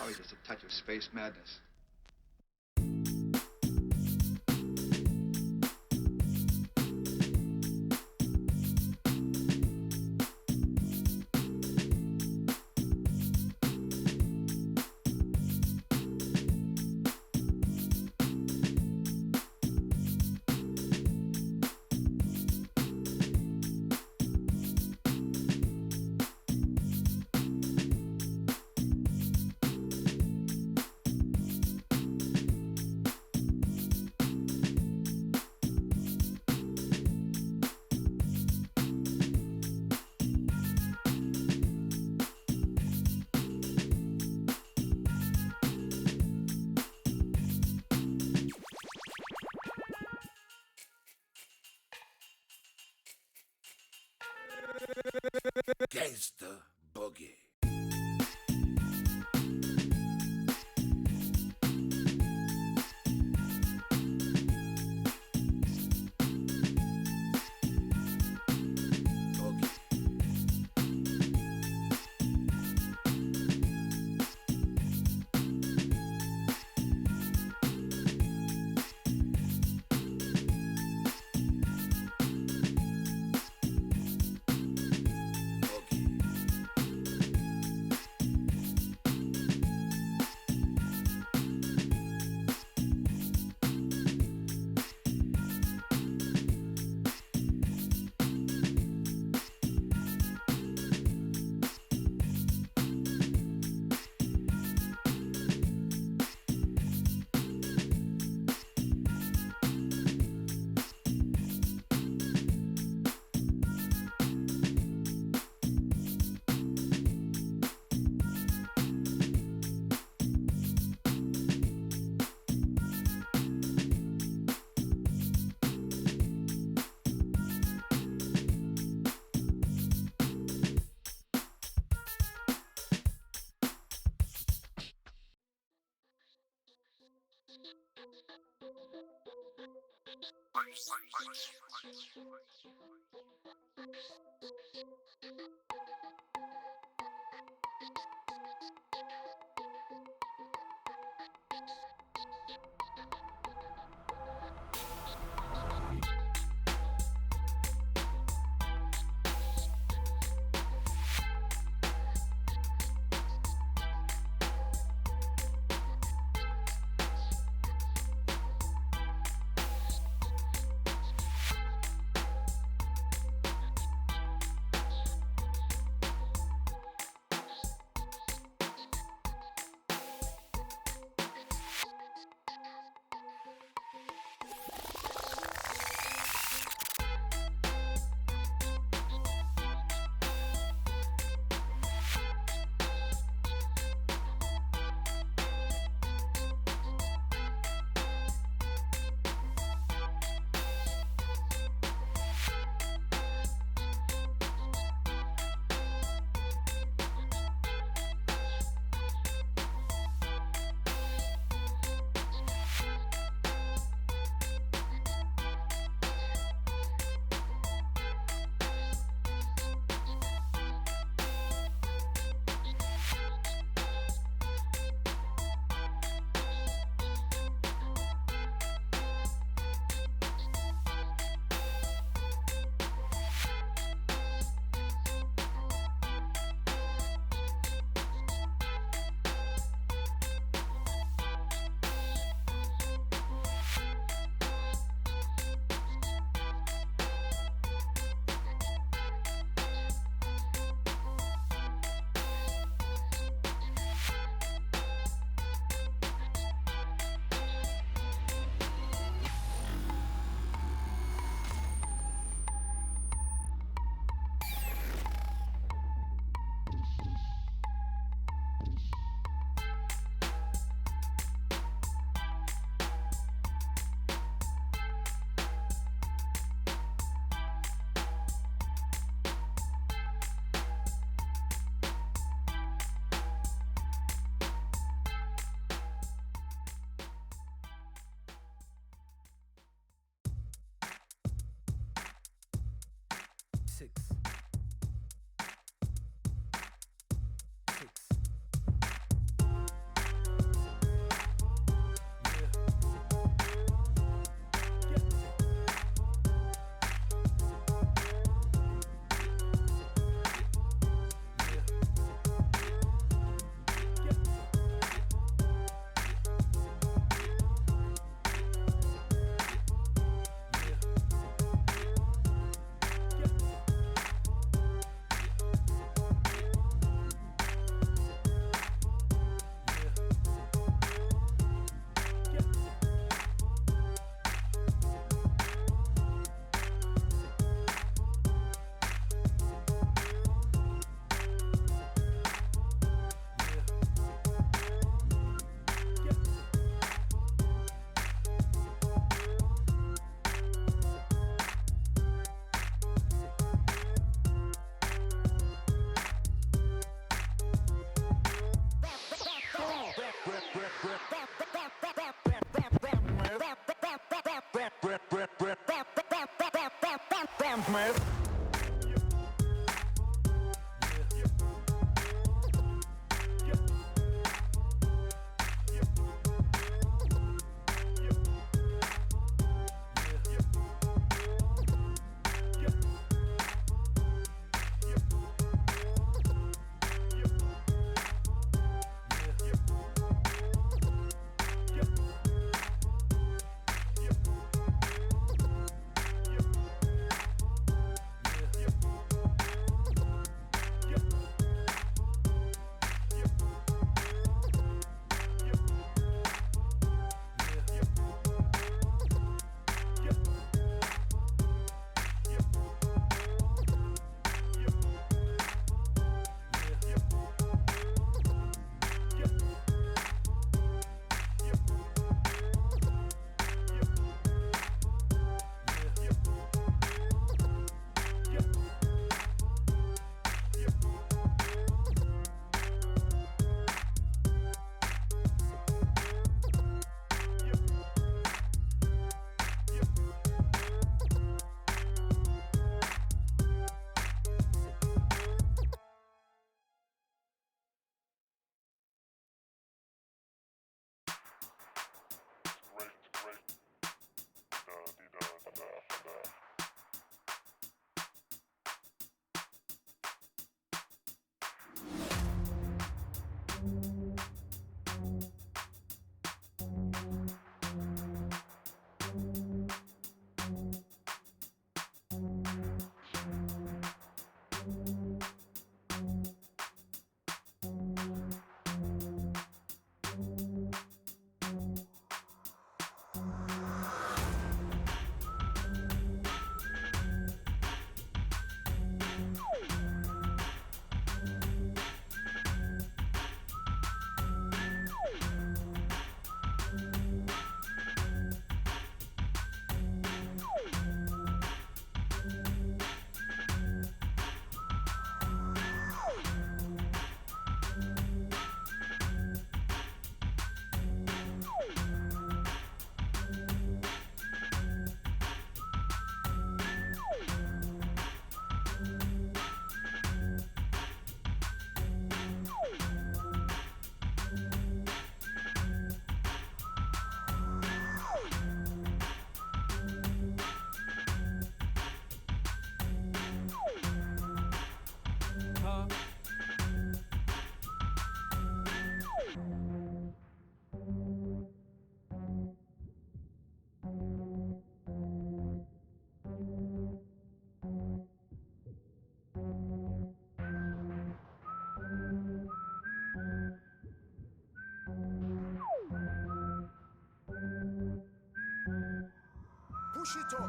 Probably just a touch of space madness. Gangsta Boogie. attempt, mate. Push it up.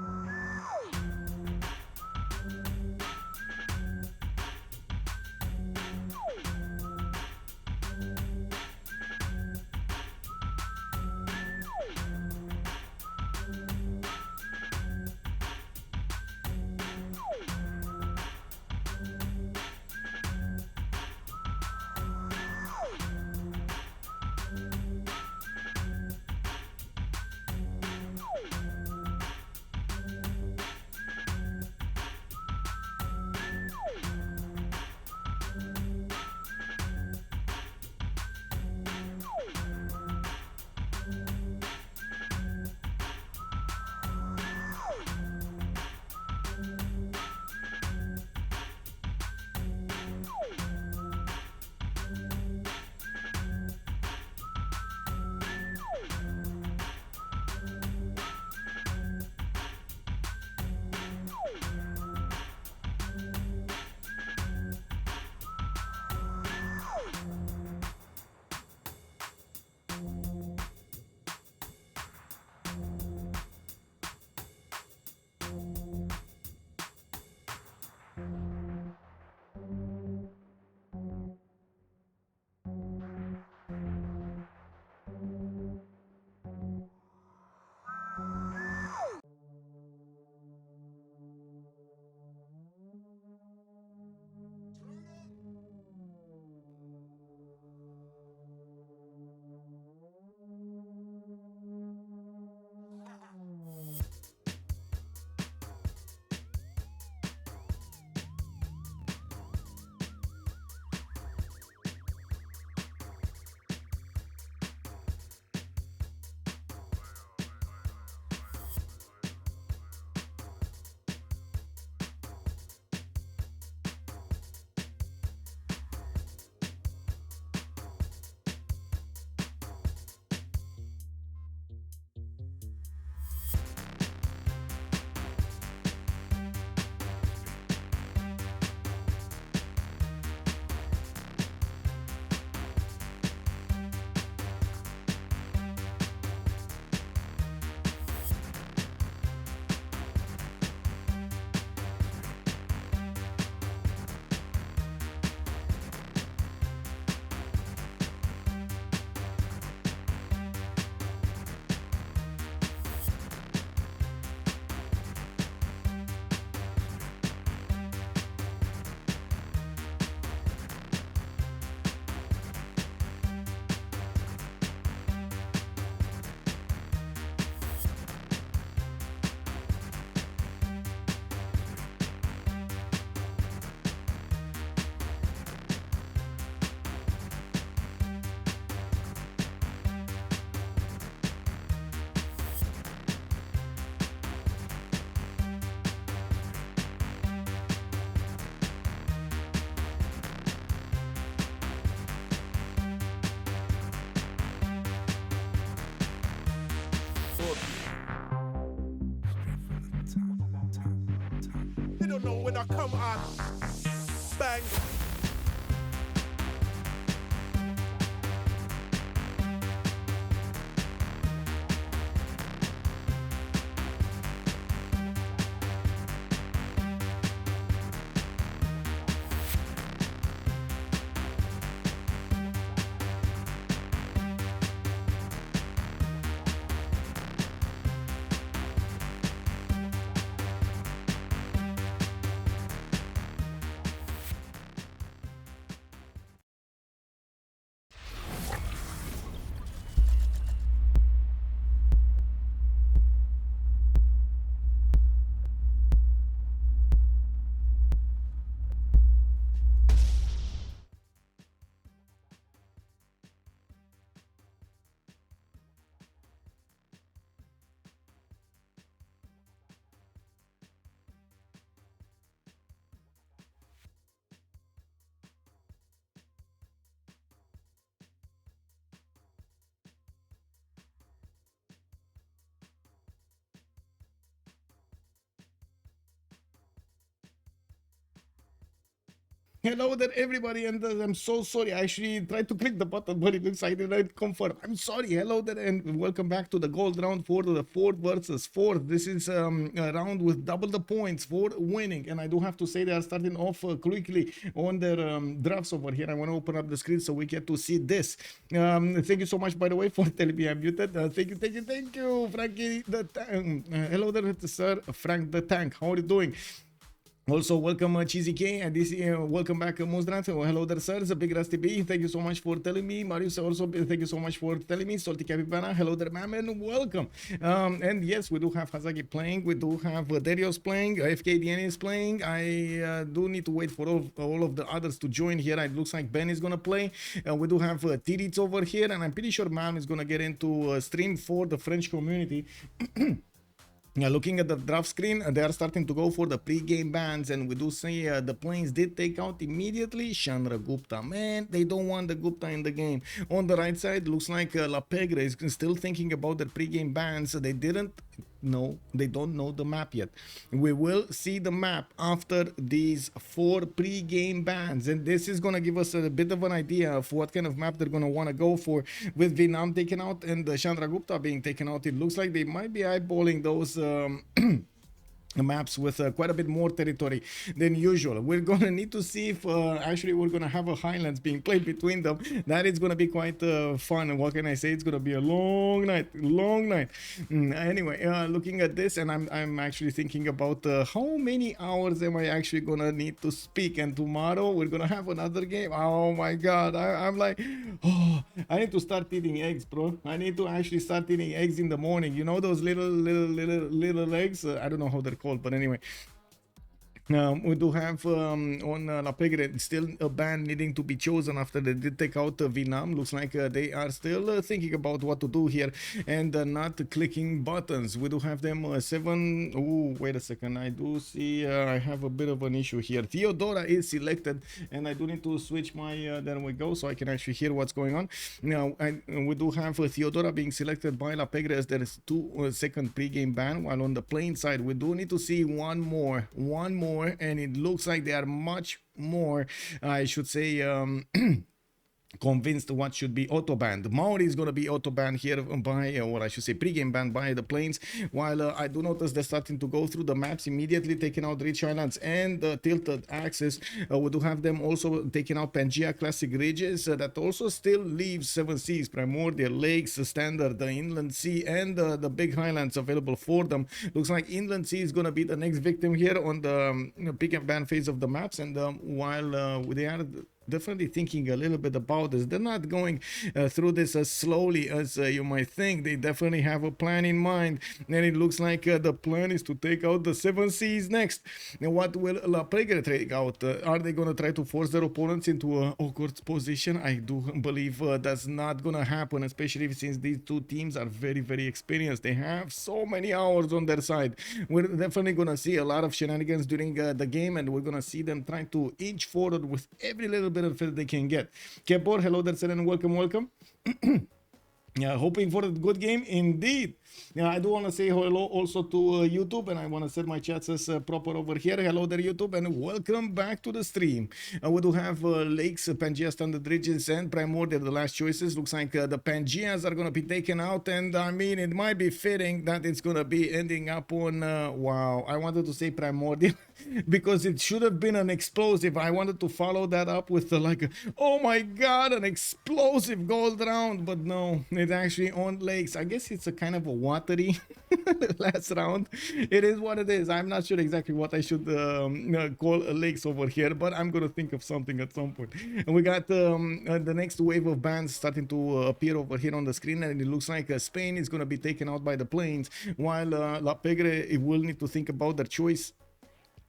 don't know when I come on. Bang. Hello there, everybody, and I'm so sorry. I actually tried to click the button, but it looks like I didn't confirm. I'm sorry. Hello there, and welcome back to the gold round for the fourth versus fourth. This is a round with double the points for winning, and I do have to say they are starting off quickly on their drafts over here. I want to open up the screen so we get to see this. Thank you so much, by the way, for telling me I'm muted. Thank you, Frankie. Hello there, sir, Frank the Tank. How are you doing? Also, welcome Cheesy K, and this welcome back Mosdrat. Hello there, sir. The Big Rusty B. Thank you so much for telling me. Marius also, thank you so much for telling me. Salty Capybara. Hello there, ma'am, and welcome. And yes, we do have Hazagi playing. We do have Darius playing. FKDN is playing. I do need to wait for all of the others to join here. It looks like Ben is gonna play. We do have Tirits over here, and I'm pretty sure ma'am is gonna get into stream for the French community. Looking at the draft screen, they are starting to go for the pre-game bans, and we do see the Plains did take out immediately Chandra Gupta. Man, they don't want the Gupta in the game. On the right side, looks like La Pegre is still thinking about the pre-game bans. They don't know the map yet. We will see the map after these 4 pre-game bans, and this is gonna give us a bit of an idea of what kind of map they're gonna want to go for. With Vietnam taken out and Chandra Gupta being taken out, it looks like they might be eyeballing those maps with quite a bit more territory than usual. We're gonna need to see if actually we're gonna have a Highlands being played between them. That is gonna be quite fun, and what can I say, it's gonna be a long night. Anyway, looking at this, and I'm actually thinking about how many hours am I actually gonna need to speak, and tomorrow we're gonna have another game. Oh my god, I'm like, oh, I need to start eating eggs, bro. I need to actually start eating eggs in the morning. You know those little eggs? I don't know how they're called, but anyway. We do have on La Pegre still a ban needing to be chosen after they did take out Vietnam. Looks like they are still thinking about what to do here and not clicking buttons. We do have them 7. Oh, wait a second. I do see I have a bit of an issue here. Theodora is selected, and I do need to switch my there we go, so I can actually hear what's going on. Now, we do have Theodora being selected by La Pegre as there is 2 second pre-game ban, while on the plain side we do need to see one more, and it looks like they are much more, I should say, convinced what should be auto banned. Maori is going to be auto banned here by, or I should say pre-game banned by the Plains, while I do notice they're starting to go through the maps immediately, taking out Rich Islands and Tilted Axis. We do have them also taking out Pangea Classic Ridges. That also still leaves 7 Seas, Primordial, Lakes, Standard, the Inland Sea, and the Big Highlands available for them. Looks like Inland Sea is going to be the next victim here on the pick and ban phase of the maps, and while they are definitely thinking a little bit about this, they're not going through this as slowly as you might think. They definitely have a plan in mind, and it looks like the plan is to take out the 7 Seas next. And what will La Pegre take out? Are they going to try to force their opponents into an awkward position? I do believe that's not going to happen, especially since these two teams are very, very experienced. They have so many hours on their side. We're definitely going to see a lot of shenanigans during the game, and we're going to see them trying to inch forward with every little bit of it they can get. Kepor, hello there, sir, and welcome. Yeah, hoping for a good game indeed. Yeah, I do want to say hello also to YouTube, and I want to set my chats as proper over here. Hello there, YouTube, and welcome back to the stream. We do have Lakes, Pangea, Standard Ridges, and Primordial, the last choices. Looks like the Pangeas are going to be taken out, and I mean, it might be fitting that it's going to be ending up on, wow, I wanted to say Primordial. Because it should have been an explosive. I wanted to follow that up with oh my god, an explosive gold round, but no, it's actually on Lakes. I guess it's a kind of a watery last round. It is what it is. I'm not sure exactly what I should call Lakes over here, but I'm gonna think of something at some point. And we got the next wave of bans starting to appear over here on the screen, and it looks like Spain is gonna be taken out by the Plains, while La Pegre will need to think about their choice.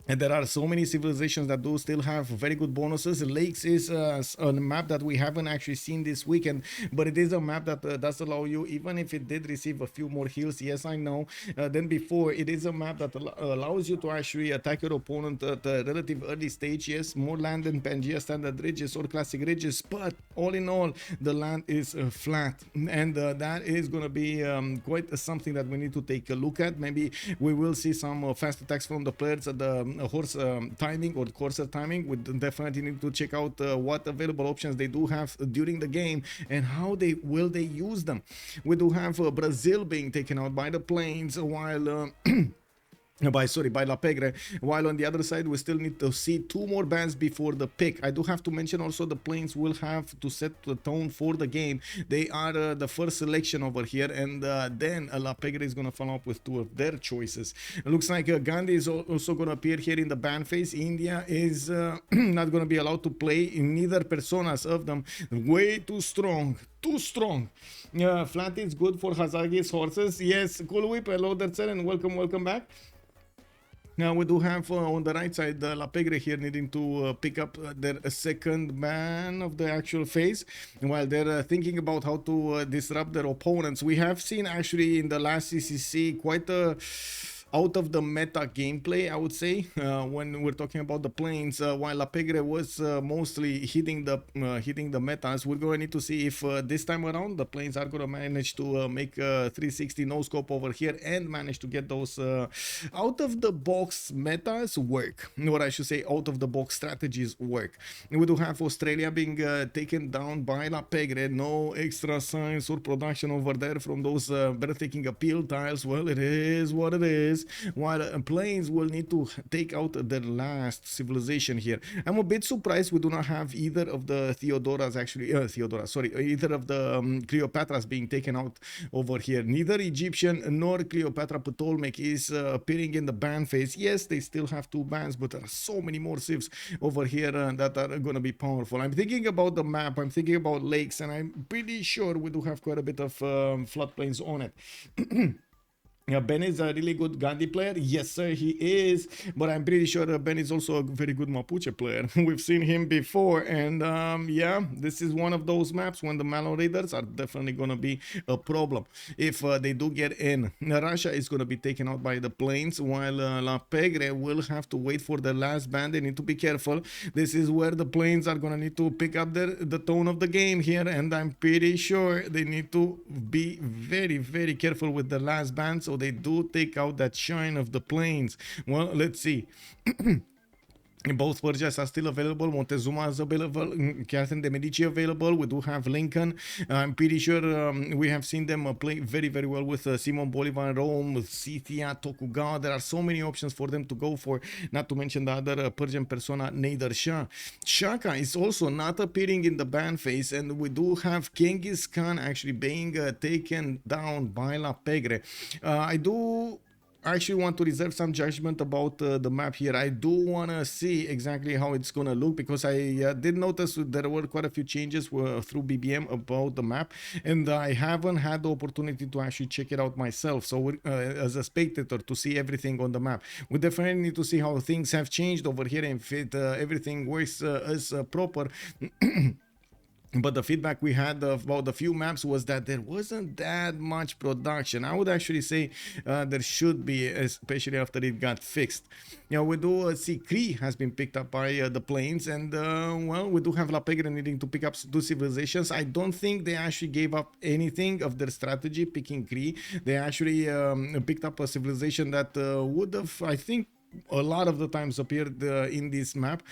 And there are so many civilizations that do still have very good bonuses. Lakes is a map that we haven't actually seen this weekend, but it is a map that does allow you, even if it did receive a few more heals, yes, I know, than before, it is a map that allows you to actually attack your opponent at a relative early stage. Yes, more land than Pangea, Standard Ridges, or Classic Ridges, but all in all, the land is flat, and that is going to be quite something that we need to take a look at. Maybe we will see some fast attacks from the players at the horse timing or courser timing. We definitely need to check out what available options they do have during the game and how they use them. We do have Brazil being taken out by the Plains, while by La Pegre, while on the other side we still need to see two more bans before the pick. I do have to mention also the Plains will have to set the tone for the game. They are the first selection over here, and then La Pegre is going to follow up with two of their choices. It looks like Gandhi is also going to appear here in the ban phase. India is not going to be allowed to play in neither personas of them. Way too strong. Too strong. Flat is good for Hazagi's horses. Yes, Cool Whip, hello there, sir, and welcome back. Now we do have on the right side La Pegre here needing to pick up their second ban of the actual phase, while they're thinking about how to disrupt their opponents. We have seen actually in the last CCC quite a out of the meta gameplay, I would say, when we're talking about the Plains, while La Pegre was mostly hitting the metas. We're going to need to see if this time around the Plains are going to manage to make 360 no scope over here and manage to get those out of the box metas work, or I should say out of the box strategies work. We do have Australia being taken down by La Pegre. No extra science or production over there from those breathtaking appeal tiles. Well, it is what it is. While Plains will need to take out their last civilization here. I'm a bit surprised we do not have either of the either of the Cleopatras being taken out over here. Neither Egyptian nor Cleopatra Ptolemaic is appearing in the ban phase. Yes, they still have two bans, but there are so many more civs over here that are going to be powerful. I'm thinking about the map, I'm thinking about lakes, and I'm pretty sure we do have quite a bit of floodplains on it. Yeah, Ben is a really good Gandhi player. Yes, sir, he is. But I'm pretty sure Ben is also a very good Mapuche player. We've seen him before. And yeah, this is one of those maps when the Malon Raiders are definitely going to be a problem if they do get in. Russia is going to be taken out by the Plains, while La Pegre will have to wait for the last ban. They need to be careful. This is where the Plains are going to need to pick up the tone of the game here. And I'm pretty sure they need to be very, very careful with the last ban, so they do take out that shine of the Plains. Well, let's see. Both Persias are still available. Montezuma is available. Catherine de Medici available. We do have Lincoln. I'm pretty sure we have seen them play very, very well with Simon Bolivar in Rome, with Scythia, Tokugawa. There are so many options for them to go for, not to mention the other Persian persona, Nader Shah. Shaka is also not appearing in the ban phase, and we do have Genghis Khan actually being taken down by La Pegre. I actually want to reserve some judgment about the map here. I do want to see exactly how it's going to look, because I did notice there were quite a few changes through BBM about the map, and I haven't had the opportunity to actually check it out myself, so as a spectator, to see everything on the map. We definitely need to see how things have changed over here, and if everything works as proper. But the feedback we had about the few maps was that there wasn't that much production. I would actually say there should be, especially after it got fixed. We do see Cree has been picked up by the planes, and well, we do have La Pegre needing to pick up two civilizations. I don't think they actually gave up anything of their strategy picking Cree. They actually picked up a civilization that would have, I think, a lot of the times appeared in this map.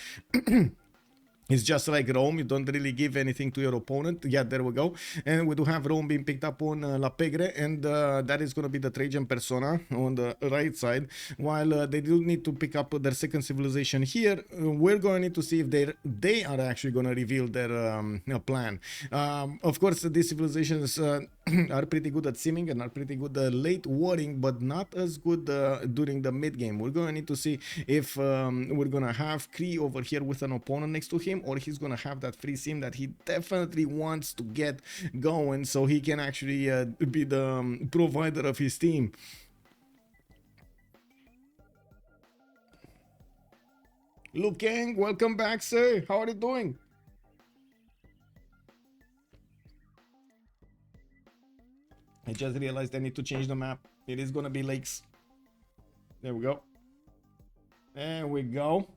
It's just like Rome, you don't really give anything to your opponent. Yeah, there we go. And we do have Rome being picked up on La Pegre, and that is going to be the Trajan persona on the right side. While they do need to pick up their second civilization here, we're going to need to see if they are actually going to reveal their plan. Of course, these civilizations are pretty good at simming and are pretty good late warring, but not as good during the mid game. We're going to need to see if we're going to have Cree over here with an opponent next to him, or he's going to have that free sim that he definitely wants to get going so he can actually be the provider of his team. Luke Kang, welcome back, sir. How are you doing? I just realized I need to change the map. It is gonna be lakes. There we go. There we go.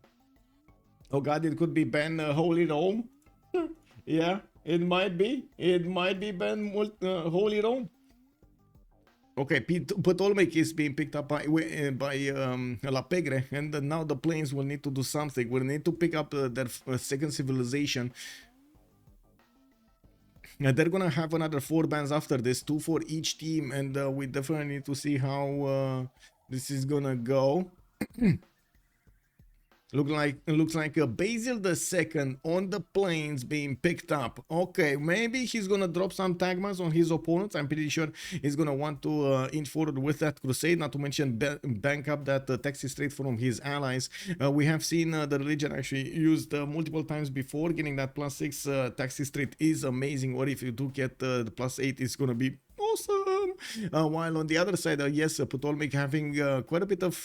Oh god, it could be Ben Holy Rome. Yeah, it might be. It might be Ben Holy Rome. Okay, Ptolemaic is being picked up by La Pegre, and now the planes will need to do something. We'll need to pick up their second civilization. They're gonna have another 4 bans after this, 2 for each team, and we definitely need to see how this is gonna go. Looks like Basil II on the planes being picked up. Okay, maybe he's gonna drop some tagmas on his opponents. I'm pretty sure he's gonna want to inch forward with that crusade, not to mention bank up that taxi straight from his allies. We have seen the religion actually used multiple times before. Getting that +6 taxi straight is amazing, or if you do get the +8, it's gonna be awesome. While on the other side, yes, Ptolemaic having quite a bit of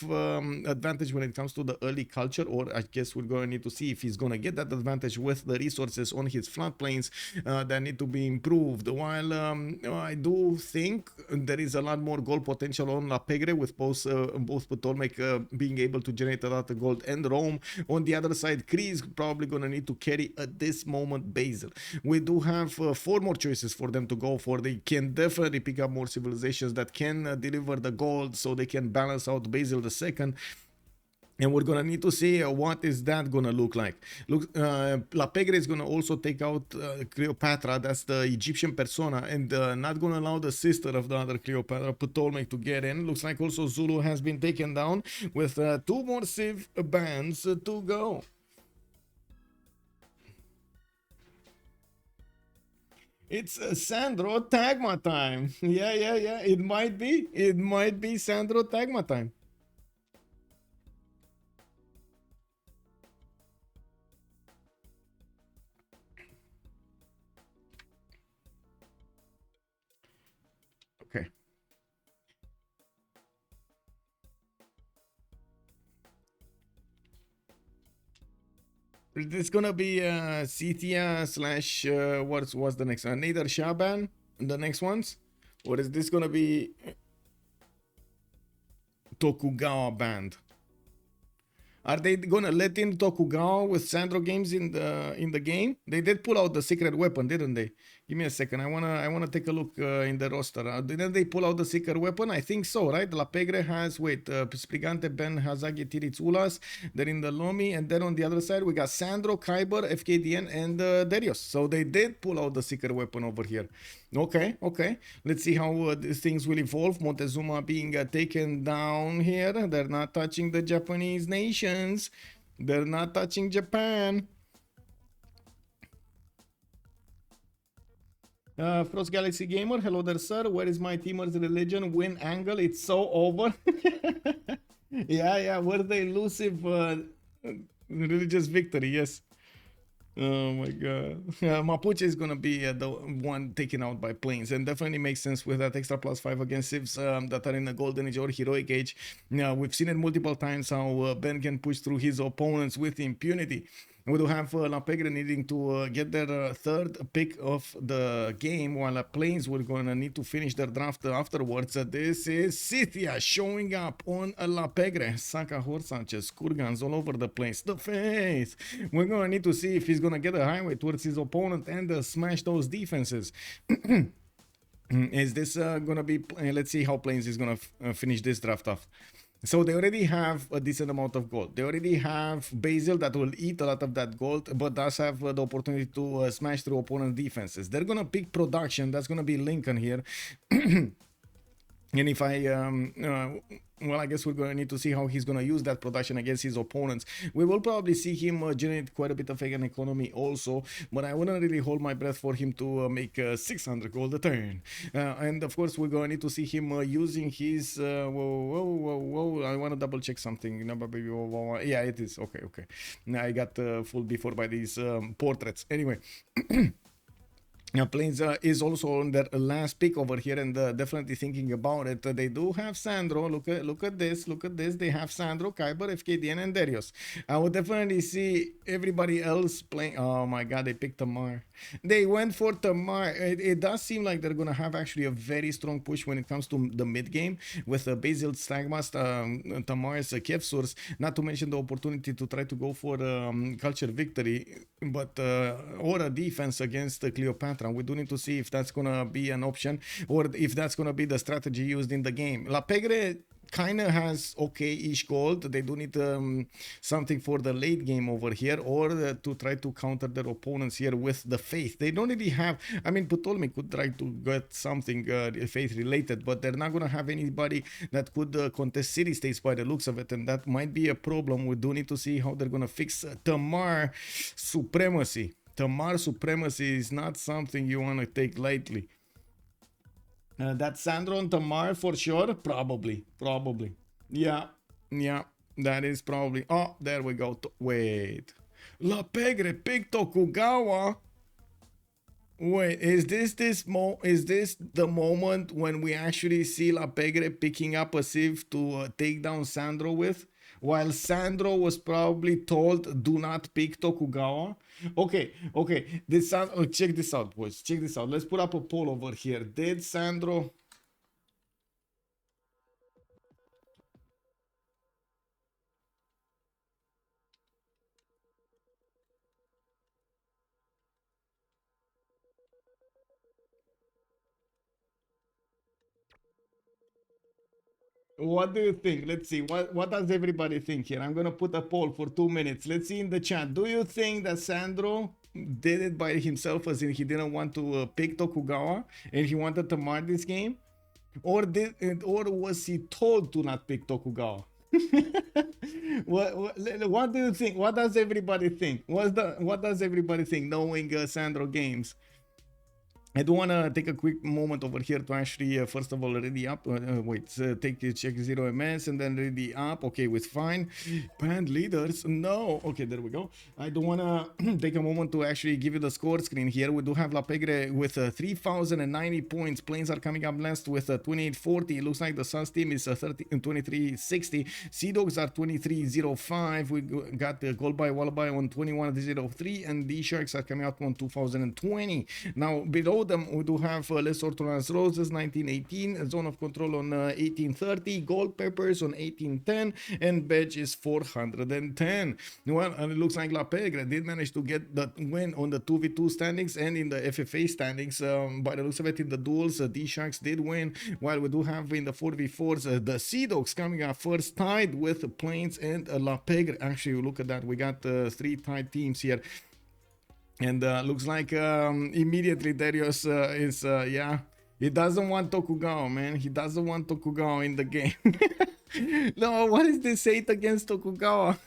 advantage when it comes to the early culture, or I guess we're going to need to see if he's going to get that advantage with the resources on his floodplains that need to be improved. While I do think there is a lot more gold potential on La Pegre, with both Ptolemaic being able to generate a lot of gold, and Rome. On the other side, Cree is probably going to need to carry at this moment Basil. We do have 4 more choices for them to go for. They can definitely pick up more civilizations that can deliver the gold, so they can balance out Basil II. And we're gonna need to see what is that gonna look like. Look, La Pegre is gonna also take out Cleopatra, that's the Egyptian persona, and not gonna allow the sister of the other Cleopatra, Ptolemaic, to get in. Looks like also Zulu has been taken down with 2 more civ bans to go. It's Sandro Tagma time. Yeah. It might be. It might be Sandro Tagma time. Okay. Is this gonna be Scythia slash what's the next one? Nader Shaban, the next ones, or is this gonna be Tokugawa band? Are they gonna let in Tokugawa with Sandro games in the game? They did pull out the secret weapon, didn't they? Give me a second. I wanna take a look in the roster. Didn't they pull out the secret weapon? I think so, right? La Pegre has Sprigante, Ben, Hazagi, Tiriz, Ulas. They're in the Lomi, and then on the other side we got Sandro, Kyber, FKDN, and Darius. So they did pull out the secret weapon over here. Okay. Let's see how these things will evolve. Montezuma being taken down here. They're not touching the Japanese nations. They're not touching Japan. Frost Galaxy Gamer, hello there, sir. Where is my teamer's religion? Win angle, it's so over. yeah, where's the elusive religious victory? Yes. Oh my god. Mapuche is gonna be the one taken out by planes, and definitely makes sense with that extra +5 against civs that are in the golden age or heroic age. We've seen it multiple times how Ben can push through his opponents with impunity. We do have La Pegre needing to get their third pick of the game, while Plains were going to need to finish their draft afterwards. This is Scythia showing up on La Pegre. Saka Sanchez, Kurgans all over the place. The face. We're going to need to see if he's going to get a highway towards his opponent and smash those defenses. Is this going to be... let's see how Plains is going to finish this draft off. So they already have a decent amount of gold. They already have Basil that will eat a lot of that gold, but does have the opportunity to smash through opponent defenses. They're going to pick production. That's going to be Lincoln here. And if well, I guess we're going to need to see how he's going to use that production against his opponents. We will probably see him generate quite a bit of an economy also, but I wouldn't really hold my breath for him to make 600 gold a turn. And of course, we're going to need to see him using his... whoa, I want to double check something. Yeah, it is. Okay. I got fooled before by these portraits. Anyway. Plains is also on their last pick over here, and definitely thinking about it. They do have Sandro. Look at this. They have Sandro, Kyber, FKDN, and Darius. I would definitely see everybody else playing. Oh my god, they picked Tamar. They went for Tamar. It does seem like they're gonna have actually a very strong push when it comes to the mid game with Basil, Stagmast, Tamar's Kiev source. Not to mention the opportunity to try to go for culture victory, but or a defense against Cleopatra. We do need to see if that's gonna be an option or if that's gonna be the strategy used in the game. La Pegre kind of has okay-ish gold. They do need something for the late game over here, or to try to counter their opponents here with the faith. They don't really have... I mean, Ptolemy could try to get something faith-related, but they're not going to have anybody that could contest city-states by the looks of it, and that might be a problem. We do need to see how they're going to fix Tamar supremacy. Tamar supremacy is not something you want to take lightly. That's Sandro and Tamar for sure? Probably. Yeah, that is probably... Oh, there we go. Wait. La Pegre picked Tokugawa? Wait, is this the moment when we actually see La Pegre picking up a sieve to take down Sandro with? While Sandro was probably told, do not pick Tokugawa. Okay. This check this out, boys. Check this out. Let's put up a poll over here. Did Sandro... What do you think? Let's see. What does everybody think here? I'm going to put a poll for 2 minutes. Let's see in the chat. Do you think that Sandro did it by himself, as in he didn't want to pick Tokugawa and he wanted to mark this game? Or was he told to not pick Tokugawa? What do you think? What does everybody think? What does everybody think knowing Sandro games? I do want to take a quick moment over here to actually, first of all, ready up. Check 0 MS and then ready up. Okay, with fine. Band leaders, no. Okay, there we go. I do want to take a moment to actually give you the score screen here. We do have La Pegre with 3,090 points. Plains are coming up last with 2840. It looks like the Suns team is 2360. Sea Dogs are 2305. We got the Gold by Wallaby on 2103, and the Sharks are coming out on 2020. Now, below them, we do have Les Ortonas Roses 1918, Zone of Control on 1830, Gold Peppers on 1810, and Bedge is 410. Well, and it looks like La Pegre did manage to get the win on the 2v2 standings and in the FFA standings. By the looks of it, in the duels, the Sharks did win, while we do have in the 4v4s the Sea Dogs coming up first, tied with Plains and La Pegre. Actually, look at that, we got 3 tied teams here. And looks like immediately Darius is, yeah, he doesn't want Tokugawa, man. He doesn't want Tokugawa in the game. No, what is this hate against Tokugawa?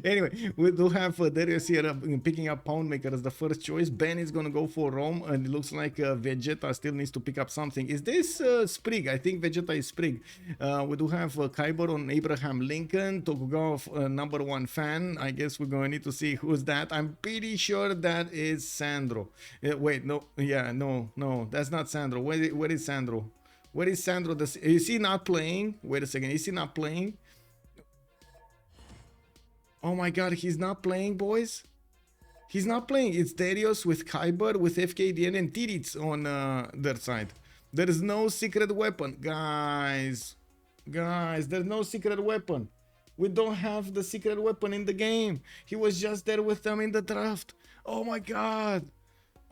Anyway, we do have Darius here picking up Poundmaker as the first choice. Ben is going to go for Rome, and it looks like Vegeta still needs to pick up something. Is this Sprig? I think Vegeta is Sprig. We do have Kyber on Abraham Lincoln, Tokugawa #1 fan. I guess we're going to need to see who's that. I'm pretty sure that is Sandro. Wait, no, yeah, no, that's not Sandro. Where is Sandro? Where is Sandro? Is he not playing? Wait a second, is he not playing? Oh my god, he's not playing, boys. He's not playing. It's Darius with Kyber, with FKDN and Tirits on their side. There is no secret weapon. Guys, there's no secret weapon. We don't have the secret weapon in the game. He was just there with them in the draft. Oh my god.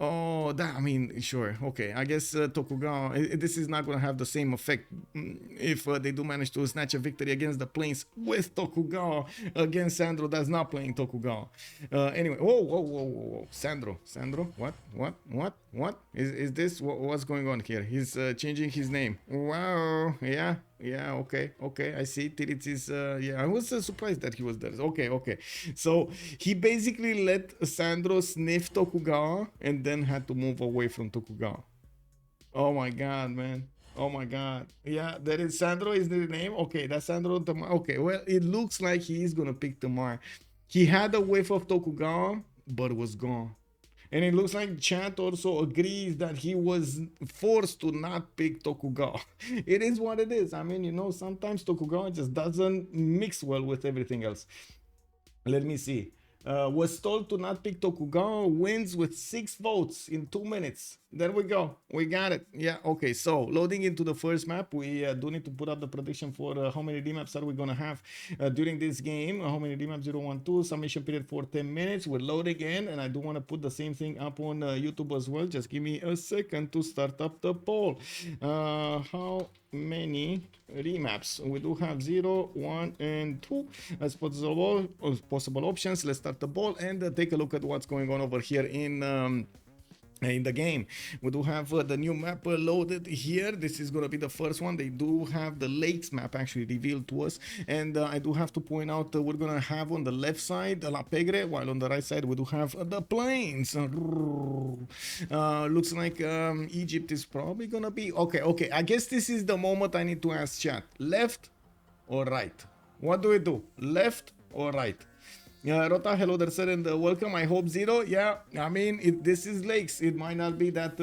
Oh, that, I mean, sure, okay. I guess Tokugawa, this is not going to have the same effect if they do manage to snatch a victory against the Plains with Tokugawa against Sandro that's not playing Tokugawa. Anyway, whoa. Sandro, what? Is this, what's going on here? He's changing his name. Wow, yeah, okay, I see. Tirits is, yeah, I was surprised that he was there. Okay. So he basically let Sandro sniff Tokugawa and then had to move away from Tokugawa. Oh my god, man. Oh my god. Yeah, that is Sandro is the name. Okay, that's Sandro Tamar. Okay, well, it looks like he is gonna pick Tamar. He had a whiff of Tokugawa, but was gone. And it looks like chat also agrees that he was forced to not pick Tokugawa. It is what it is. I mean, you know, sometimes Tokugawa just doesn't mix well with everything else. Let me see. Was told to not pick Tokugawa, wins with 6 votes in 2 minutes. There we go. We got it. Yeah, okay. So, loading into the first map, we do need to put up the prediction for how many remaps are we going to have during this game. How many remaps? 012. Submission period for 10 minutes. We're loading in, and I do want to put the same thing up on YouTube as well. Just give me a second to start up the poll. How many remaps? We do have 0, 1, and 2 as possible options. Let's start the ball and take a look at what's going on over here in the game. We do have the new map loaded here. This is going to be the first one. They do have the lakes map actually revealed to us, and I do have to point out we're going to have on the left side La Pegre, while on the right side we do have the plains. Looks like Egypt is probably going to be okay. I guess this is the moment I need to ask chat, left or right? What do we do, left or right? Rota, hello there, sir, and welcome. I hope 0. Yeah, I mean, this is lakes. It might not be that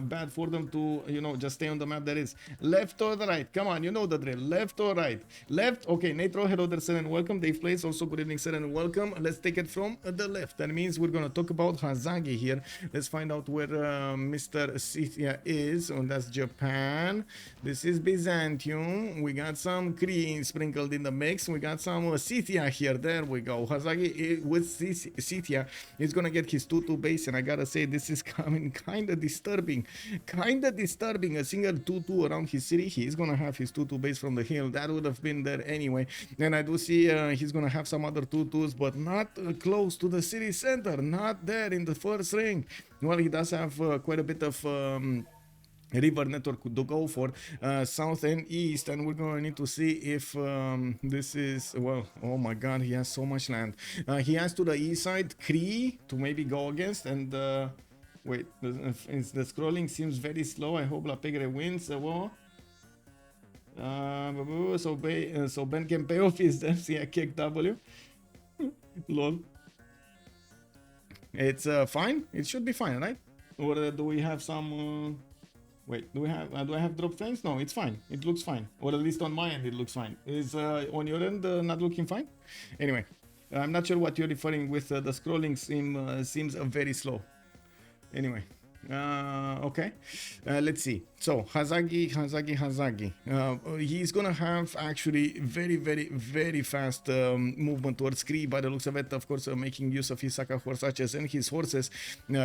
bad for them to, you know, just stay on the map. That is left or the right. Come on, you know the drill. Left or right? Left. Okay, Natro, hello there, sir, and welcome. Dave Plays, also good evening, sir, and welcome. Let's take it from the left. That means we're going to talk about Hazagi here. Let's find out where Mr. Scythia is. And that's Japan. This is Byzantium. We got some Kree sprinkled in the mix. We got some Scythia here. There we go. Hazagi with Scythia is gonna get his 2-2 base, and I gotta say this is coming kinda disturbing. A single 2-2 around his city. He's gonna have his 2-2 base from the hill. That would have been there anyway. And I do see he's gonna have some other 2-2s, but not close to the city center. Not there in the first ring. Well, he does have quite a bit of river network to go for south and east, and we're going to need to see if this is, well, oh my god, he has so much land. He has to the east side Kree to maybe go against, and wait, the scrolling seems very slow. I hope La Pegre wins. So Ben can pay off his debts. Yeah, kick W. Lol. It's fine. It should be fine, right? Or do we have some wait, do I have drop frames? No, it's fine. It looks fine. Or at least on my end, it looks fine. Is on your end not looking fine? Anyway, I'm not sure what you're referring with. The scrolling seems very slow. Anyway, okay. Let's see. So Hazagi. He's gonna have actually very fast movement towards Kree by the looks of it. Of course, making use of his Saka horse archers and his horses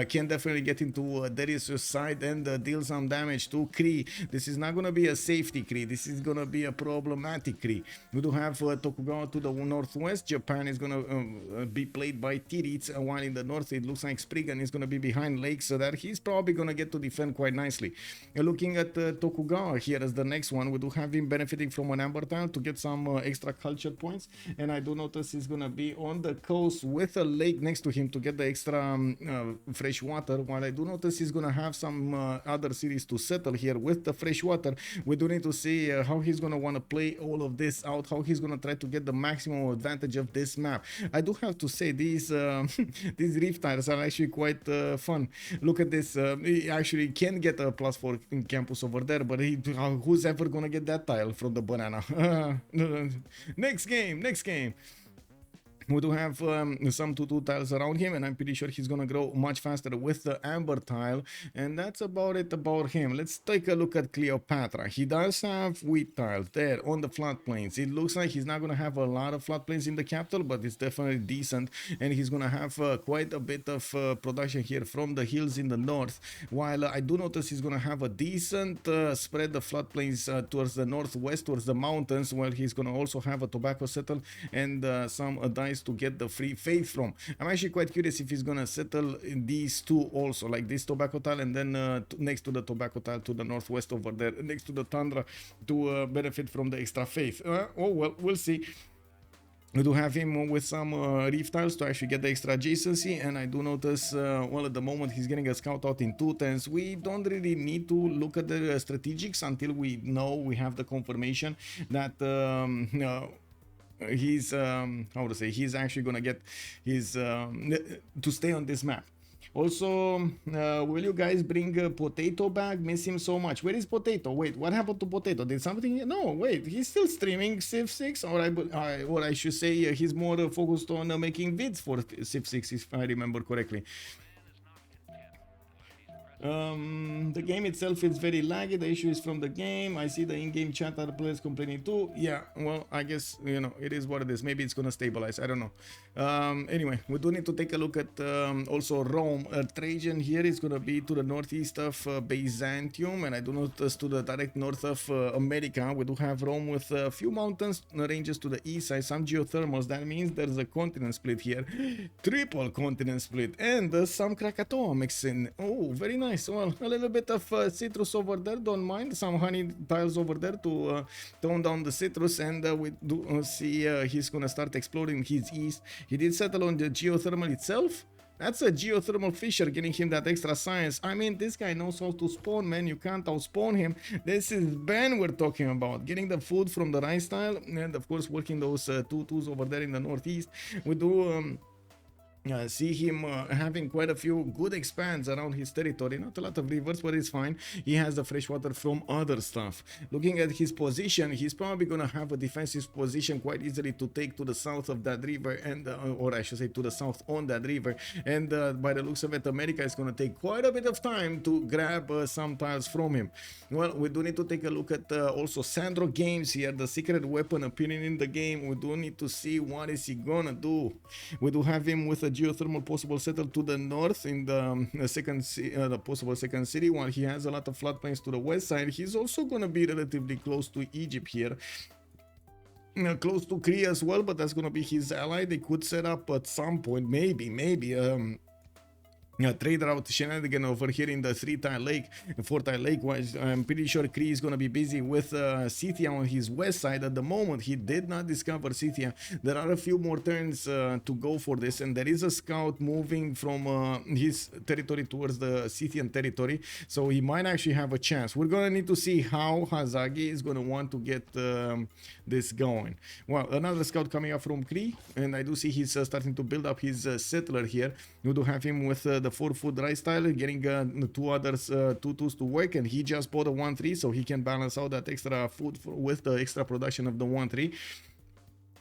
can definitely get into Darius' side and deal some damage to Kree. This is not gonna be a safety Kree. This is gonna be a problematic Kree. We do have Tokugawa to the northwest. Japan is gonna be played by Tirits, while in the north it looks like Spriggan is gonna be behind Lake, so that he's probably gonna get to defend quite nicely. Looking at Tokugawa here as the next one, we do have him benefiting from an amber tile to get some extra culture points, and I do notice he's gonna be on the coast with a lake next to him to get the extra fresh water, while I do notice he's gonna have some other cities to settle here with the fresh water. We do need to see how he's gonna want to play all of this out, how he's gonna try to get the maximum advantage of this map. I do have to say these these reef tiles are actually quite fun. Look at this. He actually can get a +4 in campus over there, but who's ever gonna get that tile from the banana? Next game. We do have some 2-2 tiles around him, and I'm pretty sure he's gonna grow much faster with the amber tile. And that's about it about him. Let's take a look at Cleopatra. He does have wheat tiles there on the floodplains. It looks like he's not gonna have a lot of floodplains in the capital, but it's definitely decent, and he's gonna have quite a bit of production here from the hills in the north. While I do notice he's gonna have a decent spread of floodplains towards the northwest, towards the mountains, while he's gonna also have a tobacco settle and some dice to get the free faith from. I'm actually quite curious if he's gonna settle in these two also, like this tobacco tile, and then next to the tobacco tile to the northwest over there, next to the tundra, to benefit from the extra faith. Oh well, we'll see. We do have him with some reef tiles to actually get the extra adjacency, and I do notice, well, at the moment he's getting a scout out in 210s. We don't really need to look at the strategics until we know we have the confirmation that he's how to say, he's actually gonna get his to stay on this map. Also, will you guys bring Potato back? Miss him so much. Where is Potato? Wait, what happened to Potato? Did something? No, wait, he's still streaming Civ 6, or I should say he's more focused on making vids for Civ 6, if I remember correctly. The game itself is very laggy. The issue is from the game. I see the in-game chat, other players complaining too. Yeah, well, I guess, you know, it is what it is. Maybe it's gonna stabilize, I don't know. Anyway, we do need to take a look at also Rome. Trajan here is gonna be to the northeast of Byzantium, and I do notice to the direct north of America. We do have Rome with a few mountains ranges to the east side, some geothermals. That means there's a continent split here. Triple continent split, and some Krakatoa mixing. Oh, very nice. Well, a little bit of citrus over there, don't mind. Some honey tiles over there to tone down the citrus, and we do see he's gonna start exploring his east. He did settle on the geothermal itself. That's a geothermal fisher, getting him that extra science. I mean, this guy knows how to spawn, man. You can't outspawn him. This is Ben we're talking about. Getting the food from the rice tile, and of course working those 2-2s over there in the northeast. We do see him having quite a few good expands around his territory. Not a lot of rivers, but it's fine. He has the fresh water from other stuff. Looking at his position, he's probably gonna have a defensive position quite easily to take to the south of that river, and or I should say to the south on that river. And by the looks of it, America is gonna take quite a bit of time to grab some tiles from him. Well, we do need to take a look at also Sandro Games here, the secret weapon appearing in the game. We do need to see what is he gonna do. We do have him with a geothermal possible settle to the north in the possible second city, while he has a lot of floodplains to the west side. He's also going to be relatively close to Egypt here, close to Crete as well, but that's going to be his ally. They could set up at some point, maybe trade route shenanigan over here in the 3-tile lake, 4-tile lake. I'm pretty sure Kree is gonna be busy with Scythia on his west side at the moment. He did not discover Scythia. There are a few more turns to go for this, and there is a scout moving from his territory towards the Scythian territory, so he might actually have a chance. We're gonna need to see how Hazagi is gonna want to get this going. Well, another scout coming up from Kree, and I do see he's starting to build up his settler here. We do have him with the 4-foot rice tile, getting two others 2-2s to work, and he just bought a 1-3, so he can balance out that extra food with the extra production of the 1-3.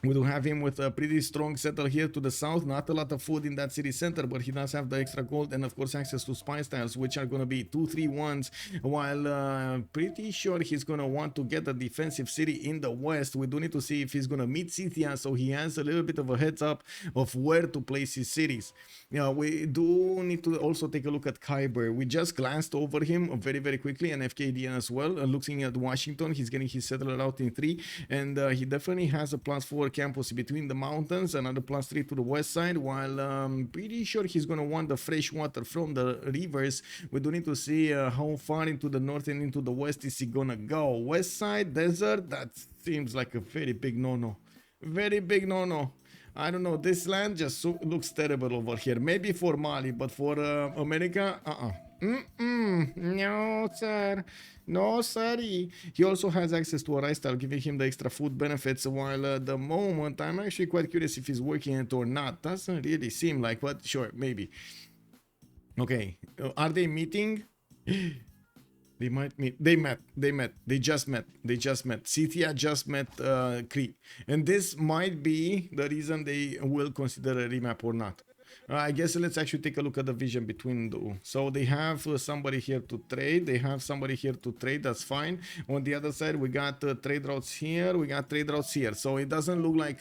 We do have him with a pretty strong settle here to the south. Not a lot of food in that city center, but he does have the extra gold and of course access to spice tiles, which are going to be 2-3-1s, while pretty sure he's going to want to get a defensive city in the west. We do need to see if he's going to meet Scythia, so he has a little bit of a heads up of where to place his cities. Yeah, we do need to also take a look at Khyber. We just glanced over him very, very quickly, and FKDN as well. Looking at Washington, he's getting his settler out in 3, and he definitely has a +4 campus between the mountains, another +3 to the west side, while pretty sure he's going to want the fresh water from the rivers. We do need to see how far into the north and into the west is he going to go. West side, desert, that seems like a very big no-no. Very big no-no. I don't know, this land just looks terrible over here. Maybe for Mali, but for America, no, sir. No, sorry. He also has access to a rice tile, giving him the extra food benefits, while at the moment, I'm actually quite curious if he's working it or not. Doesn't really seem like, but sure, maybe. Okay, are they meeting? They might meet. They met. They met. They just met. They just met. Scythia just met Kree. And this might be the reason they will consider a remap or not. I guess let's actually take a look at the vision between the. So they have somebody here to trade. They have somebody here to trade. That's fine. On the other side, we got trade routes here. We got trade routes here. So it doesn't look like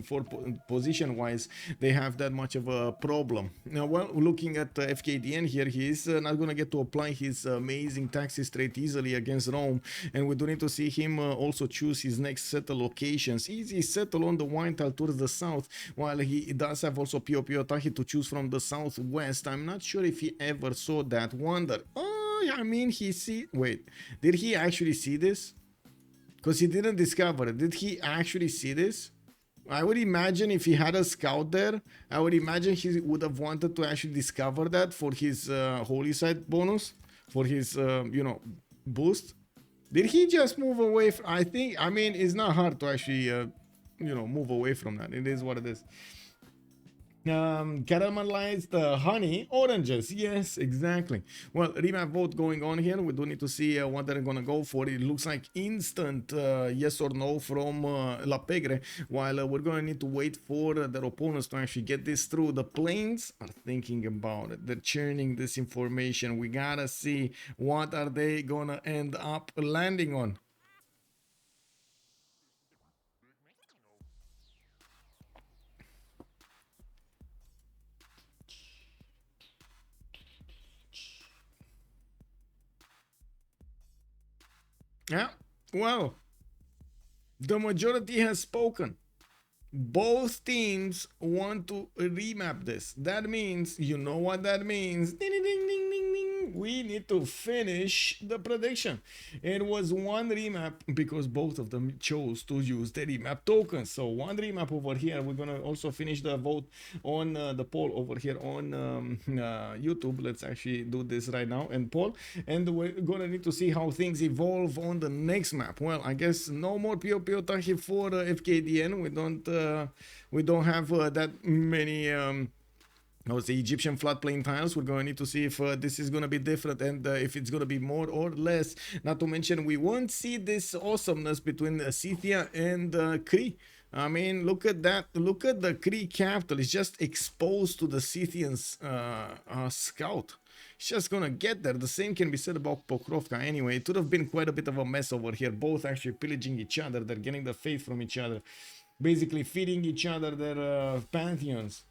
for position-wise they have that much of a problem. Now, well, looking at FKDN here, he's not going to get to apply his amazing taxi straight easily against Rome. And we do need to see him also choose his next settle locations. Easy settle on the wine tile towards the south, while he does have also POP Otahi to choose from the southwest. I'm not sure if he ever saw that. Wonder. Oh, I mean, wait, did he actually see this? Because he didn't discover it. Did he actually see this? I would imagine if he had a scout there, I would imagine he would have wanted to actually discover that for his holy site bonus, for his, boost. Did he just move away? I mean, it's not hard to actually, move away from that. It is what it is. Caramelized honey, oranges. Yes, exactly. Well, remap vote going on here. We do need to see what they're gonna go for. It looks like instant yes or no from La Pegre, while we're gonna need to wait for their opponents to actually get this through. The planes are thinking about it. They're churning this information. We gotta see what are they gonna end up landing on. Yeah, well, the majority has spoken. Both teams want to remap this. That means, you know what that means? Ding, ding, ding, ding, ding, ding. We need to finish the prediction. It was one remap because both of them chose to use the remap token. So one remap over here. We're gonna also finish the vote on the poll over here on YouTube. Let's actually do this right now and poll. And we're gonna need to see how things evolve on the next map. Well, I guess no more POP Otahi for FKDN. We don't have that many the Egyptian floodplain tiles. We're going to need to see if this is going to be different and if it's going to be more or less. Not to mention, we won't see this awesomeness between Scythia and Kree. I mean, look at that. Look at the Kree capital. It's just exposed to the Scythian's scout. It's just gonna get there. The same can be said about Pokrovka anyway. It would have been quite a bit of a mess over here. Both actually pillaging each other. They're getting the faith from each other. Basically feeding each other their pantheons.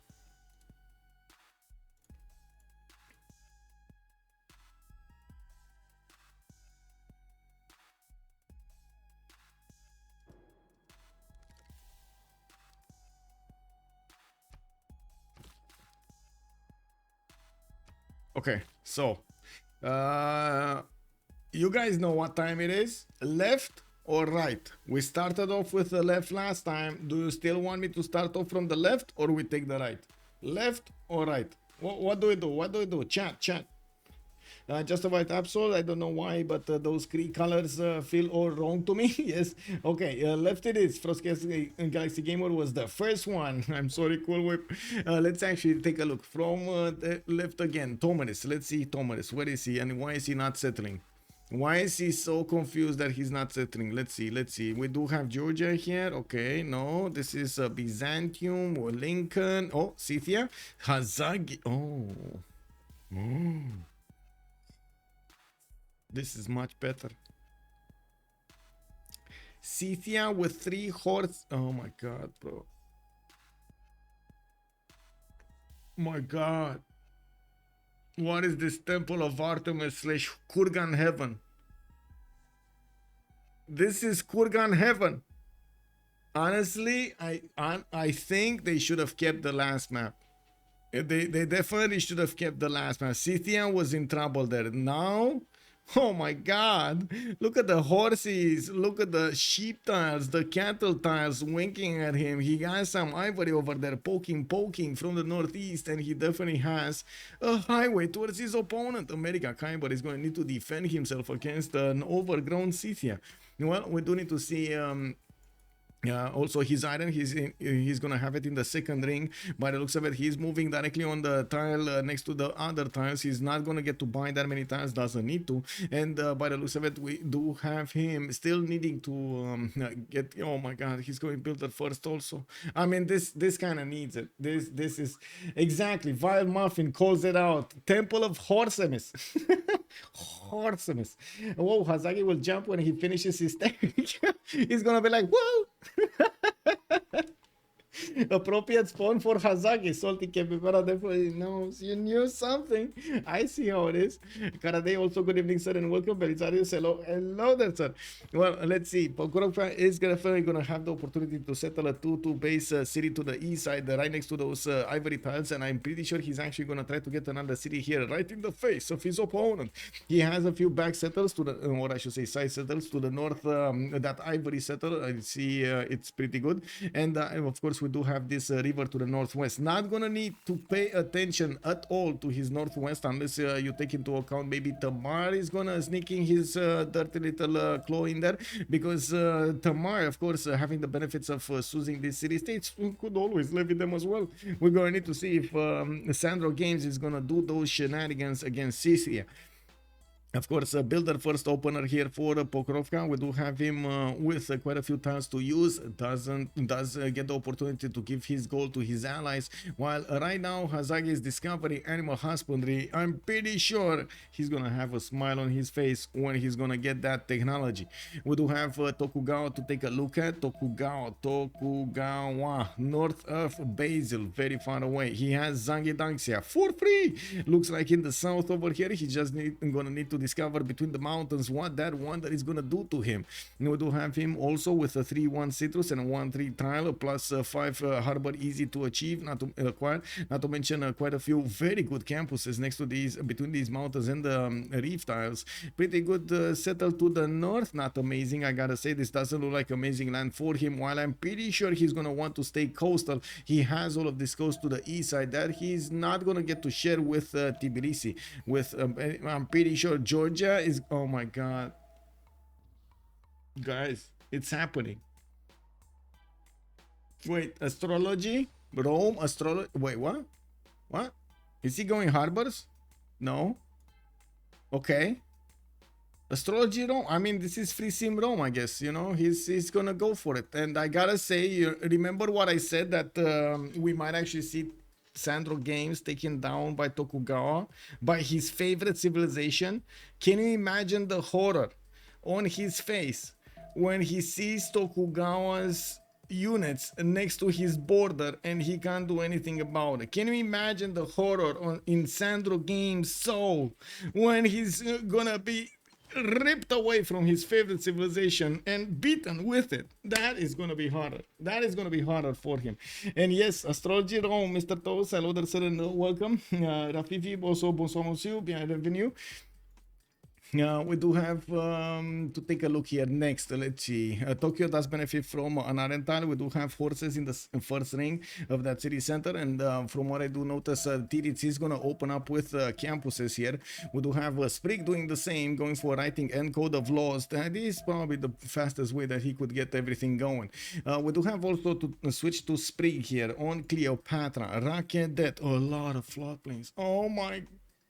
Okay, so you guys know what time it is. Left or right? We started off with the left last time. Do you still want me to start off from the left or we take the right? Left or right? What do we do? What do we do? Chat. Just about Absol, I don't know why, but those Kree colors feel all wrong to me. Yes, okay, left it is. Frost Galaxy Gamer was the first one. I'm sorry, Cool Whip. Let's actually take a look from left again. Tomaris, let's see Tomaris. Where is he and why is he not settling? Why is he so confused that he's not settling? Let's see. We do have Georgia here. Okay, no, this is Byzantium or Lincoln. Oh, Scythia. Hazagi. Oh. This is much better. Scythia with 3 horses. Oh my god, bro. My god. What is this Temple of Artemis / Kurgan Heaven? This is Kurgan Heaven. Honestly, I think they should have kept the last map. They definitely should have kept the last map. Scythia was in trouble there. Now, oh my god, look at the horses, look at the sheep tiles, the cattle tiles winking at him. He has some ivory over there poking from the northeast, and he definitely has a highway towards his opponent. America Khyber is going to need to defend himself against an overgrown Scythia. Well, we do need to see Also his iron, he's gonna have it in the second ring. By the looks of it, he's moving directly on the tile next to the other tiles. He's not gonna get to buy that many tiles, doesn't need to. And by the looks of it, we do have him still needing to get, oh my god, he's going builder first also. I mean, this kind of needs it. This is exactly, Vile Muffin calls it out. Temple of Horsemus. Horsemus. Whoa, Hazagi will jump when he finishes his technique. He's gonna be like, whoa. Appropriate spawn for Hazagi. Salty Capybara definitely knows. You knew something. I see how it is. Karade also, good evening, sir, and welcome. Belisarius, hello. Hello there, sir. Well, let's see. Pokorokra is definitely going to have the opportunity to settle a 2-2 base city to the east side, right next to those ivory tiles, and I'm pretty sure he's actually going to try to get another city here, right in the face of his opponent. He has a few back settles to the, or I should say side settles to the north, that ivory settle. I see it's pretty good. And of course, we do have this river to the northwest. Not gonna need to pay attention at all to his northwest unless you take into account maybe Tamar is gonna sneak in his dirty little claw in there, because Tamar, of course, having the benefits of choosing these city states, could always levy them as well. We're gonna need to see if Sandro Games is gonna do those shenanigans against Sicily. Of course, builder first opener here for Pokrovka. We do have him with quite a few tiles to use. Does get the opportunity to give his gold to his allies. While right now Hazagi is discovering animal husbandry. I'm pretty sure he's gonna have a smile on his face when he's gonna get that technology. We do have Tokugawa to take a look at. Tokugawa, north of Basil, very far away. He has Zangedangxia for free. Looks like in the south over here. He just gonna need to discover between the mountains what that wonder is gonna do to him. We do have him also with a 3-1 citrus and a 1-3 tile plus 5 harbor, easy to achieve, not to acquire. Not to mention quite a few very good campuses next to these, between these mountains and the reef tiles. Pretty good settle to the north. Not amazing, I gotta say. This doesn't look like amazing land for him. While I'm pretty sure he's gonna want to stay coastal, he has all of this coast to the east side that he's not gonna get to share with Tbilisi. With I'm pretty sure Georgia is, oh my god, guys, it's happening. Wait, astrology, Rome, astrology. Wait, what? What? Is he going harbors? No. Okay. Astrology Rome. I mean, this is free sim Rome, I guess. You know, he's gonna go for it. And I gotta say, remember what I said, that we might actually see Sandro Games taken down by Tokugawa, by his favorite civilization. Can you imagine the horror on his face when he sees Tokugawa's units next to his border and he can't do anything about it? Can you imagine the horror in Sandro Games' soul when he's gonna be ripped away from his favorite civilization and beaten with it? That is going to be harder. That is going to be harder for him. And yes, Astrology Rome, Mr. Toast, hello there, sir, and welcome. Rafifi, also bonsoir monsieur, bienvenue. We do have to take a look here next. Let's see. Tokyo does benefit from an Arental. We do have horses in the first ring of that city center, and from what I do notice, Tiritz is going to open up with campuses here. We do have Sprig doing the same, going for writing Encode of Laws. That is probably the fastest way that he could get everything going. We do have also to switch to Sprig here on Cleopatra. Rakedet, a lot of floodplains. Oh my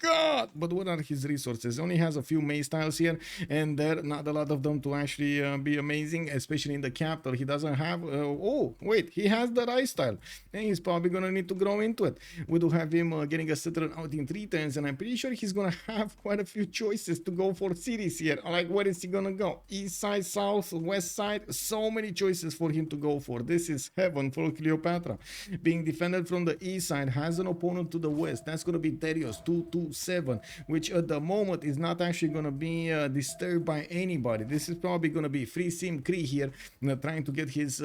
god, but what are his resources? Only has a few maze tiles here and there, not a lot of them to actually be amazing, especially in the capital. He doesn't have oh wait, he has the rice tile and he's probably gonna need to grow into it. We do have him getting a settler out in 3 turns, and I'm pretty sure he's gonna have quite a few choices to go for cities here. Like, where is he gonna go? East side, south, west side? So many choices for him to go for. This is heaven for Cleopatra. Being defended from the east side, has an opponent to the west. That's gonna be Darius 227, which at the moment is not actually going to be disturbed by anybody. This is probably going to be free sim Kree here, trying to get his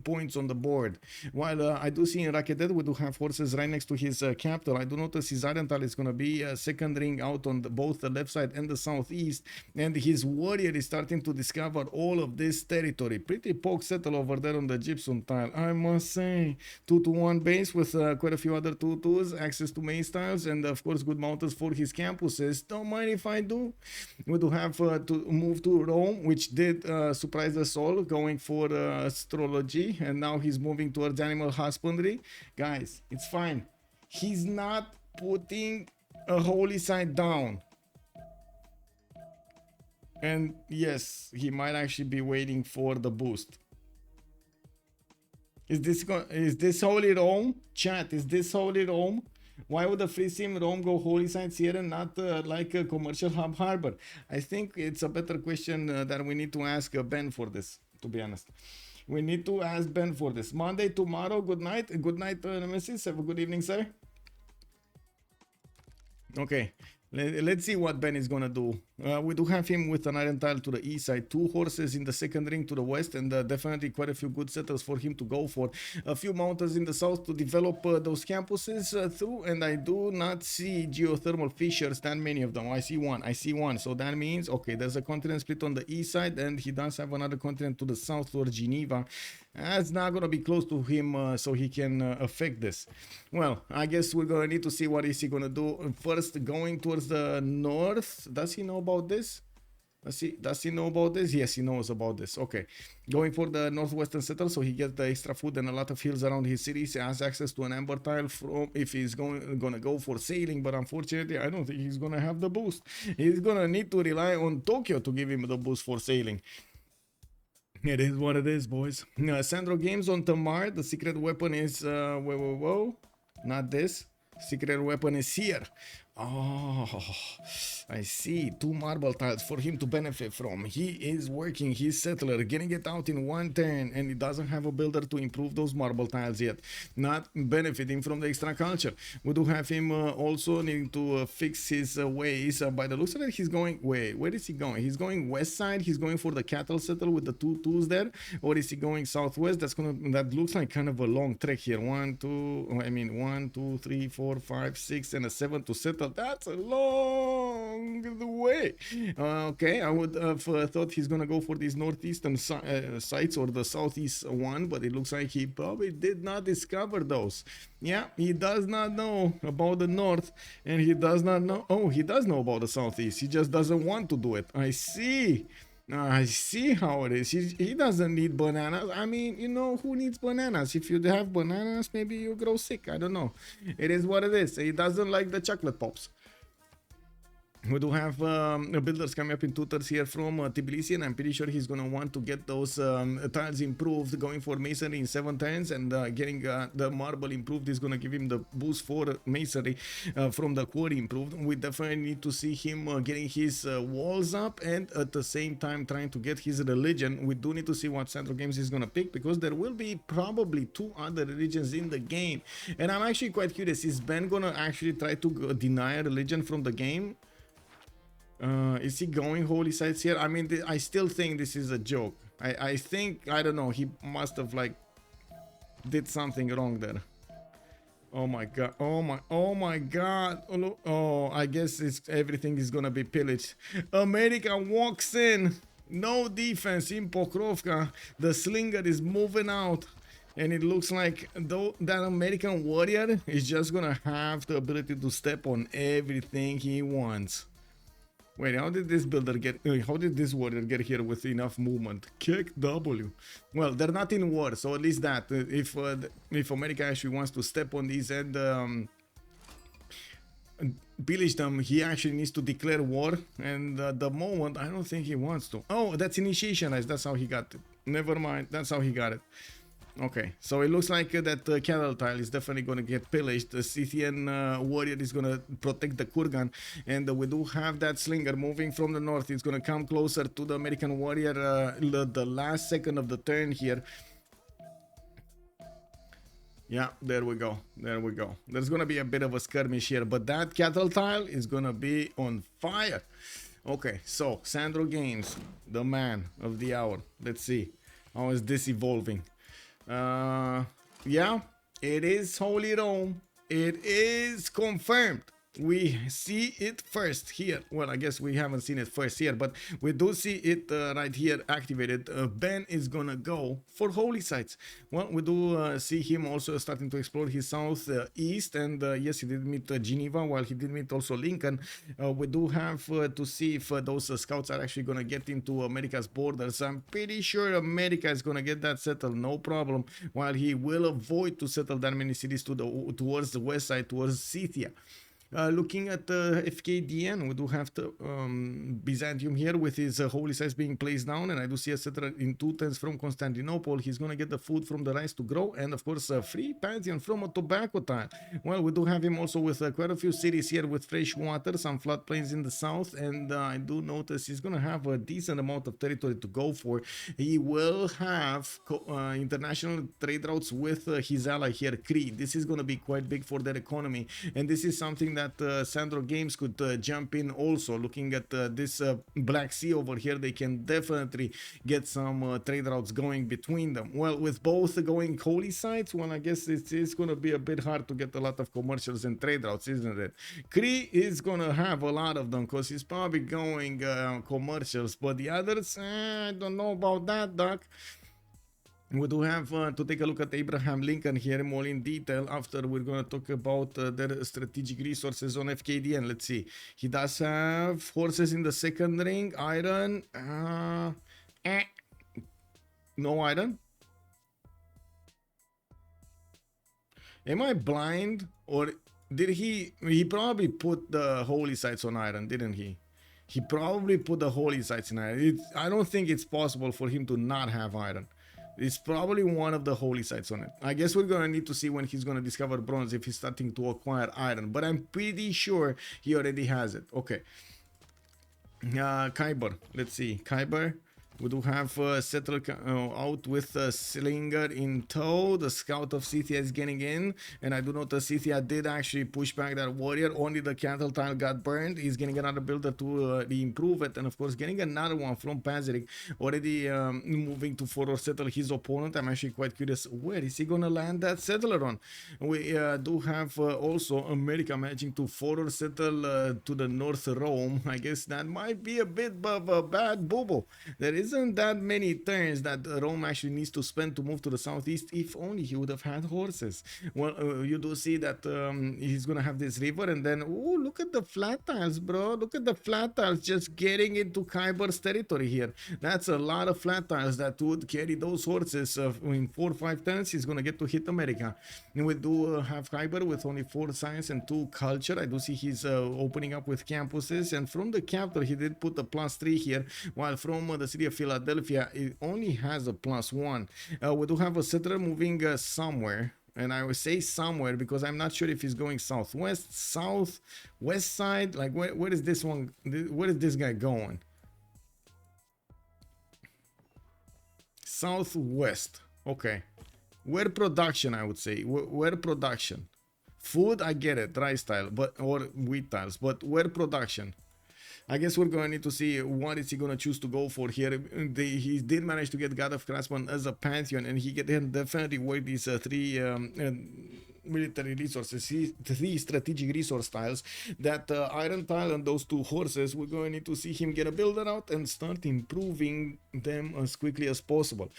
points on the board. While I do see in Rakedet we do have horses right next to his capital. I do notice his Arental is going to be second ring out on both the left side and the southeast, and his warrior is starting to discover all of this territory. Pretty poke settle over there on the gypsum tile, I must say. 2-1 base with quite a few other 2-2s, access to maze tiles, and of course good mountain mountains for his campuses. Don't mind if I do. We do have to move to Rome, which did surprise us all, going for astrology, and now he's moving towards animal husbandry. Guys, it's fine. He's not putting a holy site down. And yes, he might actually be waiting for the boost. Is this Holy Rome? Chat, is this Holy Rome? Why would the free sim Rome go holy sites here and not like a commercial hub harbor? I think it's a better question that we need to ask Ben for this, to be honest. We need to ask Ben for this. Monday, tomorrow, good night. Good night, Nemesis. Have a good evening, sir. Okay. Let's see what Ben is gonna do. We do have him with an iron tile to the east side, 2 horses in the second ring to the west, and definitely quite a few good settles for him to go for. A few mountains in the south to develop those campuses through, and I do not see geothermal fissures, that many of them. I see one. So that means, okay, there's a continent split on the east side, and he does have another continent to the south towards Geneva. That's not gonna be close to him, so he can affect this. Well, I guess we're gonna need to see what is he gonna do. First, going towards the north. Does he know about this? Does he know about this? Yes, he knows about this. Okay. Going for the northwestern settle, so he gets the extra food and a lot of hills around his city. He has access to an amber tile from if he's gonna go for sailing, but unfortunately, I don't think he's gonna have the boost. He's gonna need to rely on Tokyo to give him the boost for sailing. It is what it is, boys. Sandro Games on Tamar. The secret weapon is whoa. Not this. Secret weapon is here. Oh, I see. 2 marble tiles for him to benefit from. He is working his settler, getting it out in 1 turn, and he doesn't have a builder to improve those marble tiles yet. Not benefiting from the extra culture. We do have him also needing to fix his ways. By the looks of it, he's going... Wait, where is he going? He's going west side. He's going for the cattle settle with the 2 twos there. Or is he going southwest? That looks like kind of a long trek here. 1, 2, 3, 4, 5, 6, and a 7 to settle. That's a long way. Okay, I would have thought he's gonna go for these northeastern sites or the southeast one, but it looks like he probably did not discover those. Yeah, he does not know about the north, and he does not know... Oh, he does know about the southeast. He just doesn't want to do it. I see how it is. He doesn't need bananas. I mean, you know, who needs bananas? If you have bananas, maybe you grow sick. I don't know. It is what it is. He doesn't like the chocolate pops. We do have builders coming up in 2 turns here from Tbilisi, and I'm pretty sure he's going to want to get those tiles improved, going for masonry in 7 turns, and getting the marble improved is going to give him the boost for masonry from the quarry improved. We definitely need to see him getting his walls up, and at the same time trying to get his religion. We do need to see what Sandro Games is going to pick, because there will be probably 2 other religions in the game, and I'm actually quite curious. Is Ben going to actually try to deny religion from the game? Is he going holy sites here? I mean, I still think this is a joke. I think, I don't know, he must have like did something wrong there. Oh my god, oh my god. Oh, I guess everything is gonna be pillaged. America walks in, no defense in Pokrovka. The slinger is moving out, and it looks like that American warrior is just gonna have the ability to step on everything he wants. Wait, how did this warrior get here with enough movement? Kick W. Well, they're not in war, so at least that. If America actually wants to step on these and pillage them, he actually needs to declare war. And at the moment, I don't think he wants to. Oh, that's initiationized. That's how he got it. Never mind. That's how he got it. Okay, so it looks like that cattle tile is definitely going to get pillaged. The Scythian warrior is going to protect the kurgan, and we do have that slinger moving from the north. It's going to come closer to the American warrior the last second of the turn here. Yeah, there we go. There's going to be a bit of a skirmish here, but that cattle tile is going to be on fire. Okay, so Sandro Games, the man of the hour. Let's see, how is this evolving? Yeah, it is Holy Rome. It is confirmed. we see it first here. Well, I guess we haven't seen it first here, but we do see it right here activated. Ben is gonna go for holy sites. Well, we do see him also starting to explore his south east, and yes, he did meet Geneva, while he did meet also Lincoln. We do have to see if those scouts are actually gonna get into America's borders. I'm pretty sure America is gonna get that settled, no problem, while he will avoid to settle that many cities towards the west side, towards Scythia. Looking at FKDN, we do have the Byzantium here with his holy sites being placed down, and I do see a settler in 2 turns from Constantinople. He's going to get the food from the rice to grow, and of course a free pantheon from a tobacco tile. Well, we do have him also with quite a few cities here with fresh water, some floodplains in the south, and I do notice he's going to have a decent amount of territory to go for. He will have international trade routes with his ally here, Crete. This is going to be quite big for their economy, and this is something that Sandro Games could jump in also. Looking at this Black Sea over here, they can definitely get some trade routes going between them. Well, with both going holy sites, well, I guess it's going to be a bit hard to get a lot of commercials and trade routes, isn't it? Cree is going to have a lot of them because he's probably going commercials, but the others, I don't know about that, Doc. We do have to take a look at Abraham Lincoln here more in detail. After we're going to talk about their strategic resources on FKDN. Let's see. He does have horses in the second ring. Iron. No iron. Am I blind? Or did he probably put the holy sites on iron, didn't he? He probably put the holy sites in iron. I don't think it's possible for him to not have iron. It's probably one of the holy sites on it. I guess we're gonna need to see when he's gonna discover bronze if he's starting to acquire iron, but I'm pretty sure he already has it. Okay. Khyber. Let's see. Khyber. We do have settler out with Slinger in tow. The scout of Scythia is getting in, and I do notice Scythia did actually push back that warrior. Only the cattle tile got burned. He's getting another builder to improve it, and of course getting another one from Pazerik. Already moving to further settle his opponent. I'm actually quite curious, where is he gonna land that settler on? We do have also America managing to further settle to the North Rome. I guess that might be a bit of a bad bubble. There isn't that many turns that Rome actually needs to spend to move to the southeast. If only he would have had horses. Well, you do see that he's gonna have this river, and then oh, look at the flat tiles, bro. Look at the flat tiles just getting into Khyber's territory here. That's a lot of flat tiles that would carry those horses in 4 or 5 turns. He's gonna get to hit America. And we do have Khyber with only 4 science and 2 culture. I do see he's opening up with campuses, and from the capital he did put a +3 here, while from the city of Philadelphia it only has a +1. We do have a settler moving somewhere, and I would say somewhere because I'm not sure if he's going southwest, south, west side. Like where is this one? Where is this guy going? Southwest. Okay. Where production, I would say. Where production. Food, I get it, rice tile, or wheat tiles, but where production? I guess we're going to need to see what is he going to choose to go for here. He did manage to get God of Craftsman as a pantheon, and he can definitely work these 3 military resources, 3 strategic resource tiles. That iron tile and those 2 horses, we're going to need to see him get a builder out and start improving them as quickly as possible.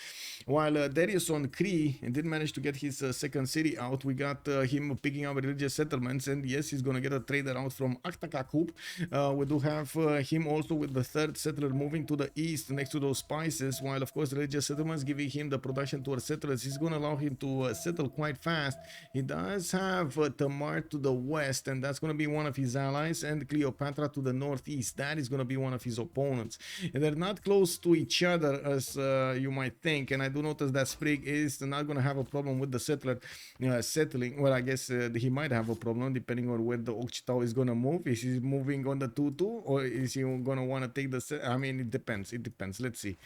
While Darius on Cree did manage to get his second city out, we got him picking up religious settlements, and yes, he's going to get a trader out from Aktakakub. We do have him also with the 3rd settler moving to the east next to those spices, while of course religious settlements giving him the production towards settlers is going to allow him to settle quite fast. He does have Tamar to the west, and that's going to be one of his allies, and Cleopatra to the northeast. That is going to be one of his opponents, and they're not close to each other as you might think. And I do notice that Sprig is not going to have a problem with the settler settling. Well, I guess he might have a problem depending on where the Okchitao is going to move. Is he moving on the 2-2, or is he going to want to take the I mean, it depends. Let's see.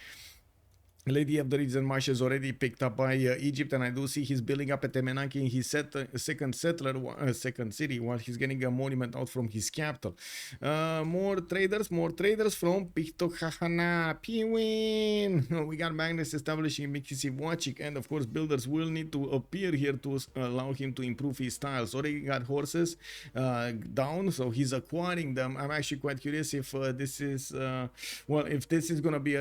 Lady of the Region Marsh is already picked up by Egypt, and I do see he's building up at Temenaki in his second settler, second city, while he's getting a monument out from his capital. More traders from Pichtokahana, Piwin. We got Magnus establishing Mikisiwachik, and of course builders will need to appear here to allow him to improve his styles. Already got horses down, so he's acquiring them. I'm actually quite curious if this is well, if this is gonna be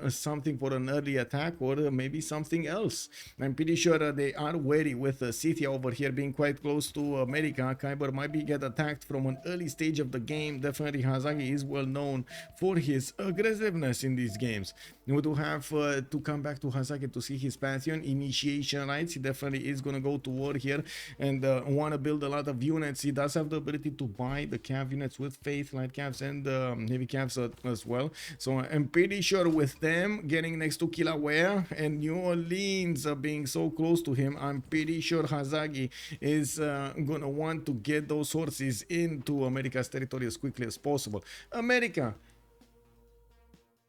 something for an early attack or maybe something else. I'm pretty sure they are wary with Scythia over here being quite close to America. Khyber might be get attacked from an early stage of the game. Definitely Hazagi is well known for his aggressiveness in these games. We do have to come back to Hazagi to see his Pantheon initiation rights. He definitely is going to go to war here and want to build a lot of units. He does have the ability to buy the cav units with faith, light cavs, and heavy cavs as well. So I'm pretty sure with them getting next to Kilauea and New Orleans being so close to him, I'm pretty sure Hazagi is going to want to get those horses into America's territory as quickly as possible. America,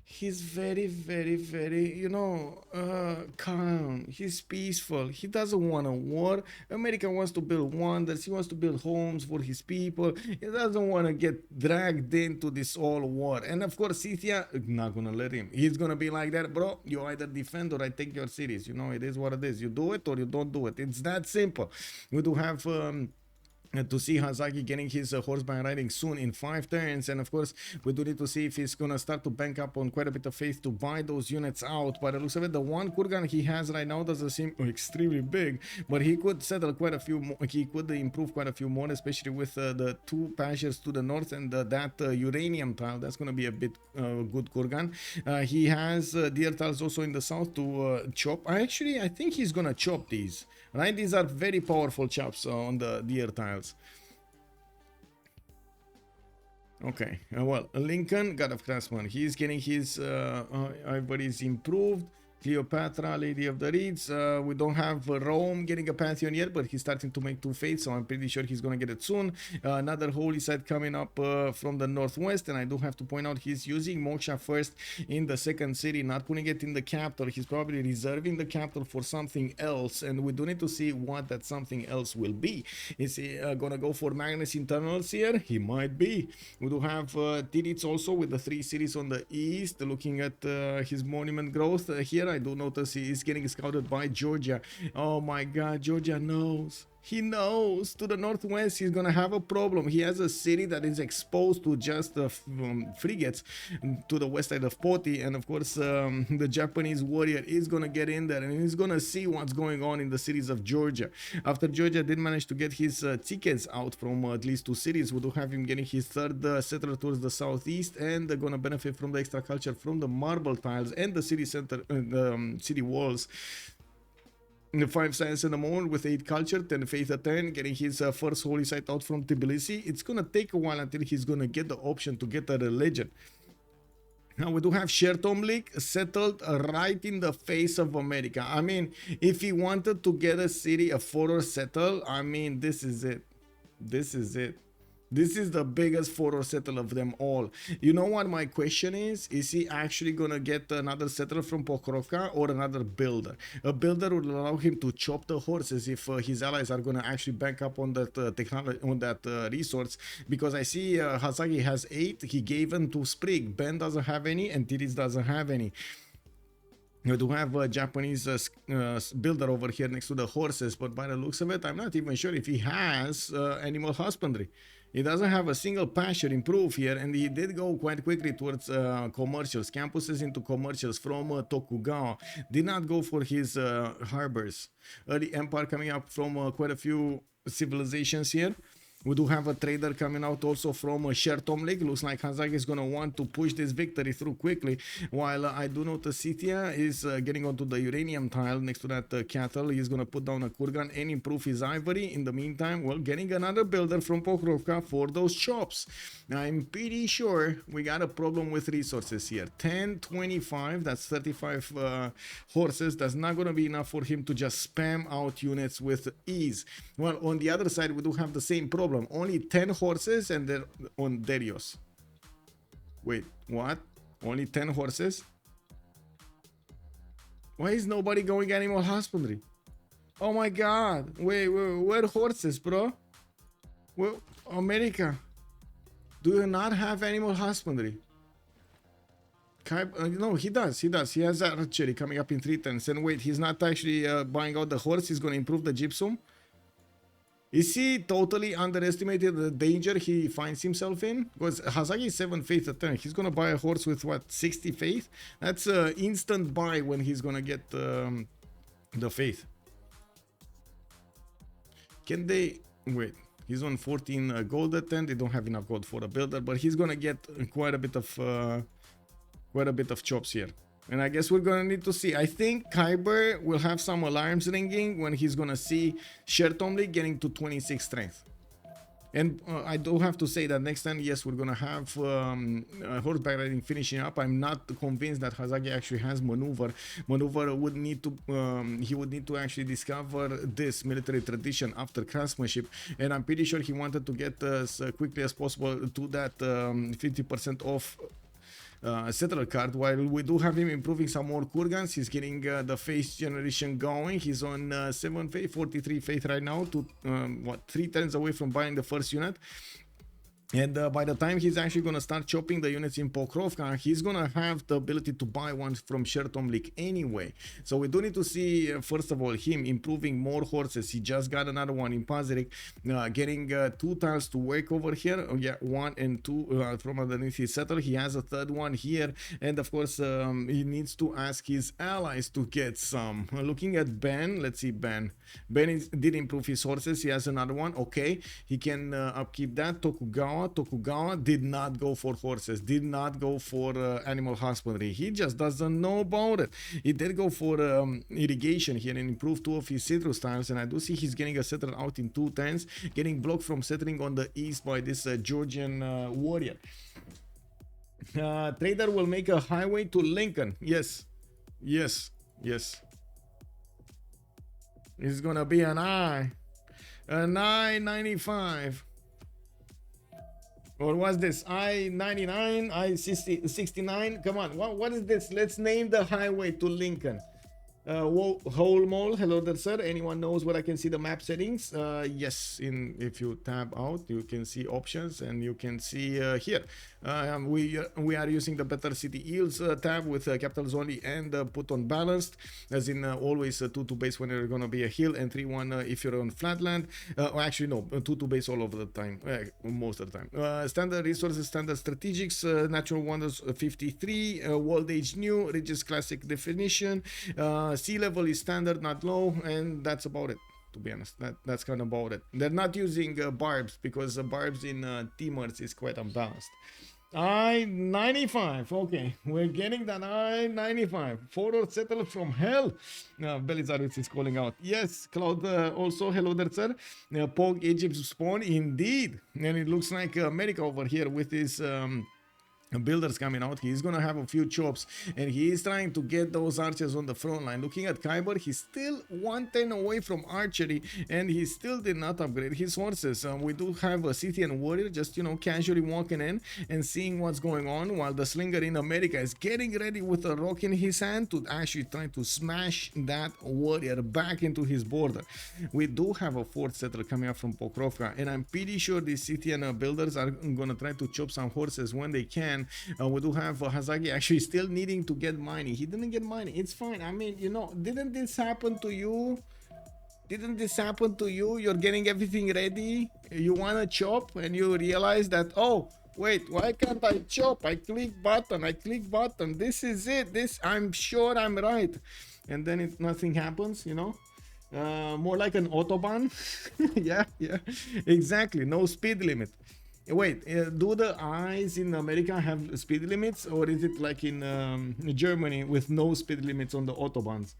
he's very, you know, calm. He's peaceful. He doesn't want a war. America wants to build wonders. He wants to build homes for his people. He doesn't want to get dragged into this all war. And of course, Scythia, not gonna let him. He's gonna be like that, bro. You either defend or I take your cities. You know, it is what it is. You do it or you don't do it. It's that simple. We do have to see Hazagi getting his horseback riding soon in 5 turns, and of course we do need to see if he's gonna start to bank up on quite a bit of faith to buy those units out. But it looks like the one kurgan he has right now doesn't seem extremely big, but he could settle quite a few more. He could improve quite a few more, especially with the 2 pastures to the north and that uranium tile. That's gonna be a bit good kurgan. He has deer tiles also in the south to chop. I think he's gonna chop these, right? These are very powerful chops on the deer tiles. Okay, well, Lincoln, God of Craftsman, he's getting his everybody's improved. Cleopatra, Lady of the Reeds. We don't have Rome getting a Pantheon yet, but he's starting to make 2 faiths, so I'm pretty sure he's gonna get it soon. Another holy site coming up from the northwest, and I do have to point out he's using Moksha first in the second city, not putting it in the capital. He's probably reserving the capital for something else, and we do need to see what that something else will be. Is he gonna go for Magnus internals here? He might be. We do have Tirits also with the 3 cities on the east. Looking at his monument growth here, I do notice he is getting scouted by Georgia. Oh my god, Georgia knows. He knows to the northwest he's gonna have a problem. He has a city that is exposed to just frigates to the west side of Poti, and of course the Japanese warrior is gonna get in there and he's gonna see what's going on in the cities of Georgia. After Georgia did manage to get his tickets out from at least 2 cities, we do have him getting his 3rd settler towards the southeast, and they're gonna benefit from the extra culture from the marble tiles and the city center, city walls. 5 science in the moment with 8 culture, 10 faith at 10, getting his first holy site out from Tbilisi. It's gonna take a while until he's gonna get the option to get a religion. Now we do have Shertomlik settled right in the face of America. I mean, if he wanted to get a city, a fort settled, I mean, this is it. This is it. This is the biggest photo settle of them all. You know what my question is? Is he actually gonna get another settler from Pokrovka or another builder? A builder would allow him to chop the horses if his allies are gonna actually bank up on that technology, on that resource. Because I see Hazagi has 8. He gave them to Sprig. Ben doesn't have any, and Tiris doesn't have any. We do have a Japanese builder over here next to the horses, but by the looks of it, I'm not even sure if he has animal husbandry. He doesn't have a single pasture improve here, and he did go quite quickly towards commercials, campuses into commercials from Tokugawa. Did not go for his harbors. Early empire coming up from quite a few civilizations here. We do have a trader coming out also from Shertomlik. Looks like Hazagi is going to want to push this victory through quickly. While I do notice Scythia is getting onto the uranium tile next to that cattle. He's going to put down a kurgan and improve his ivory. In the meantime, well, getting another builder from Pokrovka for those chops. I'm pretty sure we got a problem with resources here. 10, 25, that's 35 horses. That's not going to be enough for him to just spam out units with ease. Well, on the other side, we do have the same problem. Only 10 horses and they're on Darius. Wait, what? Only 10 horses? Why is nobody going animal husbandry? Oh my god. Wait, where horses, bro? Where, America. Do you not have animal husbandry? No, he does. He has archery coming up in 310s. And wait, he's not actually buying out the horse. He's going to improve the gypsum. Is he totally underestimated the danger he finds himself in? Because Hazagi is 7 faith a turn. He's going to buy a horse with what, 60 faith? That's an instant buy when he's going to get the faith. Can they... Wait. He's on 14 gold at 10. They don't have enough gold for a builder, but he's going to get quite a bit of chops here. And I guess we're gonna need to see. I think Kyber will have some alarms ringing when he's gonna see Shertomli getting to 26 strength. And I do have to say that next time, yes, we're gonna have horseback riding finishing up. I'm not convinced that Hazagi actually has maneuver. Maneuver would need to he would need to actually discover this military tradition after craftsmanship, and I'm pretty sure he wanted to get as quickly as possible to that 50% off settler card. While we do have him improving some more Kurgans, he's getting the faith generation going. He's on 7 faith, 43 faith right now, to what, 3 turns away from buying the first unit. And by the time he's actually going to start chopping the units in Pokrovka, he's going to have the ability to buy one from Shertomlik anyway. So we do need to see, first of all, him improving more horses. He just got another one in Pazirik, getting 2 tiles to work over here. Oh, yeah, 1 and 2 from underneath his settler. He has a third one here. And of course, he needs to ask his allies to get some. Looking at Ben, let's see Ben. Ben did improve his horses. He has another one. Okay, he can upkeep that. Tokugawa did not go for horses, did not go for animal husbandry. He just doesn't know about it. He did go for irrigation here and improved 2 of his citrus tiles, and I do see he's getting a settler out in 2 turns, getting blocked from settling on the east by this Georgian warrior. Trader will make a highway to Lincoln. Yes. It's gonna be an I-95. Or was this I-99, I-69? Come on, what is this? Let's name the highway to Lincoln. Whole mole, hello there, sir. Anyone knows where I can see the map settings? Yes, if you tab out, you can see options, and you can see here. We are using the better city yields tab with capitals only and put on balanced, as in always 2 base when you're gonna be a hill, and 3-1 if you're on flatland. Actually no, 2 base all over the time, most of the time. Standard resources, standard strategics, natural wonders 53, world age new, Regis classic definition, sea level is standard, not low, and that's about it. To be honest, that's kind of about it. They're not using barbs because barbs in Timors is quite unbalanced. I-95. Okay, we're getting that I-95. Forward settle from hell. Belizarus is calling out. Yes, Cloud also. Hello there, sir. Pog Egypt spawn indeed. And it looks like America over here with his builders coming out. He's gonna have a few chops, and he is trying to get those archers on the front line. Looking at Kyber, he's still 110 away from archery, and he still did not upgrade his horses. We do have a Scythian warrior just, you know, casually walking in and seeing what's going on, while the slinger in America is getting ready with a rock in his hand to actually try to smash that warrior back into his border. We do have a 4th settler coming up from Pokrovka, and I'm pretty sure these Scythian builders are gonna try to chop some horses when they can. We do have Hazagi actually still needing to get mining. He didn't get mining. It's fine. I mean, you know, didn't this happen to you? Didn't this happen to you? You're getting everything ready. You want to chop and you realize that, oh, wait, why can't I chop? I click button. This is it. I'm sure I'm right. And then nothing happens, you know? More like an Autobahn. yeah, exactly. No speed limit. Wait, do the eyes in America have speed limits, or is it like in Germany with no speed limits on the Autobahns?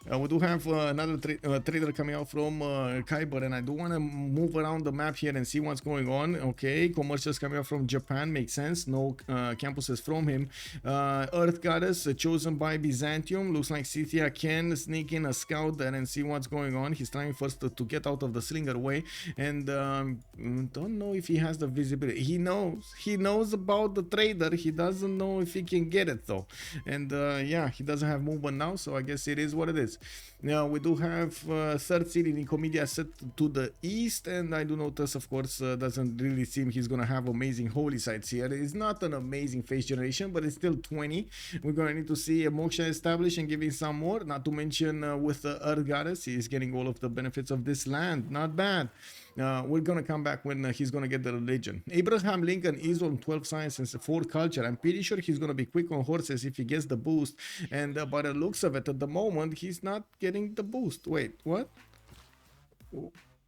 We do have another trader coming out from Khyber, and I do want to move around the map here and see what's going on. Okay, commercials coming out from Japan, makes sense. No campuses from him. Earth Goddess, chosen by Byzantium. Looks like Scythia can sneak in a scout there and see what's going on. He's trying first to get out of the slinger way, and don't know if he has the visibility. He knows about the trader. He doesn't know if he can get it though, and yeah, he doesn't have movement now, so I guess it is what it is. Now we do have third city Nicomedia set to the east, and I do notice, of course, doesn't really seem he's gonna have amazing holy sites here. It's not an amazing face generation, but it's still 20. We're gonna need to see a moksha established and giving some more, not to mention with the Earth Goddess, he's getting all of the benefits of this land. Not bad. We're gonna come back when he's gonna get the religion. Abraham Lincoln is on 12 science and 4 culture. I'm pretty sure he's gonna be quick on horses if he gets the boost, and by the looks of it at the moment he's not getting the boost. Wait, what?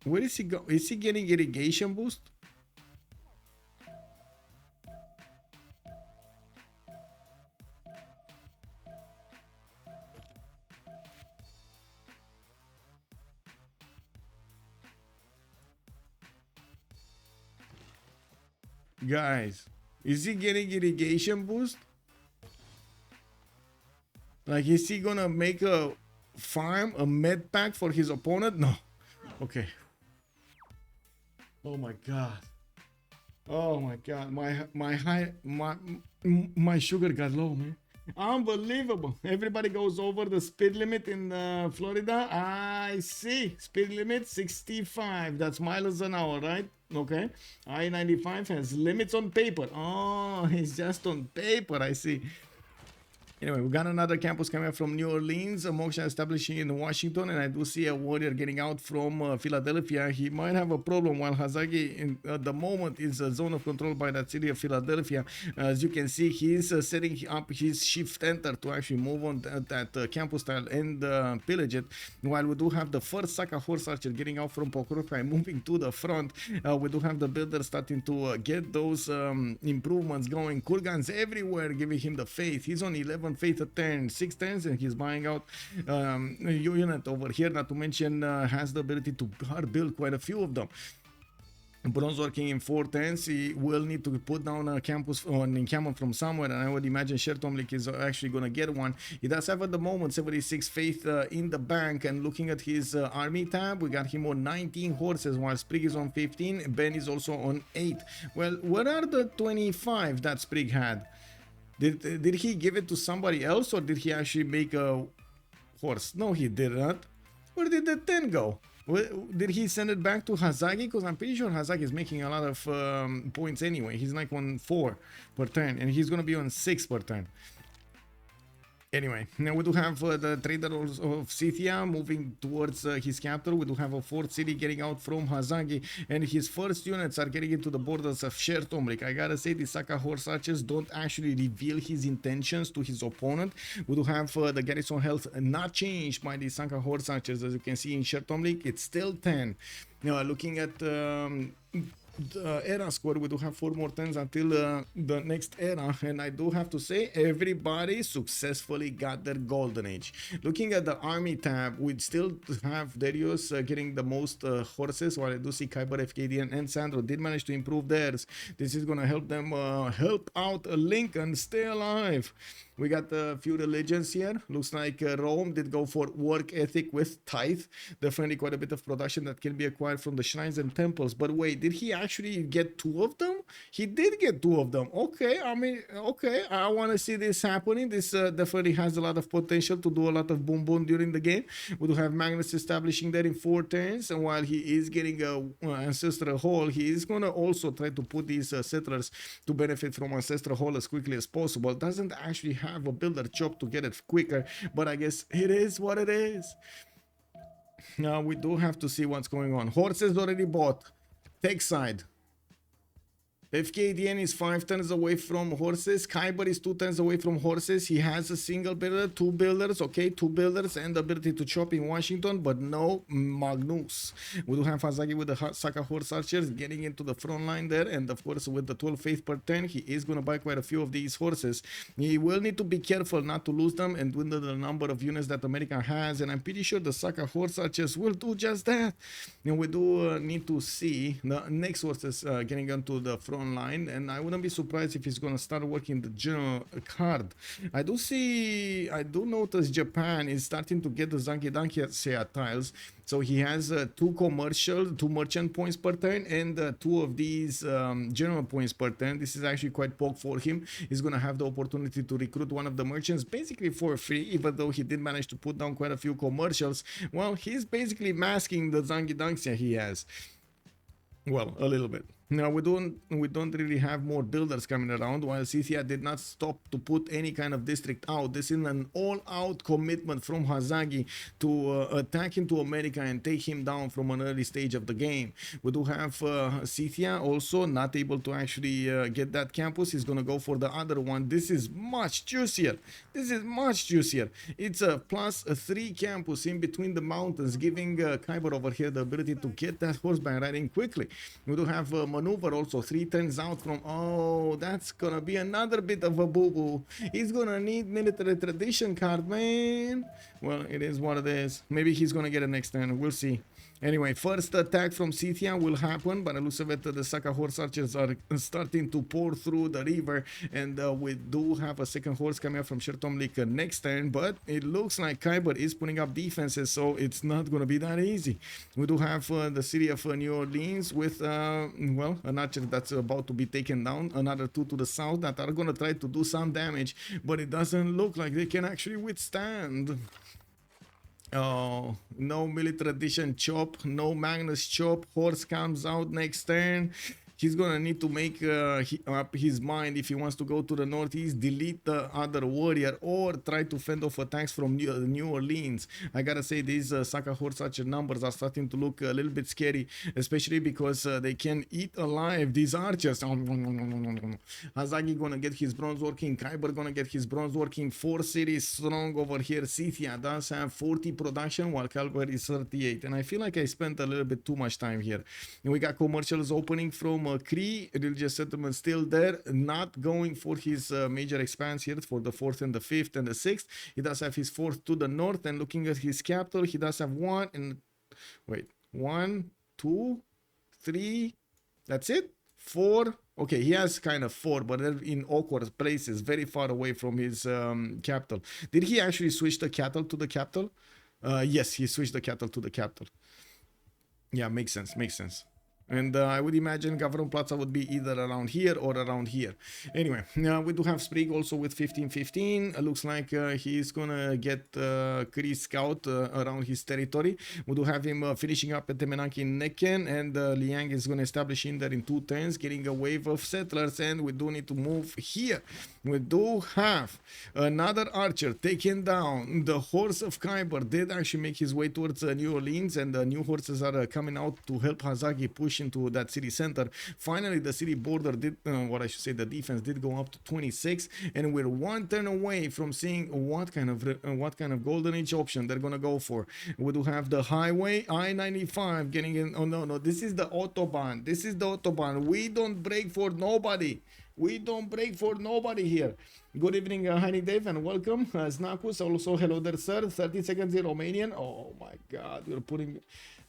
Where is he go? Is he getting irrigation boost? Guys, is he getting irrigation boost? Like, is he gonna make a farm, a med pack for his opponent? No. Okay. Oh my god. Oh my god. My sugar got low, man. Unbelievable. Everybody goes over the speed limit in Florida. I see. Speed limit 65. That's miles an hour, right? Okay. I-95 has limits on paper. Oh, it's just on paper. I see. Anyway, we got another campus coming up from New Orleans, a moksha establishing in Washington, and I do see a warrior getting out from Philadelphia. He might have a problem while Hazagi at the moment is a zone of control by that city of Philadelphia. As you can see, he's setting up his shift enter to actually move on that campus tile and pillage it. While we do have the first Saka horse archer getting out from Pokrovka and moving to the front, we do have the builder starting to get those improvements going. Kurgan's everywhere giving him the faith. He's on 11 faith a turn, 6 turns, and he's buying out unit over here, not to mention has the ability to build quite a few of them. Bronze working in 4 turns, he will need to put down a campus or an encampment from somewhere, and I would imagine Shertomlik is actually going to get one. He does have at the moment 76 faith in the bank, and looking at his army tab, we got him on 19 horses, while Sprig is on 15, Ben is also on 8. Well, what are the 25 that Sprig had? Did he give it to somebody else, or did he actually make a horse? No, he did not. Where did the 10 go? Did he send it back to Hazagi? Because I'm pretty sure Hazagi is making a lot of points anyway. He's like on 4 per turn, and he's going to be on 6 per turn. Anyway, now we do have the trader of Scythia moving towards his capital. We do have a 4th city getting out from Hazagi, and his first units are getting into the borders of Shertomlik. I gotta say, the Saka horse archers don't actually reveal his intentions to his opponent. We do have the garrison health not changed by the Saka horse archers. As you can see in Shertomlik, it's still 10. Now, looking at the era score, we do have 4 more turns until the next era, and I do have to say everybody successfully got their golden age. Looking at the army tab, we still have Darius getting the most horses, while I do see Khyber, FKD and Sandro did manage to improve theirs. This is gonna help them help out Lincoln stay alive. We got a few religions here. Looks like Rome did go for work ethic with tithe. Definitely quite a bit of production that can be acquired from the shrines and temples. But wait, did he actually get 2 of them? He did get 2 of them. Okay, I mean, okay, I want to see this happening. This definitely has a lot of potential to do a lot of boom boom during the game. We do have Magnus establishing that in 4 turns, and while he is getting a ancestral hall, he is going to also try to put these settlers to benefit from ancestral hall as quickly as possible. Doesn't actually have a builder job to get it quicker, but I guess it is what it is. Now we do have to see what's going on. Horses already bought. Tech side. FKDN is 5 turns away from horses. Kyber is 2 turns away from horses. He has a single builder, 2 builders, okay, 2 builders and the ability to chop in Washington, but no Magnus. We do have Hazagi with the Saka horse archers getting into the front line there, and of course with the 12 faith per turn, he is going to buy quite a few of these horses. He will need to be careful not to lose them and dwindle the number of units that America has, and I'm pretty sure the Saka horse archers will do just that. And we do need to see the next horses getting onto the front line, and I wouldn't be surprised if he's gonna start working the general card. I do notice Japan is starting to get the Zanki Dankia tiles, so he has 2 merchant points per turn and 2 of these general points per turn. This is actually quite poke for him. He's gonna have the opportunity to recruit one of the merchants basically for free, even though he did manage to put down quite a few commercials. Well, he's basically masking the Zanki Dankia he has. Well, a little bit. Now we don't really have more builders coming around, while CCC did not stop to put any kind of district out. This is an all-out commitment from Hazagi to attack into America and take him down from an early stage of the game. We do have CCC also not able to actually get that campus. He's gonna go for the other one. This is much juicier. This is much juicier. It's a +3 campus in between the mountains, giving Kyber over here the ability to get that horseback riding quickly. We do have maneuver also 3 turns out from, oh, that's gonna be another bit of a boo-boo. He's gonna need military tradition card, man. Well, it is what it is. Maybe he's gonna get it next turn. We'll see. Anyway, first attack from Scythia will happen, but it looks like the Saka horse archers are starting to pour through the river, and we do have a second horse coming up from Shertomlik next turn, but it looks like Kyber is putting up defenses, so it's not going to be that easy. We do have the city of New Orleans with, well, an archer that's about to be taken down, another 2 to the south that are going to try to do some damage, but it doesn't look like they can actually withstand. Oh, no military edition chop, no Magnus chop. Horse comes out next turn. He's gonna need to make up his mind if he wants to go to the northeast, delete the other warrior, or try to fend off attacks from New Orleans. I gotta say, these Saka horse archer numbers are starting to look a little bit scary, especially because they can eat alive these archers. Hazagi gonna get his bronze working, Kyber gonna get his bronze working. 4 cities strong over here. Scythia does have 40 production, while Kyber is 38, and I feel like I spent a little bit too much time here. And we got commercials opening from Cree, religious settlement still there, not going for his major expanse here for the 4th and the 5th and the 6th. He does have his 4th to the north, and looking at his capital, he does have 1 and wait, 1, 2, 3, that's it, 4. Okay, he has kind of 4, but they're in awkward places, very far away from his capital. Did he actually switch the cattle to the capital? Yes, he switched the cattle to the capital. Yeah, makes sense, makes sense. And I would imagine Gavron Plaza would be either around here or around here. Anyway, we do have Sprig also with 15-15. Looks like he's gonna get Chris Scout around his territory. We do have him finishing up at Temenaki Necken, and Liang is gonna establish in there in 2 turns, getting a wave of settlers, and we do need to move here. We do have another archer taken down. The horse of Kyber did actually make his way towards New Orleans, and the new horses are coming out to help Hazagi push into that city center. Finally, the city border did, what I should say, the defense did go up to 26, and we're 1 turn away from seeing what kind of golden age option they're gonna go for. We do have the highway I-95 getting in. Oh no, this is the autobahn. This is the autobahn. We don't break for nobody. We don't break for nobody here. Good evening, Honey Dave, and welcome. Snakus, also hello there, sir. 30 seconds in Romanian. Oh my God, you're putting.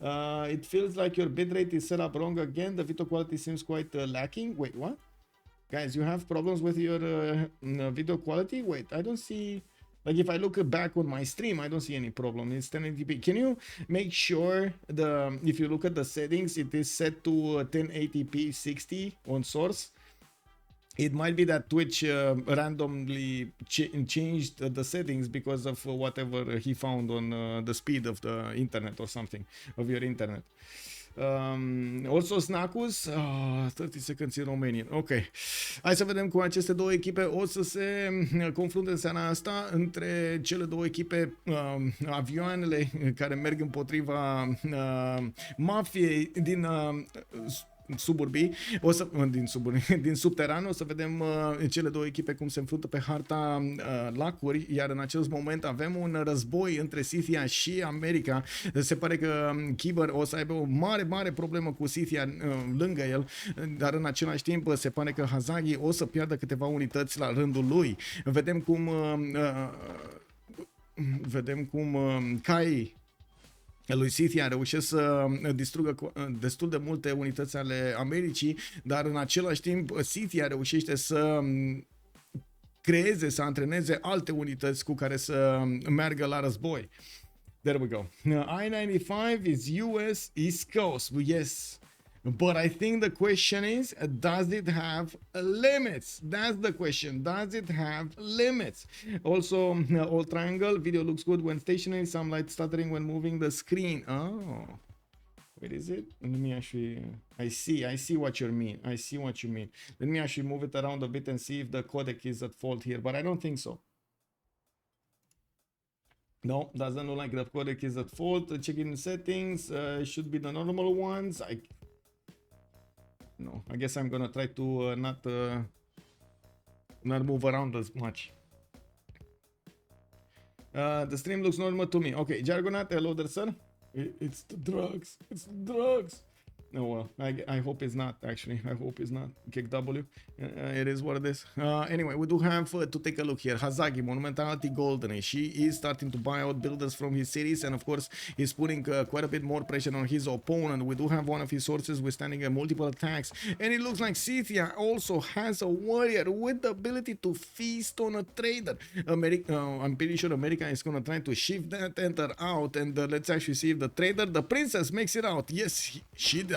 It feels like your bitrate is set up wrong again. The video quality seems quite lacking. Wait, what? Guys, you have problems with your video quality? Wait, I don't see. Like if I look back on my stream, I don't see any problem. It's 1080p. Can you make sure if you look at the settings, it is set to 1080p 60 on source? It might be that Twitch randomly changed the settings because of whatever he found on the speed of the internet or something, of your internet. Also Snakus, 30 seconds in Romanian. Ok, hai să vedem cum aceste două echipe o să se confrunte în seara asta, între cele două echipe, avioanele care merg împotriva mafiei din suburbii, din subteran, o să vedem cele două echipe cum se înfruntă pe harta lacuri, iar în acest moment avem un război între Scythia și America. Se pare că Kiber o să aibă o mare problemă cu Scythia lângă el, dar în același timp se pare că Hazagi o să piardă câteva unități la rândul lui. Vedem cum cai lui Scythia reușesc să distrugă destul de multe unități ale Americii, dar în același timp Scythia reușește să creeze, să antreneze alte unități cu care să meargă la război. There we go. I-95 is US East Coast. Yes. But I think the question is, does it have limits? That's the question. Does it have limits? Also, all triangle video looks good when stationary. Some light stuttering when moving the screen. Oh, wait, is it? Let me actually. I see what you mean. I see what you mean. Let me actually move it around a bit and see if the codec is at fault here. But I don't think so. No, doesn't look like the codec is at fault. Checking settings. Should be the normal ones. No, I guess I'm gonna try to not move around as much. The stream looks normal to me. Okay, Jargonat, hello there, sir. It's the drugs. It's the drugs. No, well, I hope it's not, actually. I hope it's not. Kick W. It is what it is. Anyway, we do have to take a look here. Hazagi, Monumentality Golden. She is starting to buy out builders from his cities, and of course, he's putting quite a bit more pressure on his opponent. We do have one of his sources withstanding multiple attacks, and it looks like Scythia also has a warrior with the ability to feast on a trader. I'm pretty sure America is going to try to shift that enter out, and let's actually see if the trader, the princess, makes it out. Yes, she does.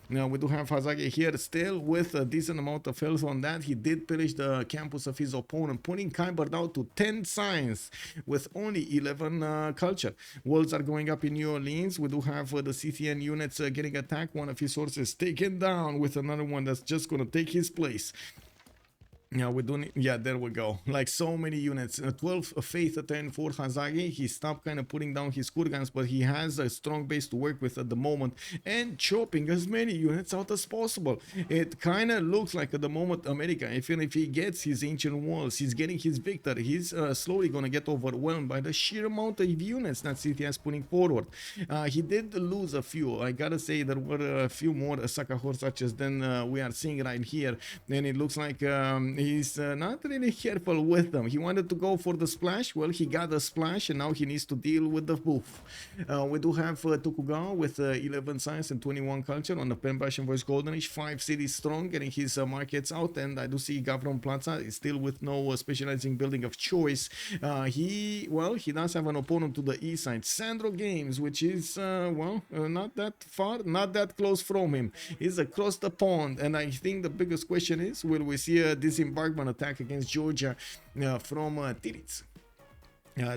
Now we do have Hazagi here still with a decent amount of health on that. He did pillage the campus of his opponent, putting Kyber down to 10 signs with only 11 culture. Walls are going up in New Orleans. We do have the Scythian units getting attacked. One of his sources taken down with another one that's just going to take his place. Yeah, we don't. Yeah, there we go. Like so many units. 12 faith turn for Hazagi. He stopped kind of putting down his kurgans, but he has a strong base to work with at the moment and chopping as many units out as possible. It kind of looks like at the moment America, even if he gets his ancient walls, he's getting his victor, he's slowly going to get overwhelmed by the sheer amount of units that Scythia is putting forward. He did lose a few. I gotta say there were a few more Sakahor archers than we are seeing right here, and it looks like he's not really careful with them. He wanted to go for the splash. Well, he got the splash, and now he needs to deal with the boof. We do have Tokugawa with 11 science and 21 culture on the Penbash and Voice Golden Age, 5 cities strong, getting his markets out, and I do see Gavron Plaza is still with no specializing building of choice. He does have an opponent to the east side, Sandro Games, which is not that far, not that close from him. He's across the pond, and I think the biggest question is, will we see a disembarkment attack against Georgia from Tiritz?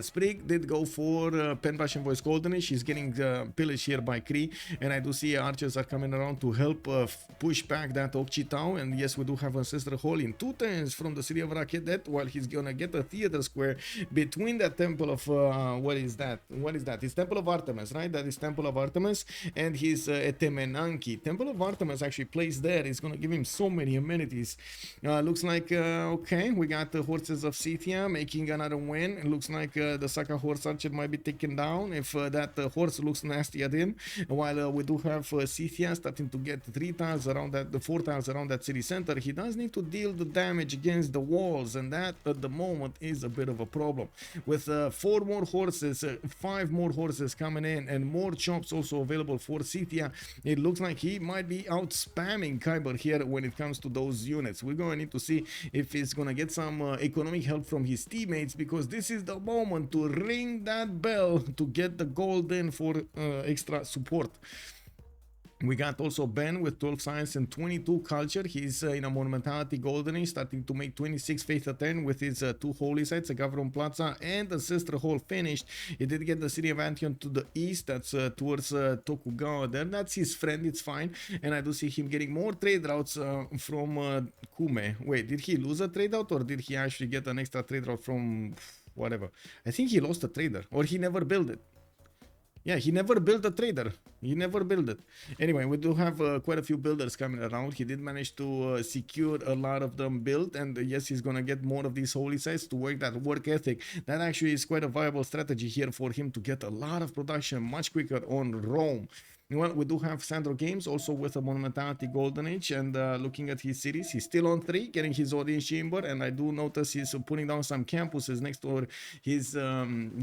Sprig did go for Penbash and Voice Golden Age. She's getting pillaged here by Kree, and I do see archers are coming around to help push back that Okchitao. And yes, we do have Ancestral Hall in 2 turns from the city of Rakedet, while he's gonna get a theater square between that temple of what is that? It's Temple of Artemis, right? That is Temple of Artemis, and his Etemenanki. Temple of Artemis actually placed there. It's gonna give him so many amenities. Looks like okay, we got the horses of Scythia making another win. It looks like the Saka horse archer might be taken down if that horse looks nasty at him, while we do have Scythia starting to get 3 tiles around that, the 4 tiles around that city center. He does need to deal the damage against the walls, and that at the moment is a bit of a problem. With 4 more horses, 5 more horses coming in, and more chops also available for Scythia, it looks like he might be out spamming Kyber here when it comes to those units. We're going to need to see if he's going to get some economic help from his teammates, because this is the moment to ring that bell to get the gold in for extra support. We got also Ben with 12 science and 22 culture. He's in a monumentality golden age, starting to make 26 faith at 10 with his 2 holy sites, a Gavron Plaza and Ancestral Hall finished. He did get the city of Anthion to the east, that's towards Tokugawa there. That's his friend, it's fine. And I do see him getting more trade routes from Kume. Wait, did he lose a trade route, or did he actually get an extra trade route from whatever? I think he lost a trader, or he never built it. Yeah, he never built a trader. He never built it. Anyway, we do have quite a few builders coming around. He did manage to secure a lot of them built, and yes, he's gonna get more of these holy sites to work that work ethic. That actually is quite a viable strategy here for him to get a lot of production much quicker on Rome. Well, we do have Sandro Games also with a Monumentality Golden Age, and looking at his cities, he's still on 3, getting his audience chamber, and I do notice he's putting down some campuses next to his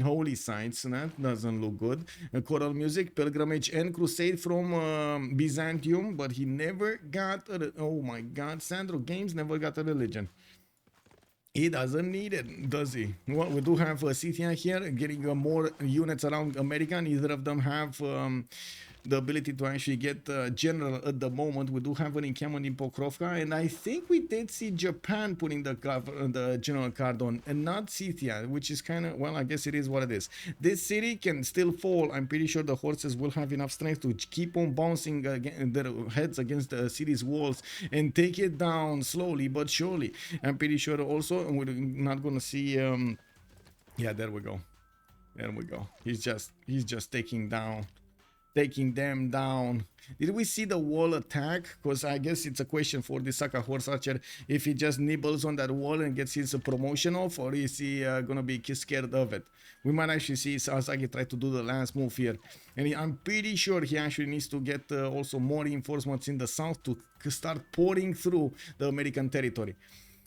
holy sites, and that doesn't look good. Choral music, pilgrimage, and crusade from Byzantium, but he never got oh my god, Sandro Games never got a religion. He doesn't need it, does he? Well, we do have Scythia here, getting more units around America. Neither of them have the ability to actually get general at the moment. We do have an encampment in Pokrovka, and I think we did see Japan putting the general card on, and not Scythia, which is kind of, well, I guess it is what it is. This city can still fall. I'm pretty sure the horses will have enough strength to keep on bouncing their heads against the city's walls and take it down slowly but surely. I'm pretty sure also we're not gonna see yeah, there we go. He's just taking them down. Did we see the wall attack? Because I guess it's a question for the Saka horse archer, if he just nibbles on that wall and gets his promotion off, or is he gonna be scared of it? We might actually see Sasaki try to do the last move here, and I'm pretty sure he actually needs to get also more reinforcements in the south to start pouring through the American territory.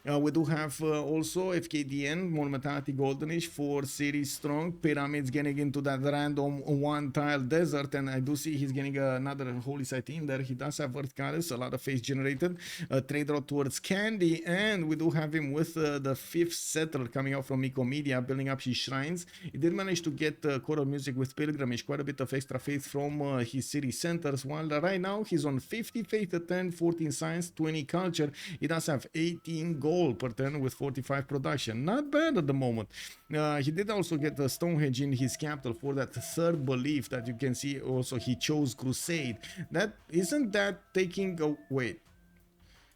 We do have also FKDN, Monumentality Golden Age, 4 cities strong, pyramids getting into that random one-tile desert, and I do see he's getting another holy site in there. He does have Earth Goddess, a lot of face generated, trade route towards Candy, and we do have him with the 5th settler coming out from Nicomedia, building up his shrines. He did manage to get choral music with pilgrimage, quite a bit of extra faith from his city centers, while right now he's on 50 faith at 10, 14 science, 20 culture. He does have 18 gold per turn with 45 production. Not bad at the moment. He did also get the Stonehenge in his capital for that 3rd belief that you can see. Also, he chose Crusade. That isn't that taking a wait.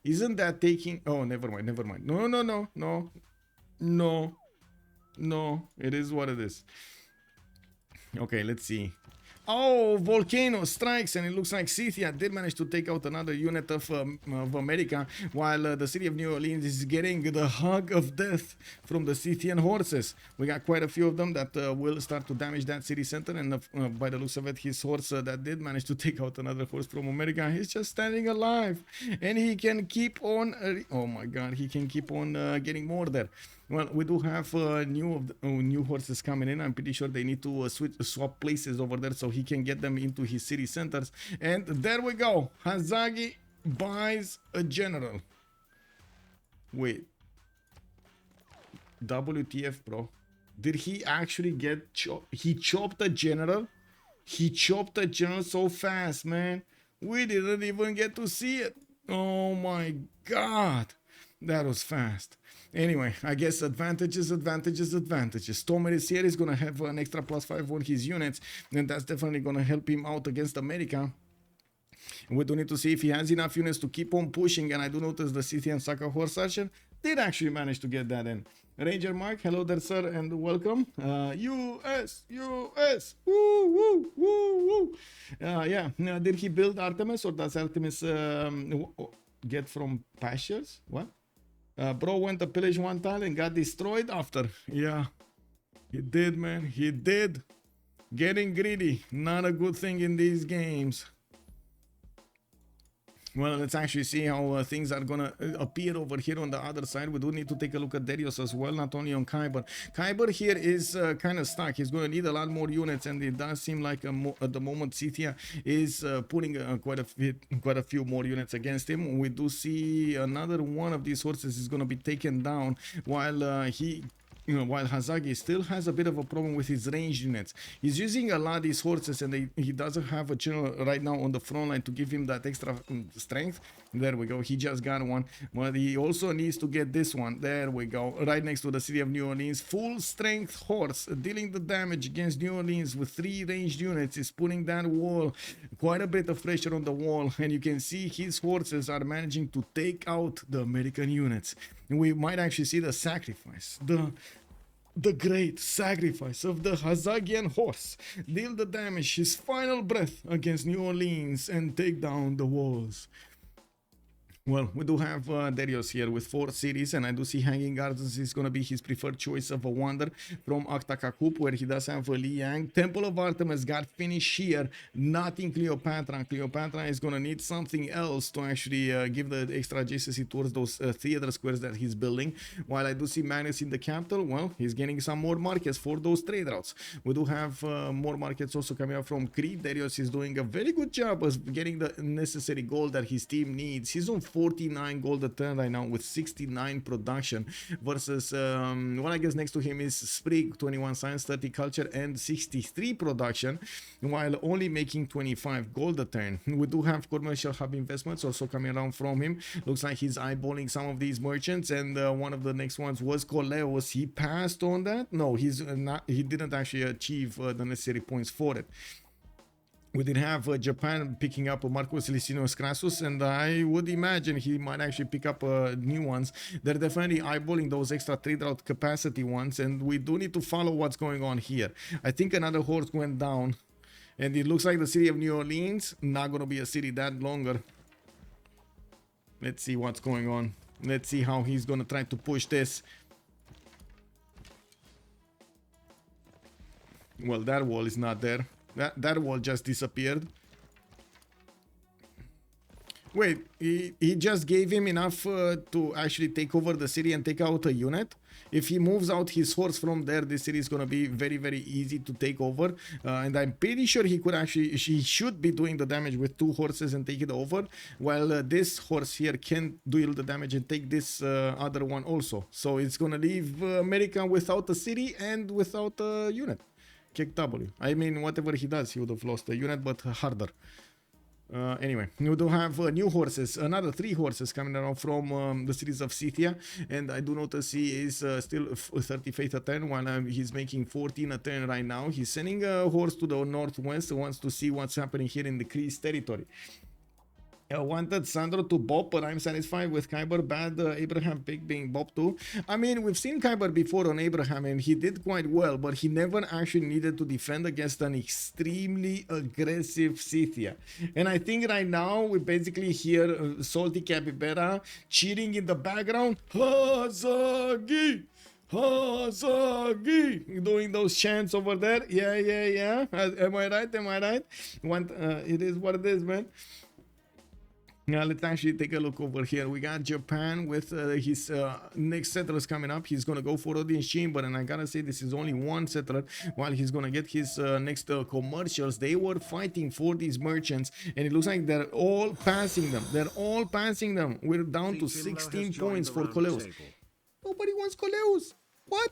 Isn't that taking? Oh, never mind. No. It is what it is. Okay, let's see. Oh, Volcano strikes, and it looks like Scythia did manage to take out another unit of America, while the city of New Orleans is getting the hug of death from the Scythian horses. We got quite a few of them that will start to damage that city center, and by the looks of it, his horse that did manage to take out another horse from America, he's just standing alive, and he can keep on, oh my god, he can keep on getting more there. Well, we do have new horses coming in. I'm pretty sure they need to swap places over there so he can get them into his city centers. And there we go. Hazagi buys a general. Wait. WTF, bro. Did he actually get he chopped a general? He chopped a general so fast, man. We didn't even get to see it. Oh my god. That was fast. Anyway, I guess advantages. Tomer is here. He's going to have an extra +5 on his units, and that's definitely going to help him out against America. We do need to see if he has enough units to keep on pushing, and I do notice the Scythian Saka horse archer did actually manage to get that in. Ranger Mark, hello there, sir, and welcome. US, woo. Yeah, did he build Artemis, or does Artemis get from pastures? What? Bro went to pillage one tile and got destroyed after. Yeah, he did, man. He did. Getting greedy, not a good thing in these games. Well, let's actually see how things are gonna appear over here on the other side. We do need to take a look at Darius as well, not only on Kyber. Kyber here is kind of stuck. He's going to need a lot more units, and it does seem like at the moment Scythia is putting quite a few more units against him. We do see another one of these horses is going to be taken down, while while Hazagi still has a bit of a problem with his ranged units. He's using a lot of these horses, and he doesn't have a general right now on the front line to give him that extra strength. There we go. He just got one. But he also needs to get this one. There we go. Right next to the city of New Orleans. Full strength horse dealing the damage against New Orleans with 3 ranged units. Is putting that wall, quite a bit of pressure on the wall. And you can see his horses are managing to take out the American units. And we might actually see the sacrifice. The great sacrifice of the Hazagian horse. Deal the damage, his final breath against New Orleans and take down the walls. Well, we do have Darius here with 4 cities, and I do see Hanging Gardens is going to be his preferred choice of a wonder from Akhtakakup, where he does have Liang. Temple of Artemis got finished here, not in Cleopatra. Cleopatra is going to need something else to actually give the extra adjacency towards those theater squares that he's building. While I do see Magnus in the capital, well, he's getting some more markets for those trade routes. We do have more markets also coming up from Crete. Darius is doing a very good job of getting the necessary gold that his team needs. He's on 49 gold a turn right now with 69 production versus well, I guess next to him is Sprig, 21 science, 30 culture and 63 production, while only making 25 gold a turn. We do have commercial hub investments also coming around from him. Looks like he's eyeballing some of these merchants, and one of the next ones was Coleus. He passed on that. No, he's not, he didn't actually achieve the necessary points for it. We did have Japan picking up Marcus Licinius Crassus, and I would imagine he might actually pick up new ones. They're definitely eyeballing those extra trade route capacity ones, and we do need to follow what's going on here. I think another horse went down, and it looks like the city of New Orleans, not going to be a city that longer. Let's see what's going on. Let's see how he's going to try to push this. Well, that wall is not there. That wall just disappeared. Wait, he just gave him enough to actually take over the city and take out a unit? If he moves out his horse from there, this city is going to be very, very easy to take over. And I'm pretty sure he could actually, he should be doing the damage with 2 horses and take it over. While this horse here can do the damage and take this other one also. So it's going to leave America without a city and without a unit. Kick W. I mean, whatever he does, he would have lost a unit, but harder. Anyway, we do have new horses, another 3 horses coming around from the cities of Scythia, and I do notice he is still 30 faith a turn, while he's making 14 a turn right now. He's sending a horse to the northwest, wants to see what's happening here in the Greece territory. I wanted Sandro to bop, but I'm satisfied with Kyber. Bad Abraham pick being bop too. I mean, we've seen Kyber before on Abraham, and he did quite well, but he never actually needed to defend against an extremely aggressive Scythia. And I think right now we basically hear Salty Capybara cheering in the background. Hazagi! Hazagi! Doing those chants over there. Yeah. Am I right? It is what it is, man. Now let's actually take a look over here. We got Japan with his next settlers coming up. He's gonna go for audience chamber, and I gotta say this is only 1 settler. While he's gonna get his next commercials, they were fighting for these merchants, and it looks like they're all passing them. We're down to 16 points for Coleus. Nobody wants Coleus. What?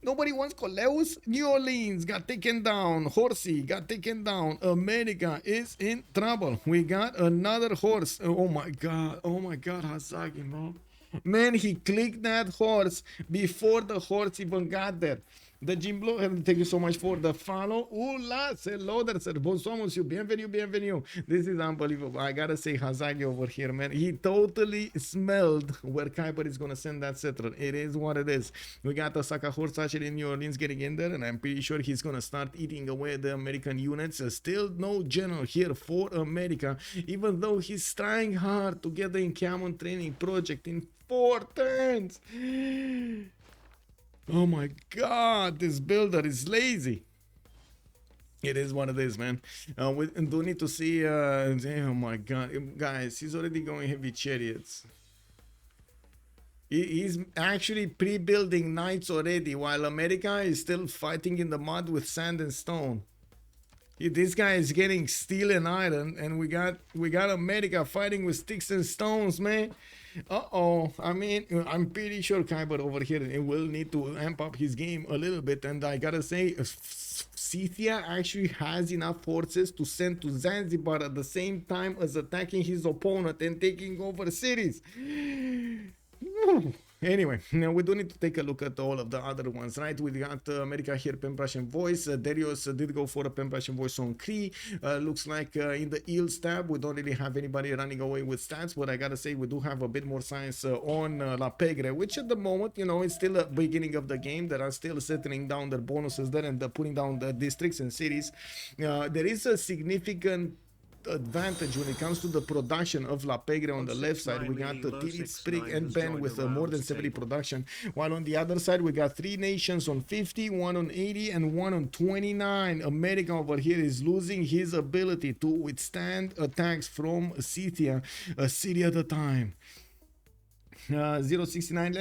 Nobody wants Coleus. New Orleans got taken down. Horsey got taken down. America is in trouble. We got another horse. Oh my god, Hazagi, bro. Man, he clicked that horse before the horse even got there. The Jimblo, thank you so much for the follow. Hola, hello there, sir. Bonsoir, monsieur. Bienvenue. This is unbelievable. I gotta say, Hazagi over here, man. He totally smelled where Kyber is gonna send that settler. It is what it is. We got the Saka horse actually in New Orleans getting in there, and I'm pretty sure he's gonna start eating away the American units. Still no general here for America, even though he's trying hard to get the encampment training project in 4 turns. Oh my god, this builder is lazy. It is what it is, man. We do need to see, oh my god, guys, he's already going heavy chariots. He's actually pre-building knights already, while America is still fighting in the mud with sand and stone. This guy is getting steel and iron, and we got America fighting with sticks and stones, man. I mean, I'm pretty sure Kyber over here will need to amp up his game a little bit, and I gotta say, Scythia actually has enough forces to send to Zanzibar at the same time as attacking his opponent and taking over cities. Anyway, now we do need to take a look at all of the other ones, right? We got America here, Pen Prussian Voice. Darius did go for a Pen Prussian Voice on Cree. Looks like in the Eels tab, we don't really have anybody running away with stats, but I gotta say, we do have a bit more science on La Pegre, which at the moment, you know, it's still the beginning of the game. They are still settling down their bonuses there and putting down the districts and cities. There is a significant advantage when it comes to the production of La Pegre. On the left side, we got the Tirit, Sprig, and Ben with more than 70 production, while on the other side, we got 3 nations on 50, 1 on 80, and 1 on 29. America over here is losing his ability to withstand attacks from Scythia, a city at a time. 069,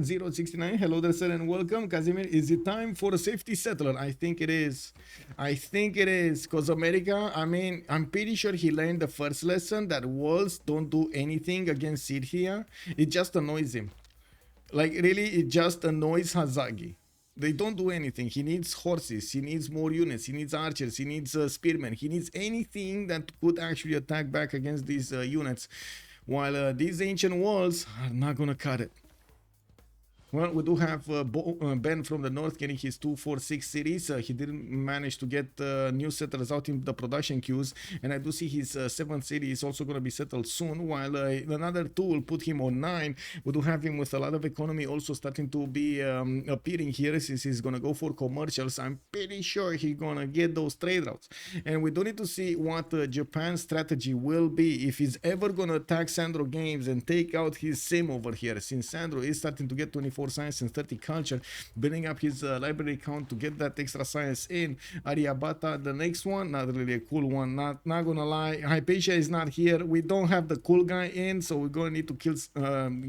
069, hello there, sir, and welcome. Casimir, is it time for a safety settler? I think it is. I think it is, because America, I mean, I'm pretty sure he learned the first lesson that walls don't do anything against Scythia. It just annoys him. Like, really, it just annoys Hazagi. They don't do anything. He needs horses, he needs more units, he needs archers, he needs spearmen, he needs anything that could actually attack back against these units. While these ancient walls are not gonna cut it. Well, we do have Ben from the north getting his 246 cities. He didn't manage to get new settlers out in the production queues, and I do see his 7th city is also going to be settled soon, while another 2 will put him on 9. We do have him with a lot of economy also starting to be appearing here, since he's going to go for commercials. I'm pretty sure he's going to get those trade routes, and we do need to see what Japan's strategy will be, if he's ever going to attack Sandro Games and take out his sim over here, since Sandro is starting to get 24 science and 30 culture, building up his library count to get that extra science in. Aryabhata, the next one, not really a cool one, not gonna lie. Hypatia is not here. We don't have the cool guy in, so we're gonna need to kill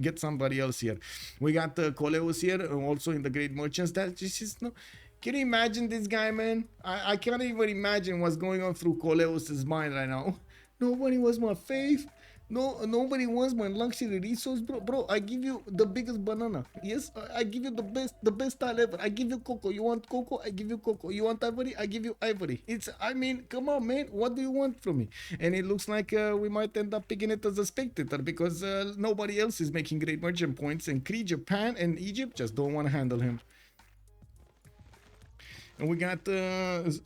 get somebody else here. We got Coleus here, also in the Great Merchants. That just is no. Can you imagine this guy, man? I can't even imagine what's going on through Coleus's mind right now. Nobody was my faith. No, nobody wants my luxury resource, bro. I give you the biggest banana. Yes, I give you the best tile ever. I give you cocoa. You want cocoa? I give you cocoa. You want ivory? I give you ivory. I mean, come on, man. What do you want from me? And it looks like we might end up picking it as a spectator, because nobody else is making great merchant points, and Cree, Japan, and Egypt just don't want to handle him. And we got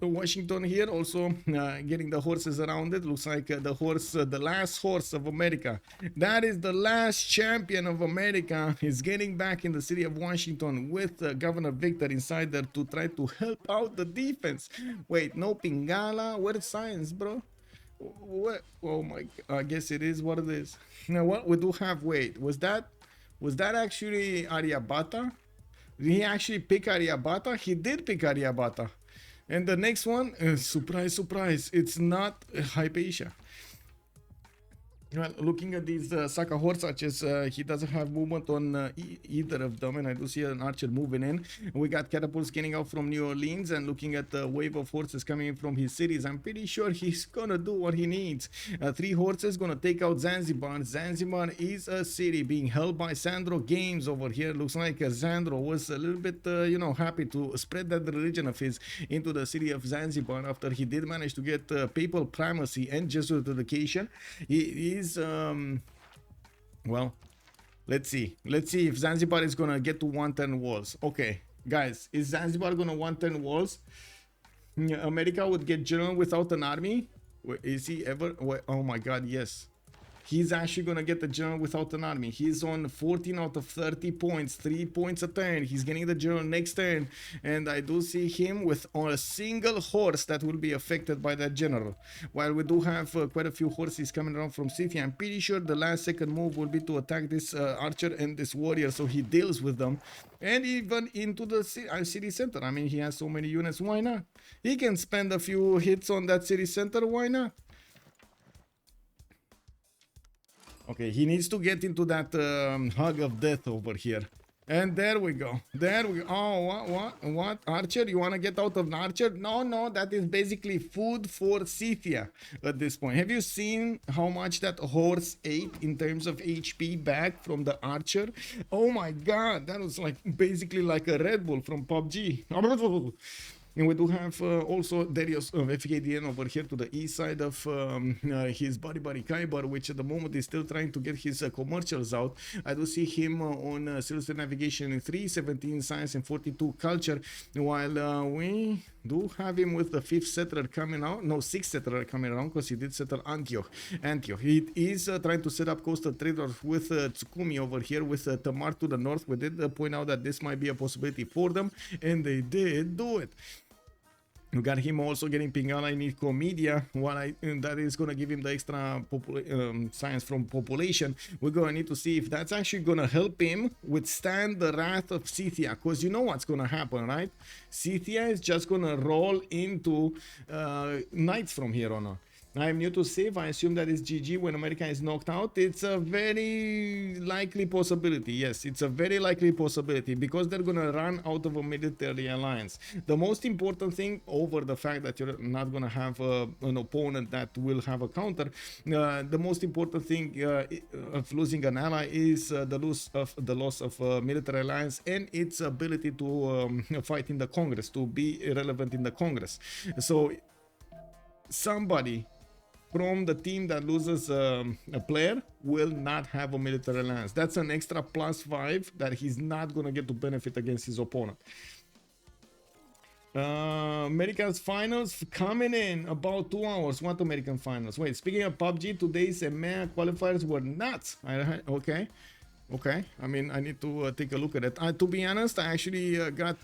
Washington here also getting the horses around it. Looks like the last horse of America. That is the last champion of America. Is getting back in the city of Washington with Governor Victor inside there to try to help out the defense. Wait, no Pingala? Where's science, bro? What? Oh my, I guess it is what it is. Now what we do have, wait, was that actually Aryabhata? Did he actually pick Aryabhata? He did pick Aryabhata. And the next one, surprise, surprise, it's not Hypatia. Well, looking at these Saka horse archers, he doesn't have movement on either of them, and I do see an archer moving in. We got catapults getting out from New Orleans, and looking at the wave of horses coming in from his cities, I'm pretty sure he's gonna do what he needs. 3 horses gonna take out Zanzibar. Zanzibar is a city being held by Sandro Games over here. Looks like Sandro was a little bit, happy to spread that religion of his into the city of Zanzibar after he did manage to get papal primacy and Jesuit education. He is well, let's see if Zanzibar is gonna get to 110 walls. Okay, guys, is Zanzibar gonna 110 walls? America would get general without an army. Is he ever? Oh my god, yes, he's actually gonna get the general without an army. He's on 14 out of 30 points, 3 points a turn. He's getting the general next turn, and I do see him with on a single horse that will be affected by that general. While we do have quite a few horses coming around from Scythia, I'm pretty sure the last second move will be to attack this archer and this warrior, so he deals with them, and even into the city center. I mean, he has so many units. Why not? He can spend a few hits on that city center. Why not? Okay, he needs to get into that hug of death over here. And there we go. There we go. Oh, what? Archer? You want to get out of an archer? No, that is basically food for Scythia at this point. Have you seen how much that horse ate in terms of HP back from the archer? Oh my god, that was like basically like a Red Bull from PUBG. And we do have also Darius FKDN over here to the east side of his buddy Kyber, which at the moment is still trying to get his commercials out. I do see him on Silver Navigation in 317 Science and 42 Culture, while we do have him with the 5th settler coming out. No, 6th settler coming around, because he did settle Antioch. He is trying to set up coastal traders with Tsukumi over here, with Tamar to the north. We did point out that this might be a possibility for them, and they did do it. We got him also getting Pingala in Eco Media, and that is going to give him the extra science from population. We're going to need to see if that's actually going to help him withstand the wrath of Scythia, because you know what's going to happen, right? Scythia is just going to roll into knights from here on out. I'm new to save. I assume that is GG when America is knocked out. It's a very likely possibility. Yes, it's a very likely possibility, because they're going to run out of a military alliance. The most important thing, over the fact that you're not going to have an opponent that will have a counter, the most important thing of losing an ally is the loss of military alliance and its ability to fight in the Congress, to be relevant in the Congress. So somebody from the team that loses a player will not have a military alliance. That's an extra +5 that he's not going to get to benefit against his opponent. America's finals coming in about 2 hours. What American finals? Wait, speaking of PUBG, today's EMEA qualifiers were nuts. Okay. I mean, I need to take a look at it. To be honest, I actually got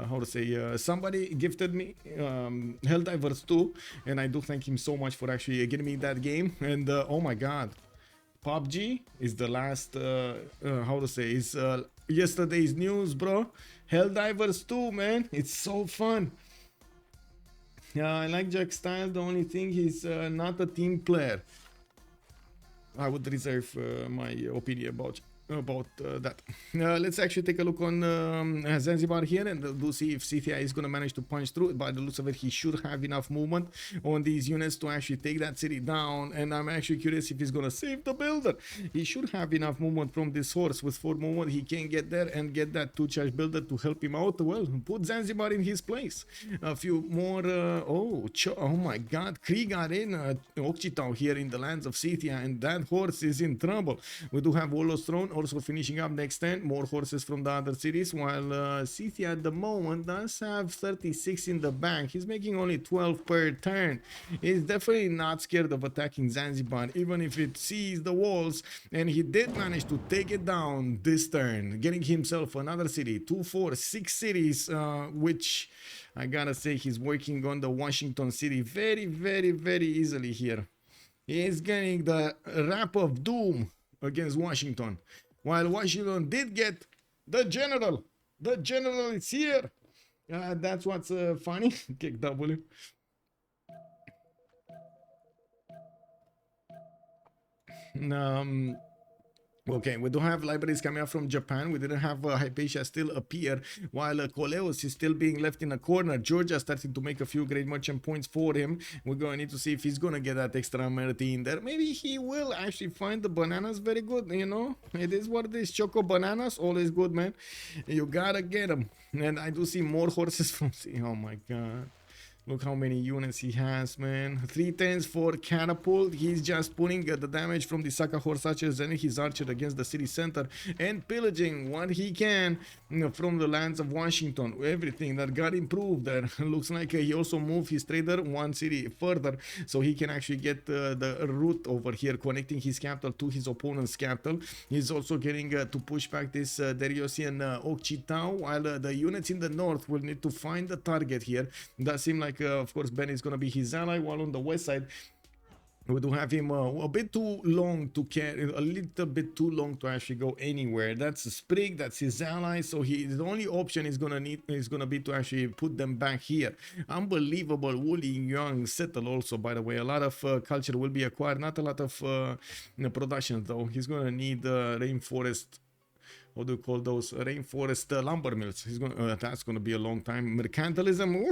how to say, somebody gifted me Helldivers 2, and I do thank him so much for actually getting me that game. And oh my god, PUBG is the last how to say, is yesterday's news, bro. Helldivers 2, man, it's so fun. I like Jack Styles. The only thing, he's not a team player. I would reserve my opinion about that. Let's actually take a look on Zanzibar here, and we'll see if Scythia is going to manage to punch through. By the looks of it, he should have enough movement on these units to actually take that city down, and I'm actually curious if he's going to save the builder. He should have enough movement from this horse. With 4 movement, he can get there and get that 2-charge builder to help him out. Well, put Zanzibar in his place. A few more oh my god, Krieger in Okchitau here in the lands of Scythia, and that horse is in trouble. We do have Warlord's Throne also finishing up next turn. More horses from the other cities, while Scythia at the moment does have 36 in the bank. He's making only 12 per turn. He's definitely not scared of attacking Zanzibar, even if it sees the walls, and he did manage to take it down this turn, getting himself another city. 2, 4, 6 cities, which I gotta say, he's working on the Washington city very, very, very easily here. He's getting the Rap of Doom against Washington, while Washington did get the general. The general is here. That's what's funny. Kick W. Okay, we don't have libraries coming up from Japan. We didn't have Hypatia still appear, while Coleus is still being left in a corner. Georgia starting to make a few great merchant points for him. We're going to need to see if he's going to get that extra amenity in there. Maybe he will actually find the bananas very good, you know. It is what it is. Choco bananas, always good, man. You gotta get them. And I do see more horses from... Oh my god. Look how many units he has, man. 310s for Catapult. He's just putting the damage from the Saka horse archers and his archer against the city center and pillaging what he can from the lands of Washington. Everything that got improved there. Looks like he also moved his trader 1 city further, so he can actually get the route over here, connecting his capital to his opponent's capital. He's also getting to push back this Dariosian Okchitau, while the units in the north will need to find the target here. That seems like of course Ben is going to be his ally, while on the west side we do have him a bit too long to carry, a little bit too long to actually go anywhere. That's a Sprig, that's his ally, so his only option is gonna be to actually put them back here. Unbelievable Woolly Young settle also, by the way. A lot of culture will be acquired, not a lot of production though. He's gonna need rainforest, what do you call those, rainforest lumber mills. He's gonna that's gonna be a long time. Mercantilism,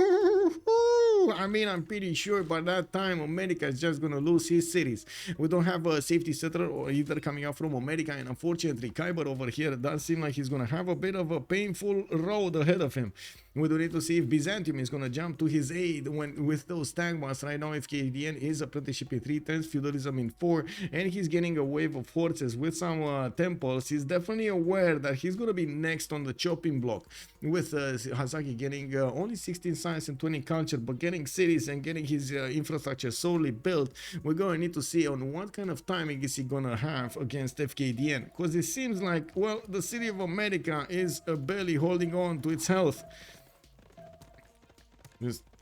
I mean, I'm pretty sure by that time America is just gonna lose his cities. We don't have a safety settler or either coming out from America, and unfortunately Kyber over here does seem like he's gonna have a bit of a painful road ahead of him. We do need to see if Byzantium is gonna jump to his aid when with those tank bombs. Right now FKDN is apprenticeship in 3 turns, feudalism in 4, and he's getting a wave of horses with some temples. He's definitely aware that he's gonna be next on the chopping block, with Hazaki getting only 16 science and 20 culture, but getting cities and getting his infrastructure solely built. We're gonna need to see on what kind of timing is he gonna have against FKDN, because it seems like, well, the city of America is barely holding on to its health.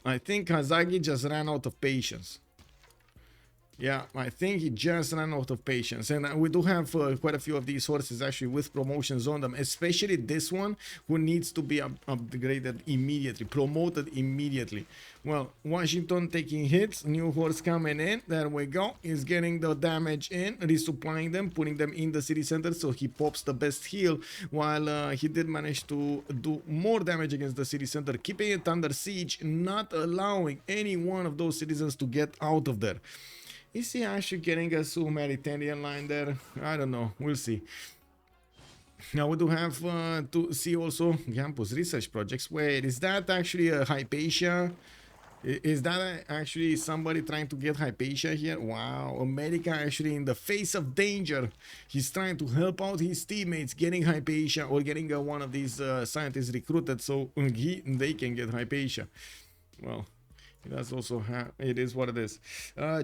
I think Hazagi just ran out of patience. Yeah, I think he just ran out of patience. And we do have quite a few of these horses actually with promotions on them, especially this one who needs to be upgraded immediately, promoted immediately. Well, Washington taking hits, new horse coming in. There we go. He's getting the damage in, resupplying them, putting them in the city center, so he pops the best heal, while he did manage to do more damage against the city center, keeping it under siege, not allowing any one of those citizens to get out of there. Is he actually getting a humanitarian line there? I don't know. We'll see. Now we do have to see also campus research projects. Wait, is that actually a Hypatia? Is that actually somebody trying to get Hypatia here? Wow, America actually in the face of danger. He's trying to help out his teammates getting Hypatia or getting one of these scientists recruited so they can get Hypatia. Well, that's also it is what it is.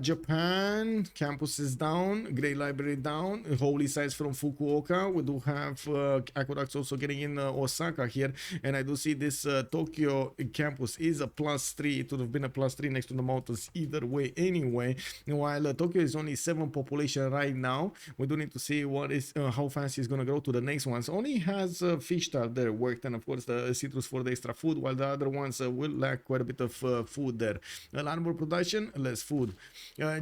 Japan campus is down, Great Library down, holy sites from Fukuoka. We do have aqueducts also getting in Osaka here, and I do see this Tokyo campus is a +3. It would have been a +3 next to the mountains either way anyway. While Tokyo is only 7 population right now, we do need to see what is how fast he's gonna go to the next ones. Only has fish tart there worked, and of course the citrus for the extra food, while the other ones will lack quite a bit of food there. A lot more production, less food.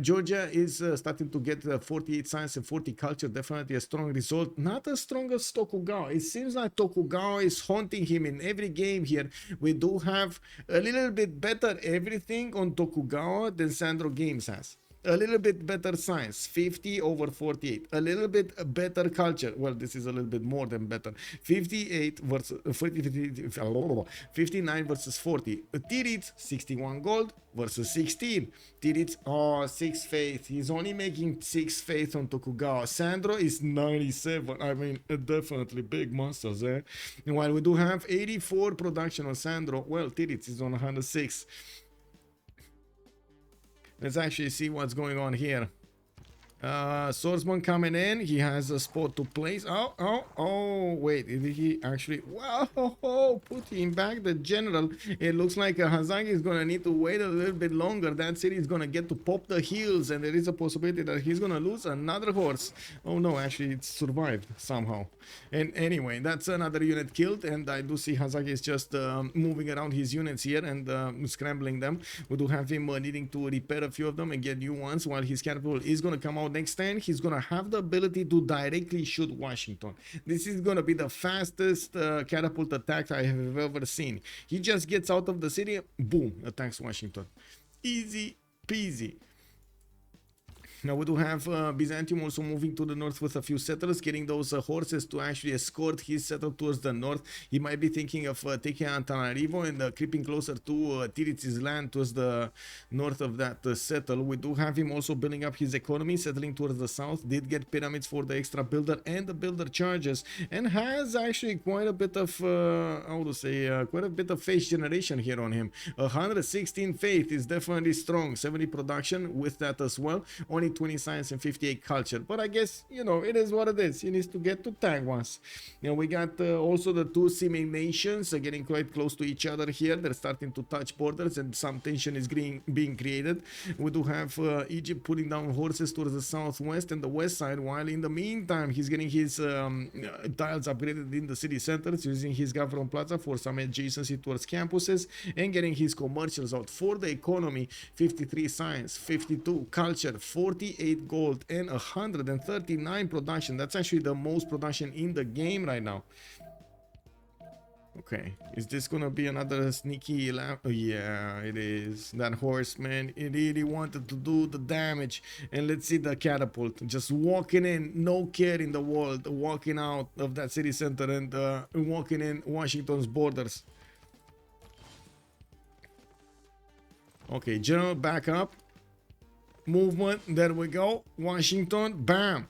Georgia is starting to get 48 science and 40 culture, definitely a strong result. Not as strong as Tokugawa. It seems like Tokugawa is haunting him in every game here. We do have a little bit better everything on Tokugawa than Sandro Games has. A little bit better science, 50 over 48. A little bit better culture. Well, this is a little bit more than better. 58 versus 59 versus 40. Tirit, 61 gold versus 16. Tirit, 6 faith. He's only making 6 faith on Tokugawa. Sandro is 97. I mean, definitely big monsters, eh? And while we do have 84 production on Sandro, well, Tirit is on 106. Let's actually see what's going on here. Swordsman coming in. He has a spot to place. Oh, wait. Did he actually... Wow, put him back. The general. It looks like Hazagi is going to need to wait a little bit longer. That city is going to get to pop the heals, and there is a possibility that he's going to lose another horse. Oh, no, actually, it survived somehow. And anyway, that's another unit killed, and I do see Hazagi is just moving around his units here and scrambling them. We do have him needing to repair a few of them and get new ones, while his capital is going to come out next turn. He's gonna have the ability to directly shoot Washington. This is gonna be the fastest catapult attack I have ever seen. He just gets out of the city, boom, attacks Washington. Easy peasy. Now we do have Byzantium also moving to the north with a few settlers, getting those horses to actually escort his settle towards the north. He might be thinking of taking Antananarivo and creeping closer to Tirits's land towards the north of that settle. We do have him also building up his economy, settling towards the south. Did get pyramids for the extra builder and the builder charges, and has actually quite a bit of how to say quite a bit of faith generation here on him. 116 faith is definitely strong. 70 production with that as well. Only 20 science and 58 culture, but I guess, you know, it is what it is. He needs to get to tag once. Now we got also the two seeming nations getting quite close to each other here. They're starting to touch borders and some tension is being created. We do have Egypt putting down horses towards the southwest and the west side, while in the meantime he's getting his tiles upgraded in the city centers, using his government plaza for some adjacency towards campuses, and getting his commercials out for the economy. 53 science, 52 culture, 48 gold, and 139 production. That's actually the most production in the game right now. Okay, is this gonna be another sneaky lap? Oh, yeah, it is. That horseman, it really wanted to do the damage. And let's see the catapult, just walking in, no care in the world, walking out of that city center and walking in Washington's borders. Okay, general, back up. Movement, there we go. Washington, bam.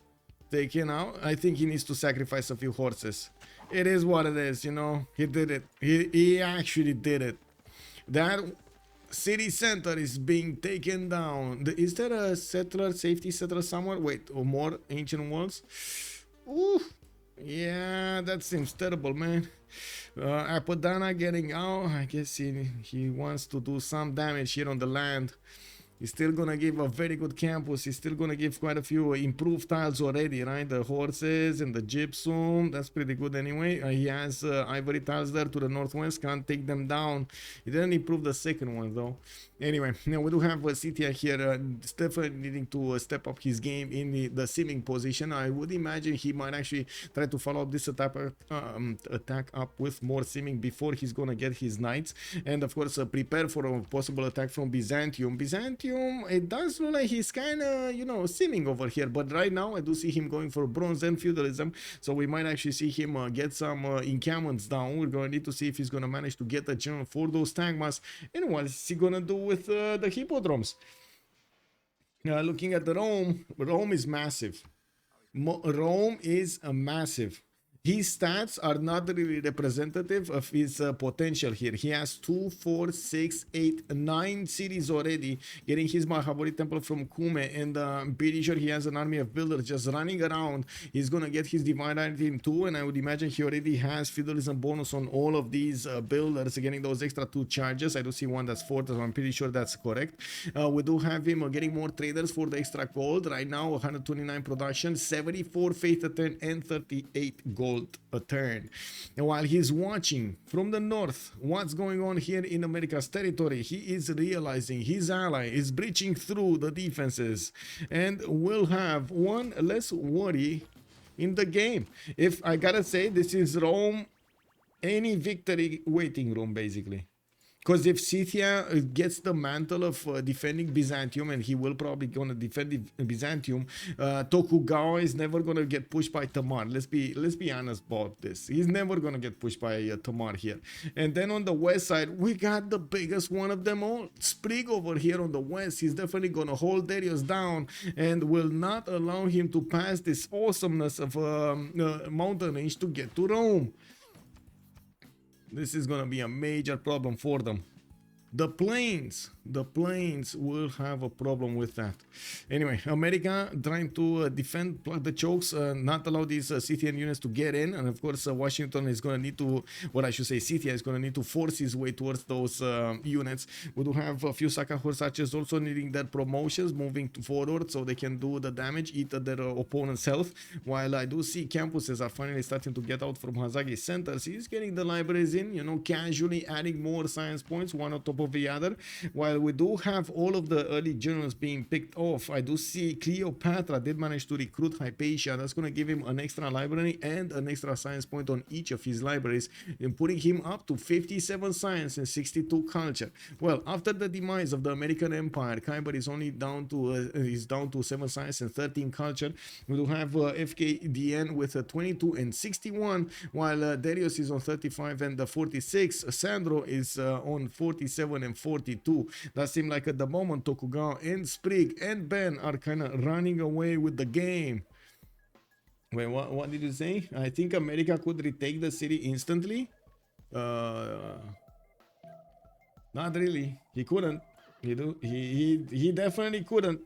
Taken out. I think he needs to sacrifice a few horses. It is what it is, you know. He did it. He actually did it. That city center is being taken down. Is there a settler, safety settler somewhere? Wait, or more ancient walls? Ooh, yeah, that seems terrible, man. Apadana getting out. I guess he wants to do some damage here on the land. He's still gonna give a very good campus. He's still gonna give quite a few improved tiles already, right? The horses and the gypsum, that's pretty good anyway. He has ivory tiles there to the northwest, can't take them down. He didn't improve the second one though. Anyway, now we do have Citya here, definitely needing to step up his game in the simming position. I would imagine he might actually try to follow up this attack up with more simming before he's gonna get his knights, and of course prepare for a possible attack from Byzantium. It does look like he's kind of, you know, simming over here, but right now I do see him going for bronze and feudalism, so we might actually see him get some encampments down. We're gonna need to see if he's gonna manage to get a general for those tagmas, and what is he gonna do with the hippodromes. Looking at the Rome is massive. Rome is a massive. His stats are not really representative of his potential here. He has 2, 4, 6, 8, 9 cities already, getting his Mahabharata temple from Kume, and I'm pretty sure he has an army of builders just running around. He's gonna get his divine item too, and I would imagine he already has feudalism bonus on all of these builders, getting those extra 2 charges. I do see one that's 4, so I'm pretty sure that's correct. We do have him getting more traders for the extra gold. Right now, 129 production, 74 faith a turn, and 38 gold a turn. And while he's watching from the north what's going on here in America's territory, he is realizing his ally is breaching through the defenses and will have one less worry in the game. If I gotta say, this is Rome any victory waiting room basically. Because if Scythia gets the mantle of defending Byzantium, and he will probably gonna defend Byzantium, Tokugawa is never gonna get pushed by Tamar. Let's be honest about this. He's never gonna get pushed by Tamar here. And then on the west side, we got the biggest one of them all, Sprig over here on the west. He's definitely gonna hold Darius down and will not allow him to pass this awesomeness of mountain range to get to Rome. This is gonna be a major problem for them. The plains will have a problem with that. Anyway, America trying to defend, plug the chokes, not allow these Scythian units to get in, and of course Washington is going to need to, what I should say, Scythia is going to need to force his way towards those units. We do have a few Saka horse archers also needing their promotions, moving forward so they can do the damage, eat their opponent's health, while I do see campuses are finally starting to get out from Hazagi centers. He's getting the libraries in, you know, casually adding more science points, one on top of the other. While we do have all of the early generals being picked off, I do see Cleopatra did manage to recruit Hypatia. That's going to give him an extra library and an extra science point on each of his libraries, and putting him up to 57 science and 62 culture. Well, after the demise of the American Empire, Khyber is only down to 7 science and 13 culture. We do have FKDN with 22 and 61, while Darius is on 35 and 46. Sandro is on 47 and 42. That seemed like at the moment Tokugawa and Sprig and Ben are kind of running away with the game. Wait, what did you say? I think America could retake the city instantly. Not really. He couldn't. He definitely couldn't.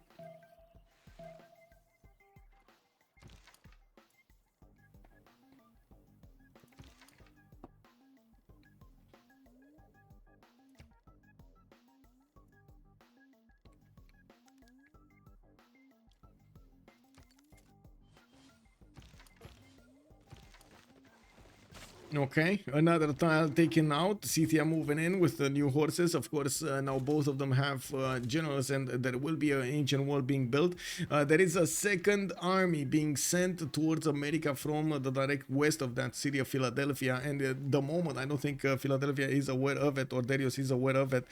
Okay, another tile taken out. Scythia moving in with the new horses. Of course, now both of them have generals, and there will be an ancient wall being built. There is a second army being sent towards America from the direct west of that city of Philadelphia. And the moment, I don't think Philadelphia is aware of it, or Darius is aware of it.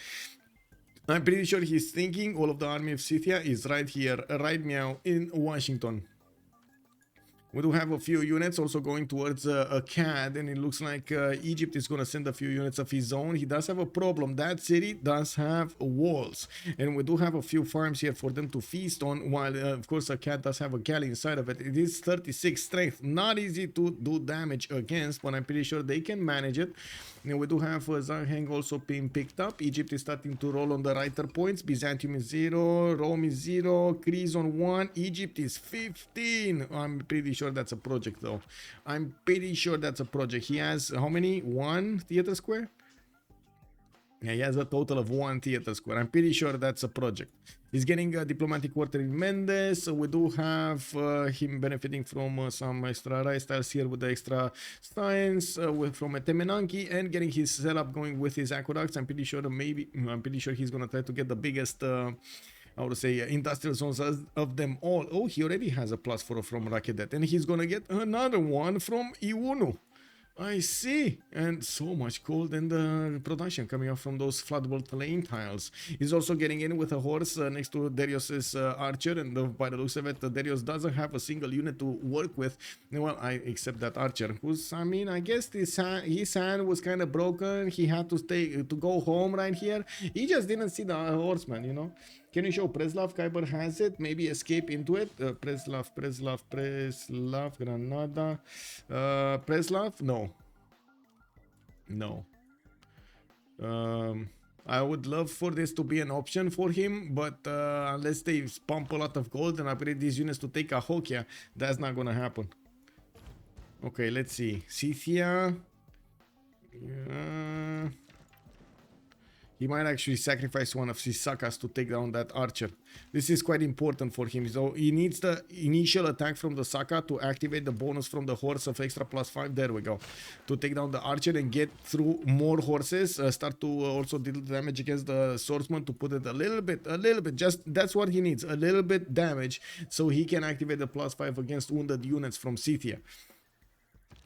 I'm pretty sure he's thinking all of the army of Scythia is right here, right now in Washington. We do have a few units also going towards Akkad, and it looks like Egypt is going to send a few units of his own. He does have a problem. That city does have walls, and we do have a few farms here for them to feast on, while of course Akkad does have a galley inside of it. It is 36 strength. Not easy to do damage against, but I'm pretty sure they can manage it. And we do have Zaheng also being picked up. Egypt is starting to roll on the writer points. Byzantium is 0, Rome is 0, Greece on 1, Egypt is 15. I'm pretty sure that's a project though. I'm pretty sure that's a project. He has how many? 1 theater square? Yeah, he has a total of 1 theater square. I'm pretty sure that's a project. He's getting a diplomatic quarter in Mendes. So we do have him benefiting from some extra rice tiles here with the extra science from Temenanki, and getting his setup going with his aqueducts. I'm pretty sure he's gonna try to get the biggest I would say industrial zones of them all. Oh, he already has a +4 from Rakedet, and he's gonna get another one from Iwunu. I see, and so much gold in the production coming up from those floodable lane tiles. He's also getting in with a horse next to Darius's archer, and by the looks of it, Darius doesn't have a single unit to work with. Well, except that archer, who's, I mean, I guess his hand was kind of broken. He had to go home right here. He just didn't see the horseman, you know. Can you show Preslav? Kyber has it. Maybe escape into it. Preslav, Granada. Preslav? No. No. I would love for this to be an option for him, but unless they pump a lot of gold and upgrade these units to take a Hokia, that's not gonna happen. Okay, let's see. Scythia. He might actually sacrifice one of his Sakas to take down that archer. This is quite important for him. So he needs the initial attack from the Saka to activate the bonus from the horse of extra +5. There we go. To take down the archer and get through more horses. Start to also deal damage against the swordsman to put it a little bit. Just that's what he needs. A little bit damage so he can activate the +5 against wounded units from Scythia.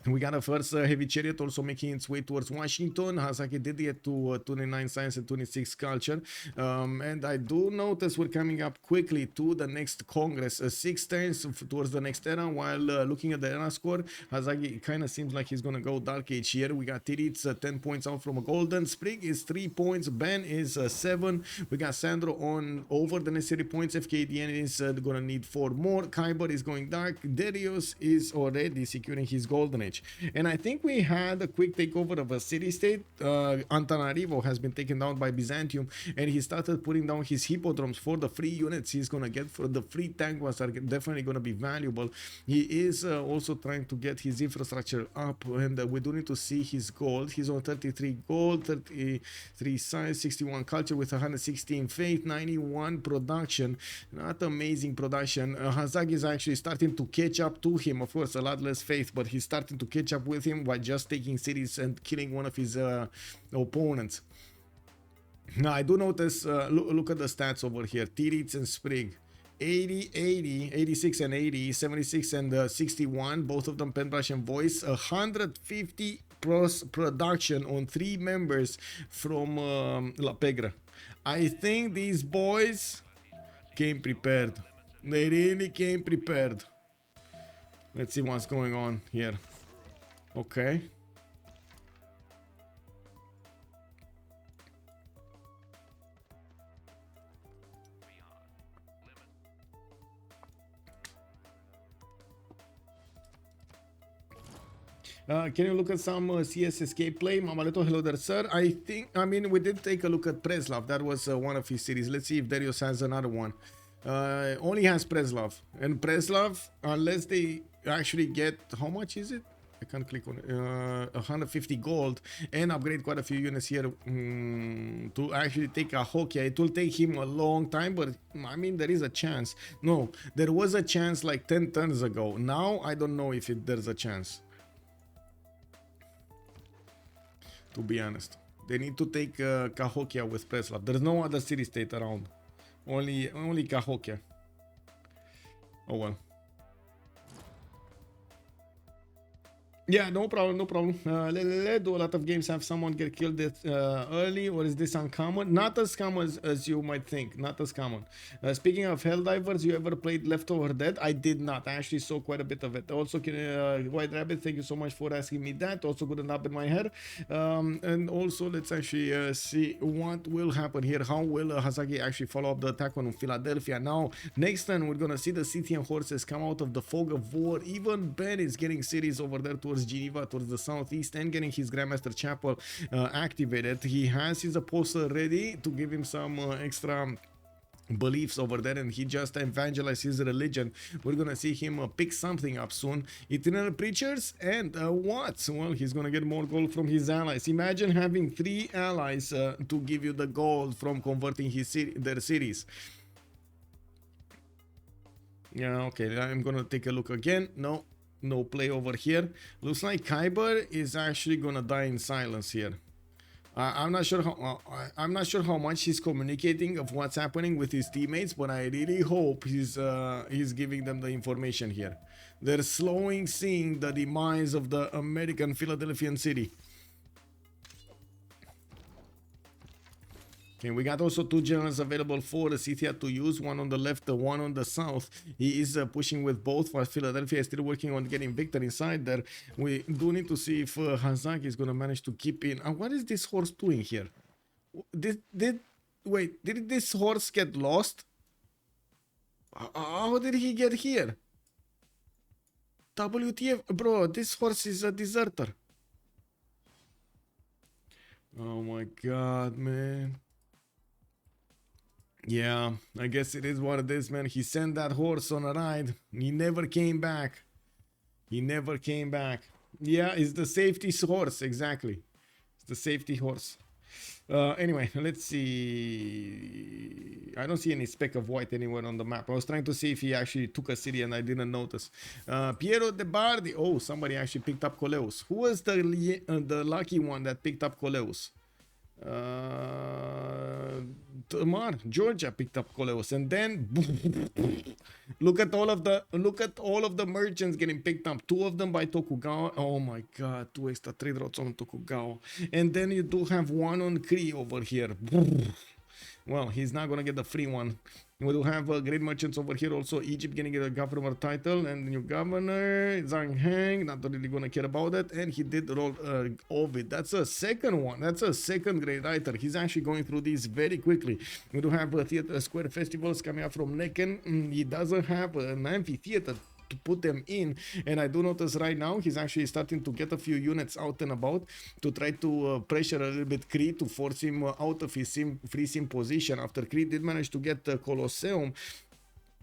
We got a first heavy chariot also making its way towards Washington. Hasaki did get to 29 science and 26 culture. And I do notice we're coming up quickly to the next Congress. 6 turns towards the next era. While looking at the era score, Hasaki kind of seems like he's going to go Dark Age here. We got Tiritz 10 points out from a golden. Sprig is 3 points. Ben is 7. We got Sandro on over the necessary points. FKDN is going to need 4 more. Kyber is going dark. Darius is already securing his golden age. And I think we had a quick takeover of a city-state. Antananarivo has been taken down by Byzantium, and he started putting down his hippodromes for the free units he's going to get. For the free tank ones are definitely going to be valuable. He is also trying to get his infrastructure up, and we do need to see his gold. He's on 33 gold, 33 science, 61 culture with 116 faith, 91 production. Not amazing production. Hazag is actually starting to catch up to him. Of course, a lot less faith, but he's starting to catch up with him by just taking cities and killing one of his opponents. Now, I do notice, look at the stats over here. Tiritz and Sprig. 80, 80, 86 and 80, 76 and 61, both of them Penbrush and Voice. 150 plus production on 3 members from La Pegra. I think these boys came prepared. They really came prepared. Let's see what's going on here. Okay. Can you look at some CS escape play? Mamaleto, hello there, sir. I mean, we did take a look at Preslav. That was one of his cities. Let's see if Darius has another one. Only has Preslav. And Preslav, unless they actually get, how much is it? I can't click on it. 150 gold and upgrade quite a few units here to actually take a Hokia. It will take him a long time, but I mean, there is a chance. No, there was a chance like 10 turns ago. Now, I don't know if there's a chance. to be honest. They need to take Cahokia with Preslav. There's no other city state around. Only Cahokia. Oh well. Yeah, no problem, no problem. Do a lot of games have someone get killed early, or is this uncommon? Not as common as you might think. Not as common. Speaking of Helldivers, you ever played Left 4 Dead? I did not. I actually saw quite a bit of it. Also, White Rabbit, thank you so much for asking me that. Also, good up in my head. And also, let's actually see what will happen here. How will Hazagi actually follow up the attack on Philadelphia? Now, next time, we're going to see the city and horses come out of the fog of war. Even Ben is getting cities over there towards Geneva, towards the southeast, and getting his Grandmaster Chapel activated. He has his apostle ready to give him some extra beliefs over there, and he just evangelized his religion. We're gonna see him pick something up soon. Itinerant preachers and what? Well, he's gonna get more gold from his allies. Imagine having 3 allies to give you the gold from converting their cities. Yeah, okay, I'm gonna take a look again. No play over here. Looks like Kyber is actually gonna die in silence here. I'm not sure how much he's communicating of what's happening with his teammates, but I really hope he's giving them the information here. They're seeing the demise of the American Philadelphian city. Okay, we got also 2 generals available for the Scythia to use, one on the left, one on the south. He is pushing with both, while Philadelphia is still working on getting Victor inside there. We do need to see if Hazaki is going to manage to keep in. What is this horse doing here? Wait, did this horse get lost? How did he get here? WTF? Bro, this horse is a deserter. Oh my god, man. Yeah, I guess it is what it is, man. He sent that horse on a ride. He never came back. Yeah, it's the safety horse, exactly. It's the safety horse. Anyway, let's see. I don't see any speck of white anywhere on the map. I was trying to see if he actually took a city and I didn't notice. Piero De Bardi. Oh, somebody actually picked up Coleus. Who was the lucky one that picked up Coleus? Tamar, Georgia picked up Coleus, and then look at all of the merchants getting picked up. 2 of them by Tokugawa. Oh my god, 2 extra trade routes on Tokugawa, and then you do have 1 on Kree over here. Well, he's not gonna get the free one. We do have great merchants over here also. Egypt getting a governor title, and the new governor, Zhang Heng, not really gonna care about it. And he did roll Ovid. That's a second one. That's a second great writer. He's actually going through these very quickly. We do have theater square festivals coming up from Necken. He doesn't have an amphitheater to put them in, and I do notice right now he's actually starting to get a few units out and about to try to pressure a little bit Kree to force him out of his free sim position. After Kree did manage to get Colosseum,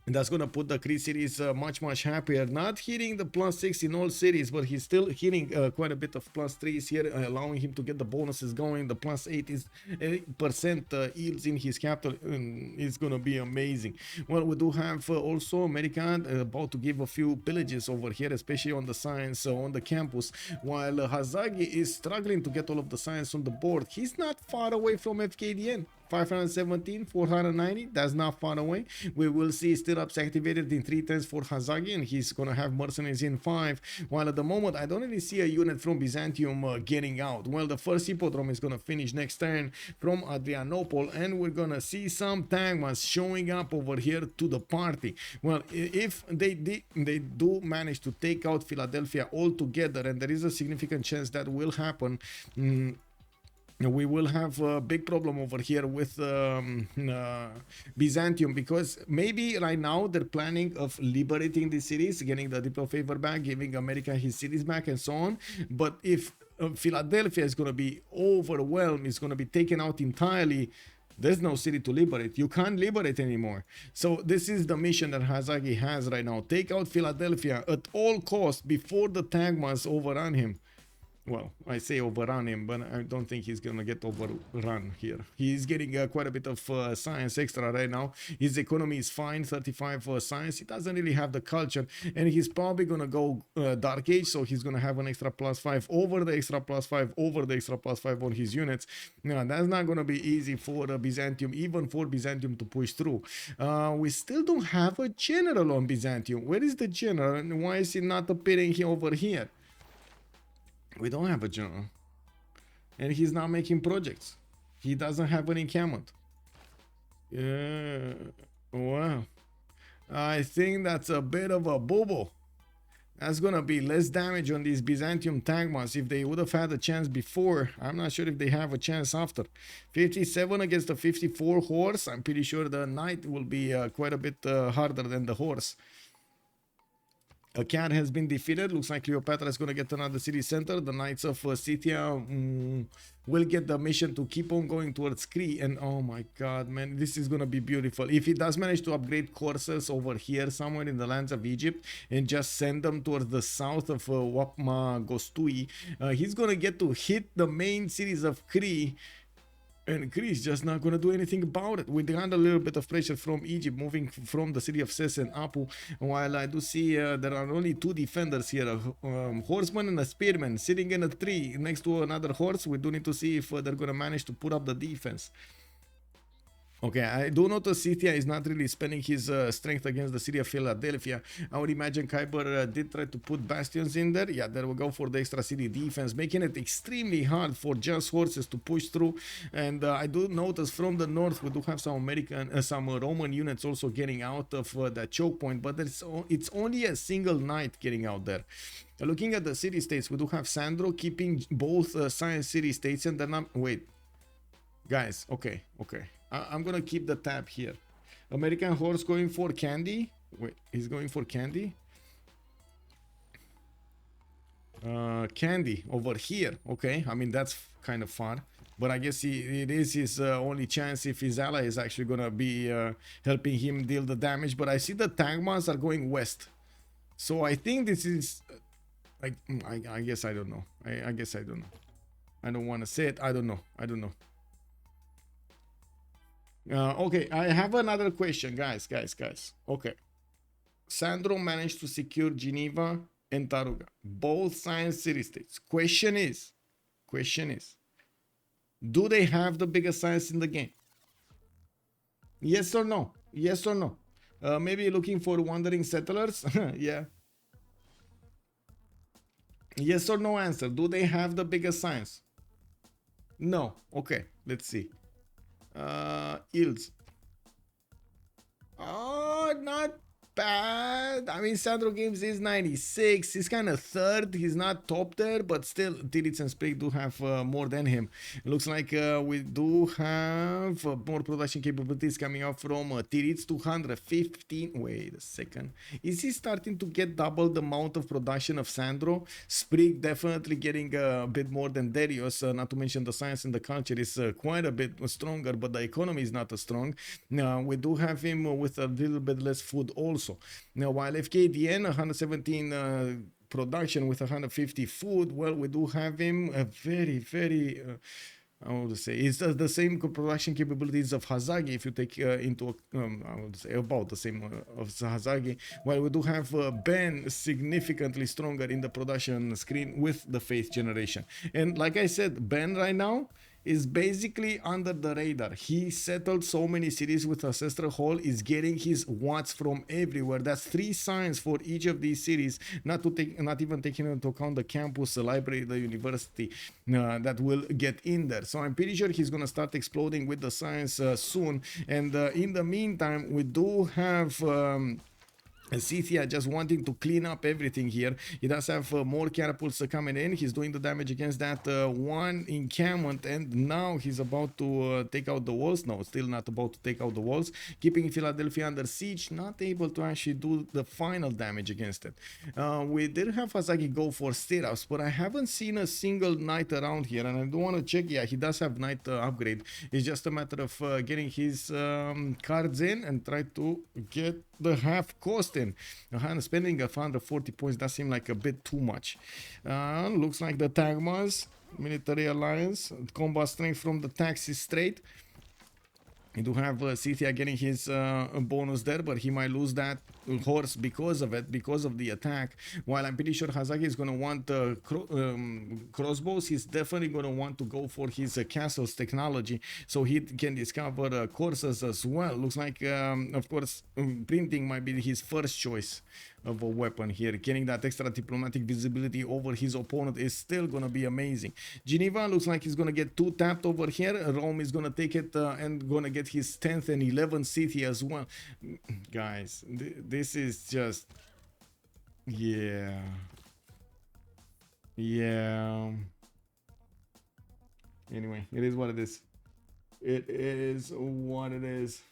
that's gonna put the Kree series much happier. Not hitting the +6 in all series, but he's still hitting quite a bit of +3s here, allowing him to get the bonuses going. The +8 is 8% yields in his capital. It's gonna be amazing. Well, we do have also America about to give a few pillages over here, especially on the science on the campus, while Hazagi is struggling to get all of the science on the board. He's not far away from FKDN. 517, 490, that's not far away. We will see stirrups activated in 3 turns for Hazagi, and he's gonna have mercenaries in 5, while at the moment I don't really see a unit from Byzantium getting out. Well, the first hippodrome is gonna finish next turn from Adrianople, and we're gonna see some Tagmas showing up over here to the party. Well, if they do manage to take out Philadelphia altogether, and there is a significant chance that will happen, we will have a big problem over here with Byzantium, because maybe right now they're planning of liberating the cities, getting the Diplo favor back, giving America his cities back, and so on. But if Philadelphia is going to be overwhelmed, it's going to be taken out entirely, there's no city to liberate. You can't liberate anymore. So this is the mission that Hazagi has right now. Take out Philadelphia at all costs before the Tagmas overrun him. well, I say overrun him, but I don't think he's gonna get overrun here. He's getting quite a bit of science extra right now. His economy is fine, 35 science. He doesn't really have the culture, and he's probably gonna go Dark Age, so he's gonna have an extra +5 over the extra +5 over the extra +5 on his units. Now, that's not gonna be easy for Byzantium, even for Byzantium to push through. We still don't have a general on Byzantium. Where is the general, and why is he not appearing here over here? We don't have a general. And he's not making projects. He doesn't have an encampment. Yeah. Wow. I think that's a bit of a boo-boo. That's gonna be less damage on these Byzantium Tagmas. If they would have had a chance before, I'm not sure if they have a chance after. 57 against the 54 horse. I'm pretty sure the knight will be quite a bit harder than the horse. A cat has been defeated. Looks like Cleopatra is going to get another city center. The Knights of Scythia will get the mission to keep on going towards Crete. And oh my god, man, this is going to be beautiful. If he does manage to upgrade courses over here somewhere in the lands of Egypt and just send them towards the south of Wapma Gostui, he's going to get to hit the main cities of Crete. And Greece just not going to do anything about it. We got a little bit of pressure from Egypt moving from the city of Ses and Apu. While I do see there are only two defenders here, a horseman and a spearman sitting in a tree next to another horse. We do need to see if they're going to manage to put up the defense. Okay, I do notice Scythia is not really spending his strength against the city of Philadelphia. I would imagine Khyber did try to put bastions in there. Yeah, there we go for the extra city defense, making it extremely hard for just horses to push through. And I do notice from the north we do have some Roman units also getting out of that choke point, but it's only a single knight getting out there. Looking at the city states, we do have Sandro keeping both science city states, and then wait, guys, okay. I'm gonna keep the tab here. American horse going for candy. Wait, he's going for candy. Candy over here. Okay, I mean that's kind of far, but I guess it is his only chance if his ally is actually gonna be helping him deal the damage. But I see the Tagmas are going west, so I think this is like I guess I don't know. I guess I don't know. I don't want to say it. I don't know. Okay, I have another question, guys. Okay, Sandro managed to secure Geneva and Taruga, both science city states. Question is, do they have the biggest science in the game? Yes or no? Maybe looking for wandering settlers. Yeah. Yes or no answer. Do they have the biggest science? No. Okay, let's see. Yields. Oh, not bad. I mean, Sandro Games is 96. He's kind of third. He's not top there, but still, Tiritz and Sprig do have more than him. It looks like we do have more production capabilities coming out from Tiritz, 215. Wait a second. Is he starting to get double the amount of production of Sandro? Sprig definitely getting a bit more than Darius, not to mention the science and the culture is quite a bit stronger, but the economy is not as strong. We do have him with a little bit less food also. Now, while FKDN 117 production with 150 food, well, we do have him a very I would say it's the same production capabilities of Hazagi. If you take into I would say about the same of Hazagi, while we do have Ben significantly stronger in the production screen with the faith generation. And like I said, Ben right now is basically under the radar. He settled so many cities with Ancestral Hall, is getting his watts from everywhere. That's 3 signs for each of these cities, not even taking into account the campus, the library, the university that will get in there. So I'm pretty sure he's gonna start exploding with the science soon. And in the meantime, we do have Scythia just wanting to clean up everything here. He does have more catapults coming in. He's doing the damage against that one encampment, and now he's about to take out the walls. No, still not about to take out the walls. Keeping Philadelphia under siege, not able to actually do the final damage against it. We did have Hazagi go for stirrups, but I haven't seen a single knight around here, and I do want to check. Yeah, he does have knight upgrade. It's just a matter of getting his cards in and try to get the half cost Austin. Spending 140 points does seem like a bit too much. Looks like the Tagmas, Military Alliance, combat strength from the taxi straight. We do have Scythia getting his bonus there, but he might lose that horse because of it, because of the attack. While I'm pretty sure Hazaki is going to want crossbows, he's definitely going to want to go for his castle's technology, so he can discover courses as well. Looks like, of course, printing might be his first choice of a weapon here. Getting that extra diplomatic visibility over his opponent is still gonna be amazing. Geneva looks like he's gonna get 2 tapped over here. Rome is gonna take it and gonna get his 10th and 11th city as well. Guys, this is just, yeah. Anyway, it is what it is. It is what it is.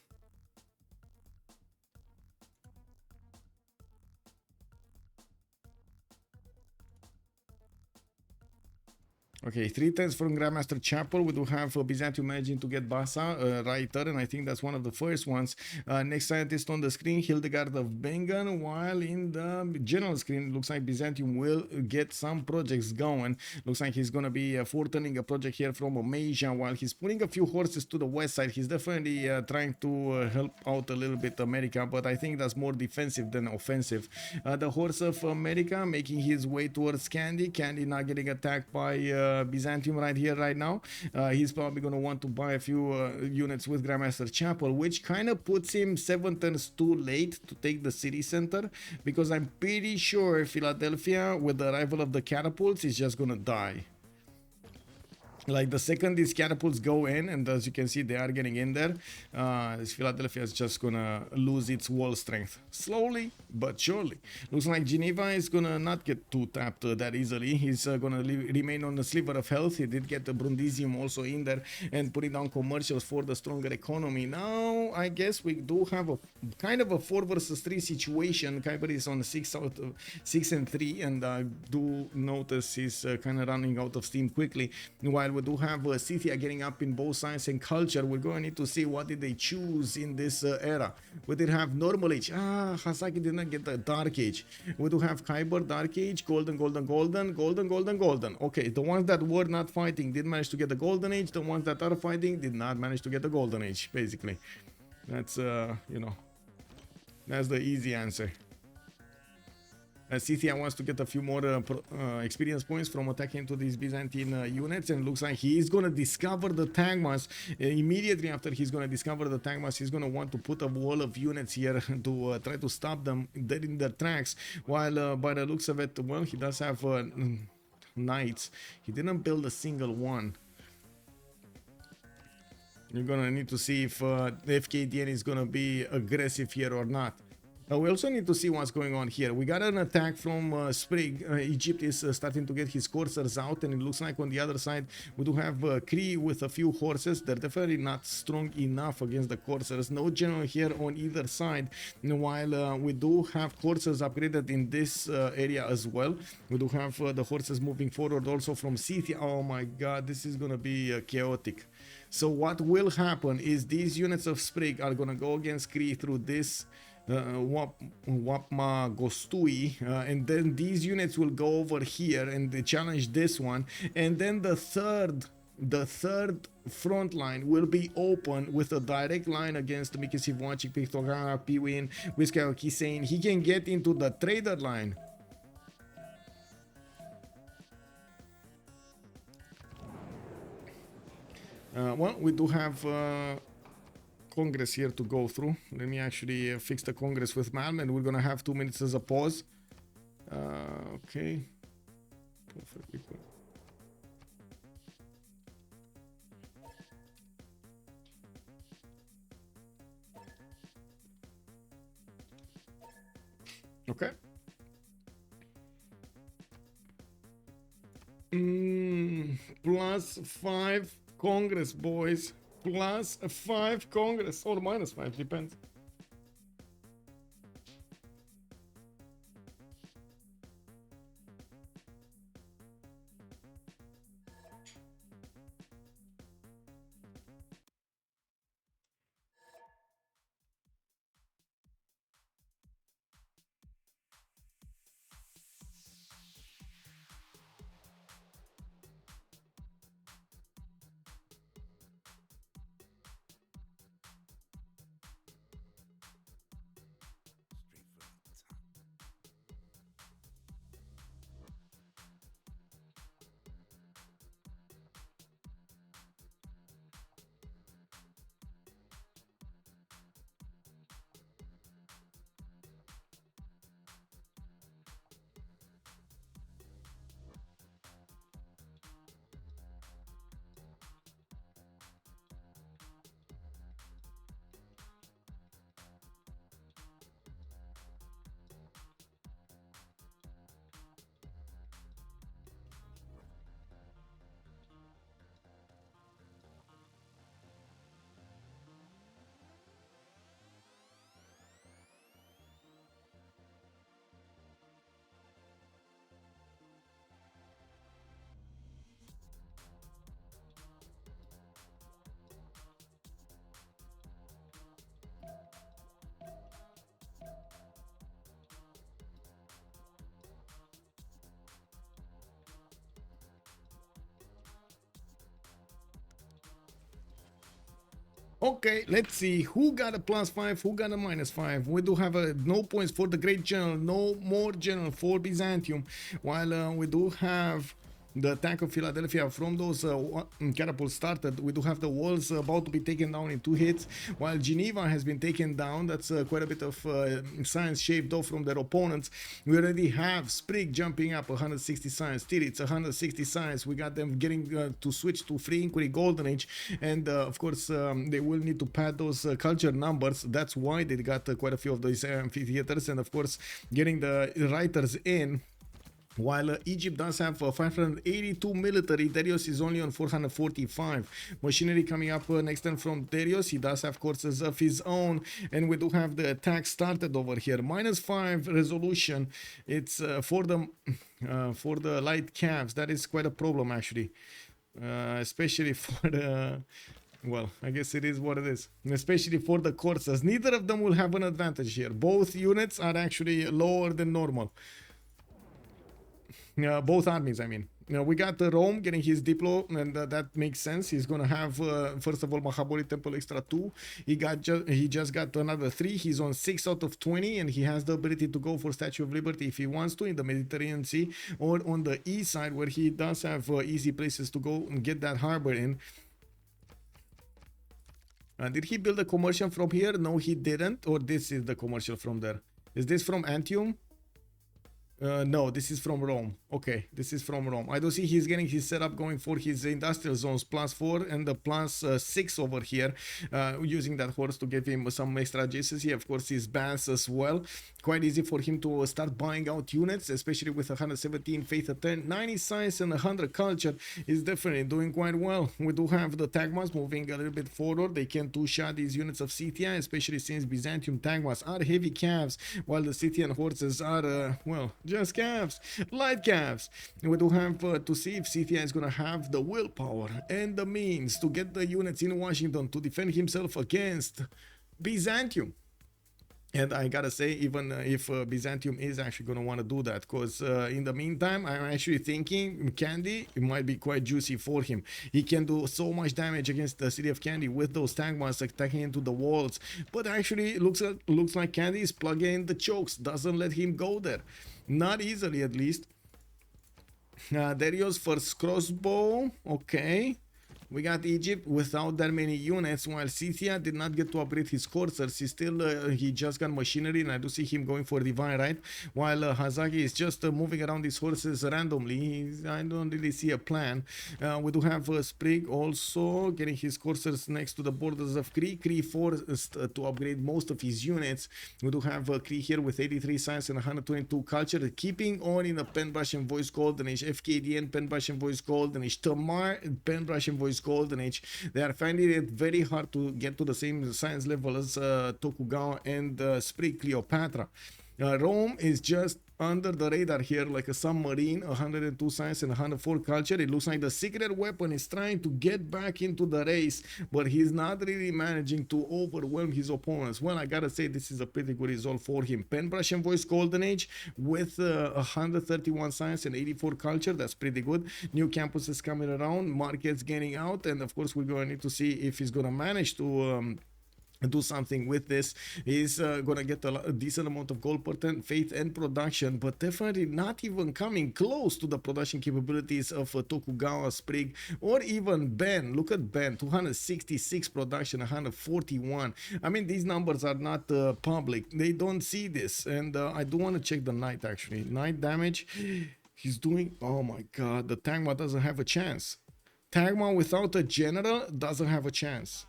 Okay, 3 turns from Grandmaster Chapel. We do have Byzantium managing to get Bassa right there, and I think that's one of the first ones. Next scientist on the screen, Hildegard of Bengen, while in the general screen, looks like Byzantium will get some projects going. Looks like he's going to be forturning a project here from Omasia, while he's putting a few horses to the west side. He's definitely trying to help out a little bit America, but I think that's more defensive than offensive. The horse of America making his way towards Candy. Candy not getting attacked by Byzantium right here, right now. He's probably going to want to buy a few units with Grandmaster Chapel, which kind of puts him 7 turns too late to take the city center, because I'm pretty sure Philadelphia, with the arrival of the catapults, is just going to die. Like, the second these catapults go in, and as you can see, they are getting in there, Philadelphia is just gonna lose its wall strength. Slowly, but surely. Looks like Geneva is gonna not get too tapped that easily. He's gonna remain on the sliver of health. He did get the Brundisium also in there, and putting down commercials for the stronger economy. Now, I guess we do have a kind of a 4 versus 3 situation. Kuiper is on 6 and 3, and I do notice he's kind of running out of steam quickly. While we do have Scythia getting up in both science and culture, we're going to need to see what did they choose in this era. We did have normal age. Hasaki did not get the dark age. We do have Kyber, dark age, golden. Okay, the ones that were not fighting did manage to get the golden age. The ones that are fighting did not manage to get the golden age, basically. That's you know, that's the easy answer. Scythia wants to get a few more experience points from attacking to these Byzantine units, and looks like he is going to discover the Tagmas. Immediately after he's going to discover the Tagmas, he's going to want to put a wall of units here to try to stop them dead in their tracks, while by the looks of it, well, he does have knights. He didn't build a single one. You're going to need to see if FKDN is going to be aggressive here or not. We also need to see what's going on here. We got an attack from Sprig. Egypt is starting to get his coursers out, and it looks like on the other side we do have Cree with a few horses. They're definitely not strong enough against the coursers. No general here on either side, while we do have horses upgraded in this area as well. We do have the horses moving forward also from Scythia. Oh my god, this is gonna be chaotic. So what will happen is these units of Sprig are gonna go against Cree through this Wapma Gostui, and then these units will go over here and they challenge this one, and then the third front line will be open with a direct line against Miki Sivuacic, Pictogara, Piwin, Whiskey Kisane. He can get into the trader line. Well, we do have Congress here to go through. Let me actually fix the Congress with Malm, and we're gonna have 2 minutes as a pause. Okay. Perfectly cool. Okay. +5 Congress, boys. +5 Congress, or -5, depends. Okay, let's see who got a +5, who got a -5. We do have no points for the Great General, no more General for Byzantium, while we do have the attack of Philadelphia from those catapults started. We do have the walls about to be taken down in 2 hits, while Geneva has been taken down. That's quite a bit of science shaved off from their opponents. We already have Sprig jumping up 160 science, Tirits 160 science. We got them getting to switch to Free Inquiry Golden Age, and of course they will need to pad those culture numbers. That's why they got quite a few of these amphitheaters, and of course getting the writers in. While Egypt does have 582 military, Darius is only on 445. Machinery coming up next turn from Darius. He does have courses of his own, and we do have the attack started over here. -5 resolution. It's for the light calves. That is quite a problem actually, especially for the. Well, I guess it is what it is. Especially for the coursers. Neither of them will have an advantage here. Both units are actually lower than normal. Both armies, I mean. We got Rome getting his Diplo, and that makes sense. He's gonna have first of all Mahabali Temple extra 2. He just got another 3. He's on 6 out of 20, and he has the ability to go for Statue of Liberty if he wants to in the Mediterranean Sea or on the east side, where he does have easy places to go and get that harbor in. Did he build a commercial from here? No, he didn't. Or this is the commercial from there. Is this from Antium? No, this is from Rome. Okay, this is from Rome. I do see he's getting his setup going for his industrial zones +4 and the +6 over here, using that horse to give him some extra adjacency. Of course, his baths as well. Quite easy for him to start buying out units, especially with 117 faith at 10, 90 science and 100 culture. Is definitely doing quite well. We do have the Tagmas moving a little bit forward. They can two-shot these units of Scythia, especially since Byzantium Tagmas are heavy calves, while the Scythian horses are, well, just calves, light calves. We do have to see if Scythia is going to have the willpower and the means to get the units in Washington to defend himself against Byzantium. And I gotta say, even if Byzantium is actually going to want to do that, because in the meantime, I'm actually thinking Candy, it might be quite juicy for him. He can do so much damage against the city of Candy with those Tagmas attacking into the walls. But actually, looks like Candy is plugging in the chokes, doesn't let him go there. Not easily, at least. Darius first crossbow, okay. We got Egypt without that many units, while Scythia did not get to upgrade his coursers. He just got machinery, and I do see him going for divine right, while Hazaki is just moving around these horses randomly. I don't really see a plan. We do have Sprig also getting his coursers next to the borders of Kree. Kree forced to upgrade most of his units. We do have Kree here with 83 science and 122 culture, keeping on in the Penbrush and Voice Golden Age, FKDN Penbrush and Voice Golden Age, Tamar Penbrush and Voice Golden Age. They are finding it very hard to get to the same science level as Tokugawa and Sprig Cleopatra. Rome is just under the radar here like a submarine, 102 science and 104 culture. It looks like the secret weapon is trying to get back into the race, but he's not really managing to overwhelm his opponents. Well, I gotta say, this is a pretty good result for him. Penbrush and Voice Golden Age with 131 science and 84 culture. That's pretty good. New campuses coming around, markets getting out, and of course we're going to need to see if he's going to manage to do something with this. He's gonna get a decent amount of gold per turn, faith and production, but definitely not even coming close to the production capabilities of Tokugawa, Sprig, or even Ben. Look at Ben, 266 production, 141. I mean, these numbers are not public. They don't see this, and I do want to check the knight actually. Knight damage, he's doing, oh my god, the Tagma doesn't have a chance. Tagma without a general doesn't have a chance.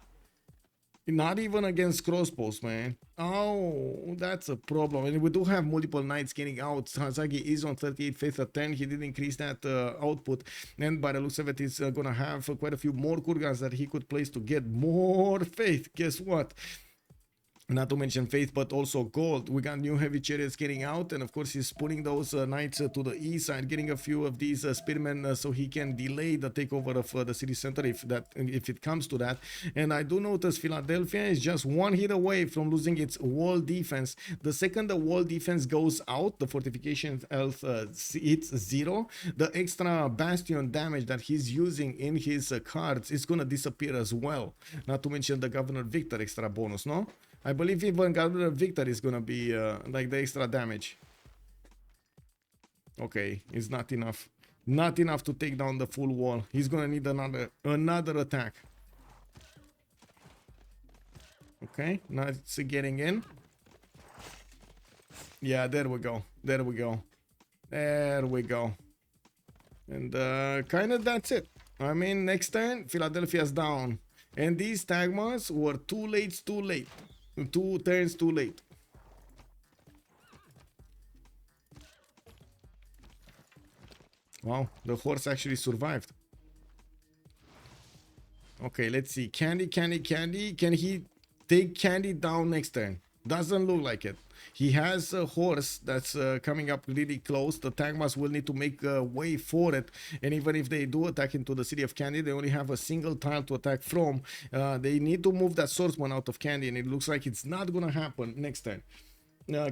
Not even against crossbows, man. Oh, that's a problem. And we do have multiple knights getting out. Hazagi is on 38 faith at 10. He did increase that output. And by the looks of it, he's going to have quite a few more kurgans that he could place to get more faith. Guess what? Not to mention faith, but also gold. We got new heavy chariots getting out, and of course he's putting those knights to the east side, getting a few of these spearmen so he can delay the takeover of the city center if it comes to that. And I do notice Philadelphia is just one hit away from losing its wall defense. The second the wall defense goes out, the fortification health hits 0. The extra bastion damage that he's using in his cards is gonna disappear as well. Not to mention the Governor Victor extra bonus, no? I believe even Governor Victor is gonna be like the extra damage. Okay, it's not enough. Not enough to take down the full wall. He's gonna need another attack. Okay, now it's getting in. Yeah, there we go. There we go. There we go. And kind of that's it. I mean, next turn, Philadelphia's down. And these Tagmas were too late. 2 turns too late. Wow, the horse actually survived. Okay, let's see. Candy. Can he take Candy down next turn? Doesn't look like it. He has a horse that's coming up really close. The Tagmas will need to make a way for it. And even if they do attack into the city of Candy, they only have a single tile to attack from. They need to move that swordsman out of Candy, and it looks like it's not going to happen next turn.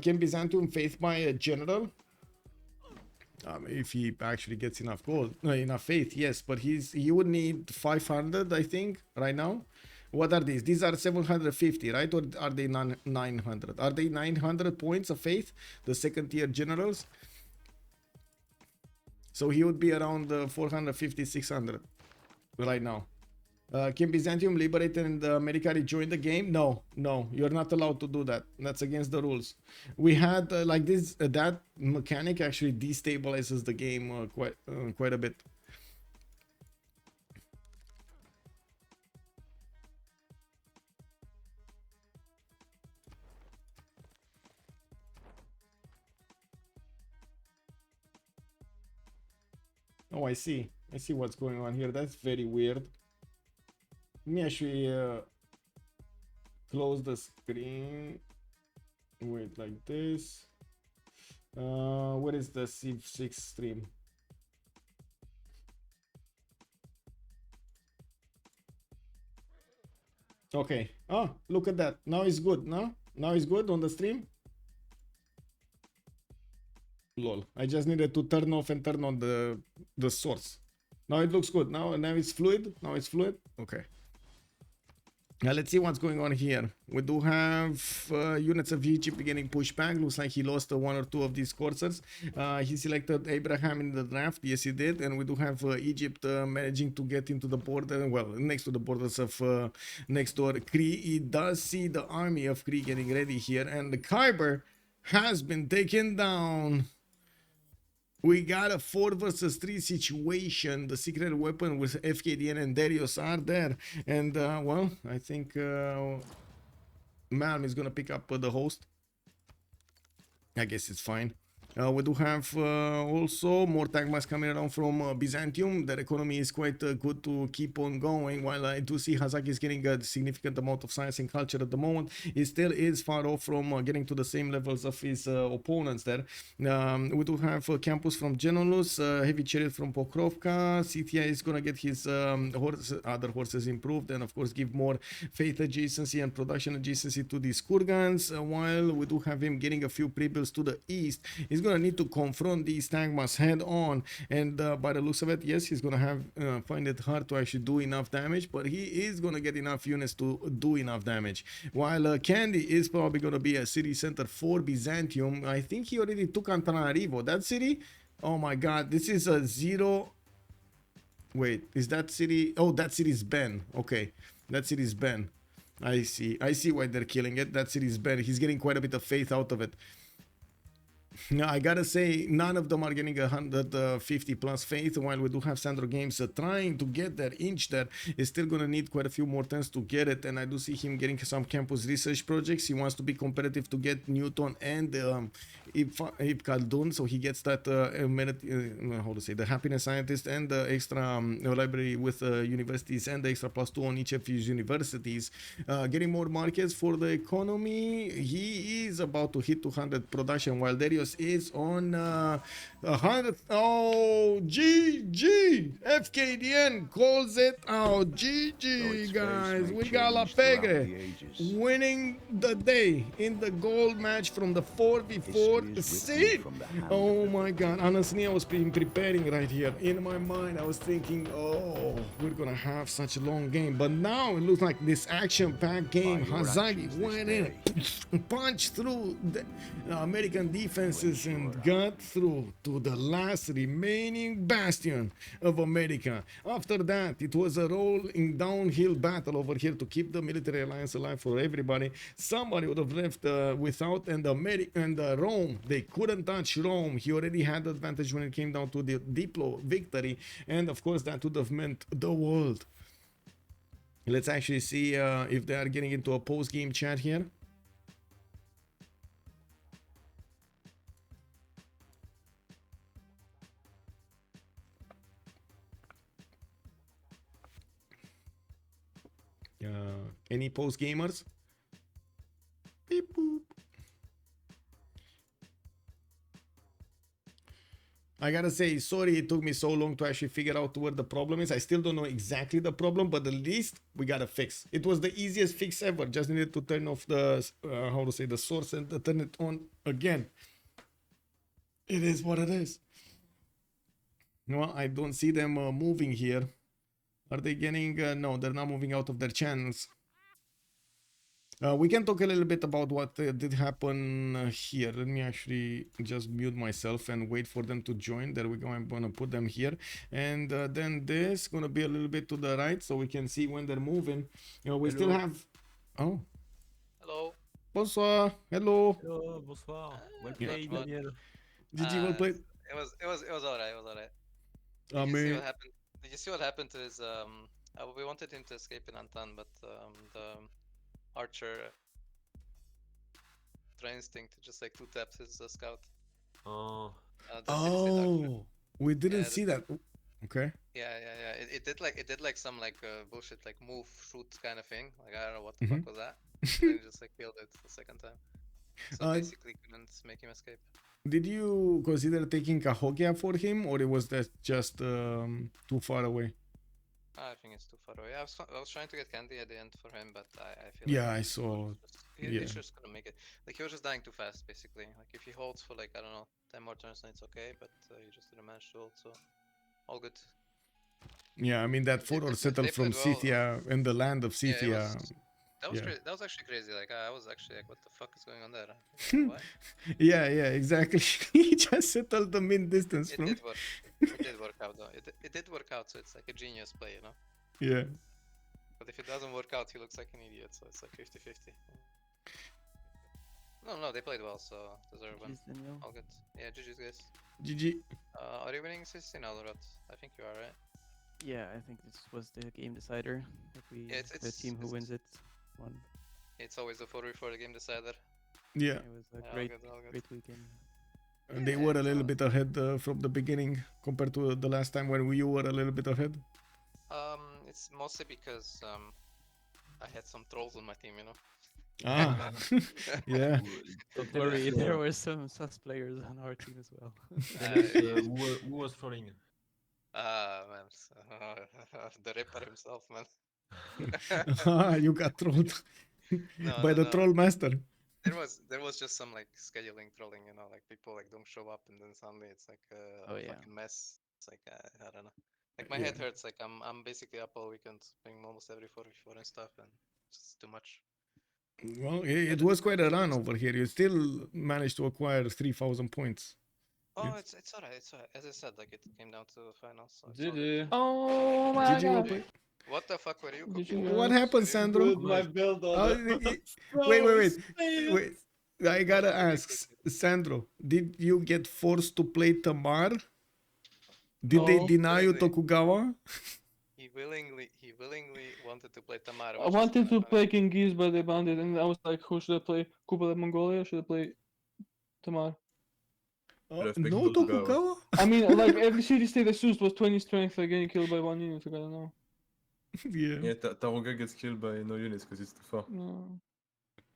Can Byzantium faith by a general? If he actually gets enough gold, enough faith, yes. But he would need 500, I think, right now. What are these? These are 750, right? Or are they 900? Are they 900 points of faith? The second tier generals. So he would be around 450, 600 right now. Can Byzantium liberate and America join the game? No, you're not allowed to do that. That's against the rules. We had like this, that mechanic actually destabilizes the game quite a bit. Oh, I see what's going on here. That's very weird. Let me actually close the screen. Wait, like this. What is the C6 stream? Okay. Oh, look at that. Now it's good, no? Now it's good on the stream? Lol. I just needed to turn off and turn on the source. Now it looks good. Now it's fluid. Now it's fluid. Okay. Now let's see what's going on here. We do have units of Egypt getting pushed back. Looks like he lost one or two of these coursers. He selected Abraham in the draft. Yes, he did. And we do have Egypt managing to get into the border. Well, next to the borders of next door Cree. He does see the army of Cree getting ready here. And the Khyber has been taken down. We got a 4 versus 3 situation. The secret weapon with FKDN and Darius are there. And, well, I think Malm is going to pick up the host. I guess it's fine. We do have also more Tagmas coming around from Byzantium. Their economy is quite good to keep on going. While I do see Hazaki is getting a significant amount of science and culture at the moment, he still is far off from getting to the same levels of his opponents there. We do have Campus from Genolus, Heavy Chariot from Pokrovka. CTI is going to get his other horses improved, and of course give more faith adjacency and production adjacency to these Kurgans. While we do have him getting a few pre-builds to the east. He's gonna need to confront these Tagmas head on, and by the looks of it, yes, he's gonna have find it hard to actually do enough damage, but he is gonna get enough units to do enough damage. While Candy is probably gonna be a city center for Byzantium. I think he already took Antananarivo. That city, oh my god, this is a 0. Wait, is that city? Oh, that city is Ben. Okay, that city is Ben. I see why they're killing it. That city is Ben. He's getting quite a bit of faith out of it. No, I gotta say, none of them are getting 150 plus faith. While we do have Sandro Games trying to get there, inch there, is still gonna need quite a few more turns to get it. And I do see him getting some campus research projects. He wants to be competitive to get Newton and Ib Khaldun, so he gets that how to say, the happiness scientist and the extra library with universities and the extra +2 on each of his universities. Getting more markets for the economy. He is about to hit 200 production while Darius is on 100. Oh, GG! FKDN calls it out. GG, guys. We got La Pegre winning the day in the gold match from the 4v4 scene. Oh my god. Honestly, I was preparing right here. In my mind, I was thinking, oh, we're gonna have such a long game. But now it looks like this action-packed game. Hazagi went in, punched through the American defenses and got through to the last remaining bastion of America. After that, it was a rolling downhill battle over here to keep the military alliance alive for everybody. Somebody would have left without, and Rome, they couldn't touch Rome. He already had the advantage when it came down to the Diplo victory, and of course that would have meant the world. Let's actually see if they are getting into a post-game chat here. Any post gamers? Beep boop. I gotta say, sorry it took me so long to actually figure out where the problem is. I still don't know exactly the problem, but at least we got a fix. It was the easiest fix ever. Just needed to turn off the, how to say, the source and turn it on again. It is what it is. No, I don't see them moving here. Are they getting... no, they're not moving out of their channels. We can talk a little bit about what did happen here. Let me actually just mute myself and wait for them to join. There we go. I'm gonna put them here, and then this gonna be a little bit to the right so we can see when they're moving. You know, we still have... Oh. Hello. Bonsoir. Hello. Hello, bonsoir. Well played, Daniel. GG, well played. It was alright. It was alright. I Did you see mean, what happened? Did you see what happened to his we wanted him to escape in Antan, but the archer train instinct just like two taps his scout. Oh, oh, we didn't see that. Okay. Yeah. It did like some bullshit like move shoot kind of thing. Like I don't know what the fuck was that. Then he just like killed it the second time. So basically couldn't make him escape. Did you consider taking Cahokia for him, or it was that just too far away? I think it's too far away. I was trying to get candy at the end for him, but I feel yeah, like I saw. He's just gonna make it. Like he was just dying too fast, basically. Like if he holds for like I don't know 10 more turns, then it's okay. But he just didn't manage to hold, so all good. Yeah, I mean that forward settle from Scythia and the land of Scythia. Yeah, that was actually crazy. Like I was actually like, what the fuck is going on there? What? yeah, exactly. He just settled the mid distance from. It did work. It did work out though. It did work out, so it's like a genius play, you know. Yeah. But if it doesn't work out, he looks like an idiot. So it's like 50-50. No, they played well, so deserve one. All good. Yeah, GG's guys. GG. Are you winning CCC now, Lorot? I think you are, right? Yeah, I think this was the game decider. If we, the team who wins it won. It's always the 4v4 the game decider. Yeah. It was a great weekend. And they were a little bit ahead from the beginning compared to the last time when you were a little bit ahead. It's mostly because I had some trolls on my team, you know. Ah, yeah. Don't worry, there were some sus players on our team as well. Who was trolling? Man, the Ripper himself, man. You got trolled by the troll master. There was just some like scheduling trolling, you know, like people like don't show up and then suddenly it's like a fucking mess. It's like I don't know. Like my head hurts. Like I'm basically up all weekend playing almost every 4v4 and stuff, and it's just too much. Well, it was quite a run over here. You still managed to acquire 3,000 points. Oh, it's alright. It's alright. As I said, like it came down to the finals. So GG. Oh my god. What the fuck were you cooking? What happened, Sandro? My build on Wait. I gotta ask, Sandro, did you get forced to play Tamar? Did they No. deny you Willingly. Tokugawa? He willingly wanted to play Tamara. I wanted to play Genghis, but they banned it, and I was like, who should I play? Kublai Mongolia or should I play Tamar? Let's pick No Tokugawa. Tokugawa? I mean, like, every city state I used was 20 strength, like getting killed by 1 unit, like, I don't know. Yeah. Yeah, Taruga gets killed by no units because it's too far. No.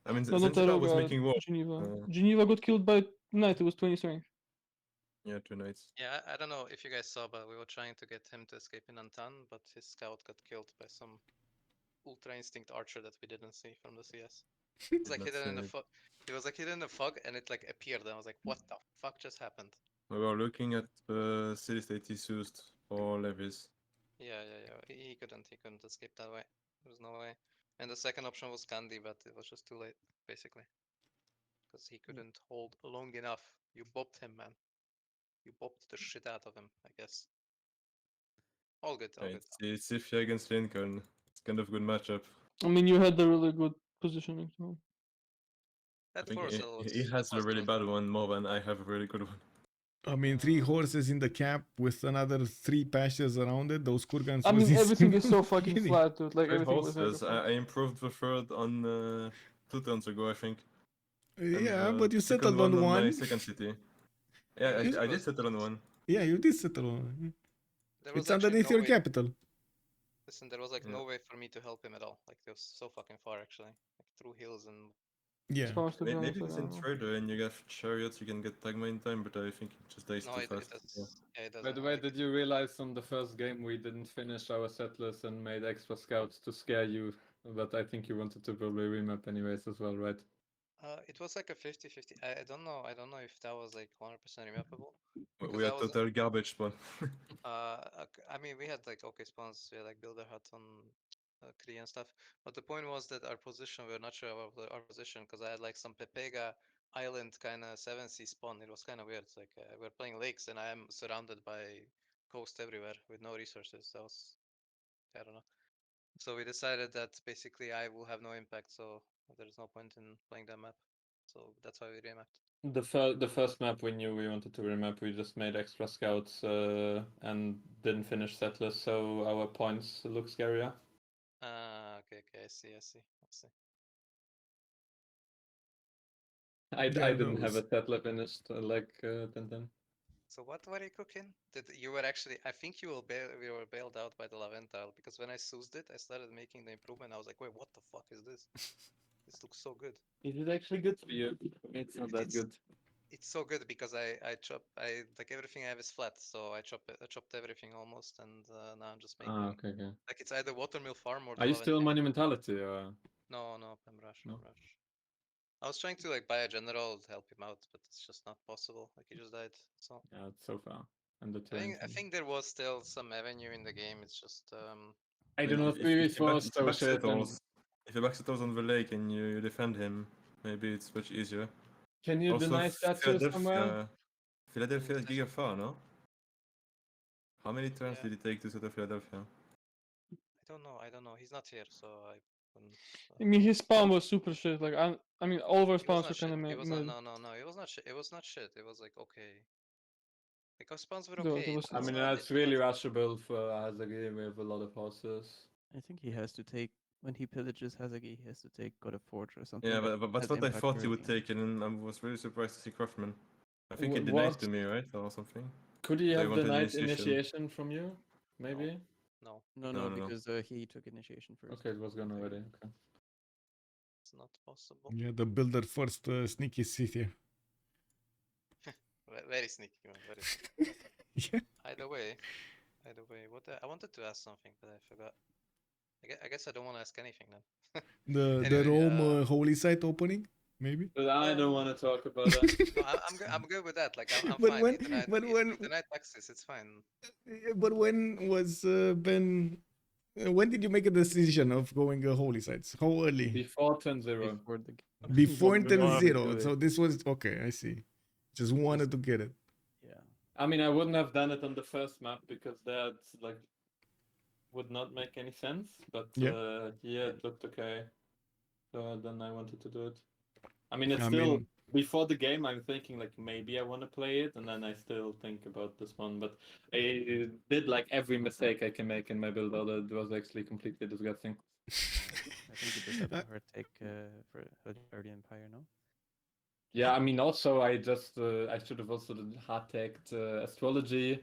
I mean, No, not Zanzibar was Taruga, making war. Geneva. Geneva got killed by knight, it was 20 strength. Yeah, 2 knights. Yeah, I don't know if you guys saw, but we were trying to get him to escape in Antan, but his scout got killed by some ultra instinct archer that we didn't see from the CS. It was like hidden in the fog. It was like hidden in the fog, and it like appeared. And I was like, "What the fuck just happened?" We were looking at city state used for levies. Yeah. He couldn't escape that way. There was no way. And the second option was Candy, but it was just too late, basically, because he couldn't hold long enough. You bopped him, man. You bopped the shit out of him, I guess. All good, all good. It's Sifia against Lincoln. It's kind of a good matchup. I mean, you had the really good positioning, so. I think he has a really bad one more than I have a really good one. I mean, 3 horses in the cap with another 3 pastures around it. Those kurgans. I mean, everything is so fucking flat, dude. Like, 3 everything was horses. I improved the third on 2 turns ago, I think. Yeah, And, but you second settled on my one. second city. Yeah, I did settle on one. Yeah, you did settle on one. It's actually underneath no your way- capital. Listen, there was like no way for me to help him at all. Like, it was so fucking far, actually. Like, through hills and. Yeah. Maybe it's in trader and you have chariots, you can get Tagma in time, but I think it just dies too fast. By the way, did you realize on the first game we didn't finish our settlers and made extra scouts to scare you? But I think you wanted to probably remap anyways as well, right? It was like a 50-50. I don't know. I don't know if that was like 100% remappable. We had total garbage spawn. I mean, we had like okay spawns. We had like builder hut on Kree and stuff. But the point was that our position, we were not sure about our position because I had like some Pepega Island kind of 7C spawn. It was kind of weird. It's like we're playing lakes and I am surrounded by coast everywhere with no resources. That was, I don't know. So we decided that basically I will have no impact. So there's no point in playing that map. So that's why we remapped. The first map we knew we wanted to remap, we just made extra scouts and didn't finish settlers, so our points look scarier. Okay, I see. I didn't have a settler finished like Tintin. So what were you cooking? Did you were actually? I think you we were bailed out by the Laventile because when I soused it, I started making the improvement. I was like, wait, what the fuck is this? This looks so good. Is it actually good for you? It's not that good. It's so good because I like everything I have is flat, so I chopped everything almost, and now I'm just making. Okay. Like it's either watermill farm or. Are you still monumentality or? No, Pemrush. I was trying to like buy a general to help him out, but it's just not possible. Like he just died. So yeah, it's so far. And the I think there was still some avenue in the game. It's just I do not really force those shit. If you back settles on the lake and you defend him, maybe it's much easier. Can you deny statues somewhere? Philadelphia is giga far, no? How many turns did it take to settle Philadelphia? I don't know. He's not here, so I couldn't. I mean, his spawn was super shit. Like, I mean, all of our spawns were kind of mid. No. It was not shit. It was not shit. It was like okay. Like our spawns were okay. I mean, that's really rushable for Hazagi. We have a lot of horses. I think he has to take when he pillages Hazagi. He has to take God of Forge or something. Yeah, but that's what I thought he would take, and I was really surprised to see Craftman. I think he denied to me, right, or something. Could he have denied initiation from you? Maybe. No, because he took initiation first. Okay, it was gone already. Okay. It's not possible. Yeah, the builder first sneaky city. Very sneaky, man. Very sneaky. Yeah. Either way, what I wanted to ask something, but I forgot. I guess I don't want to ask anything then. The Rome holy site opening, maybe. But I don't want to talk about that. No, I'm good with that. Like I'm But fine. when the night taxes, it's fine. But when was Ben? When did you make a decision of going holy sites? How early? Before 10-0. Before 10-0. So this was okay. I see. Just wanted to get it. Yeah. I mean, I wouldn't have done it on the first map because that like would not make any sense. But yeah, it looked okay. So then I wanted to do it. I mean, it's still before the game, I'm thinking like maybe I want to play it, and then I still think about this one. But I did like every mistake I can make in my build, although it was actually completely disgusting. I think you just have a hard take for the Empire, no? Yeah, I mean, also I just I should have also hard tagged astrology.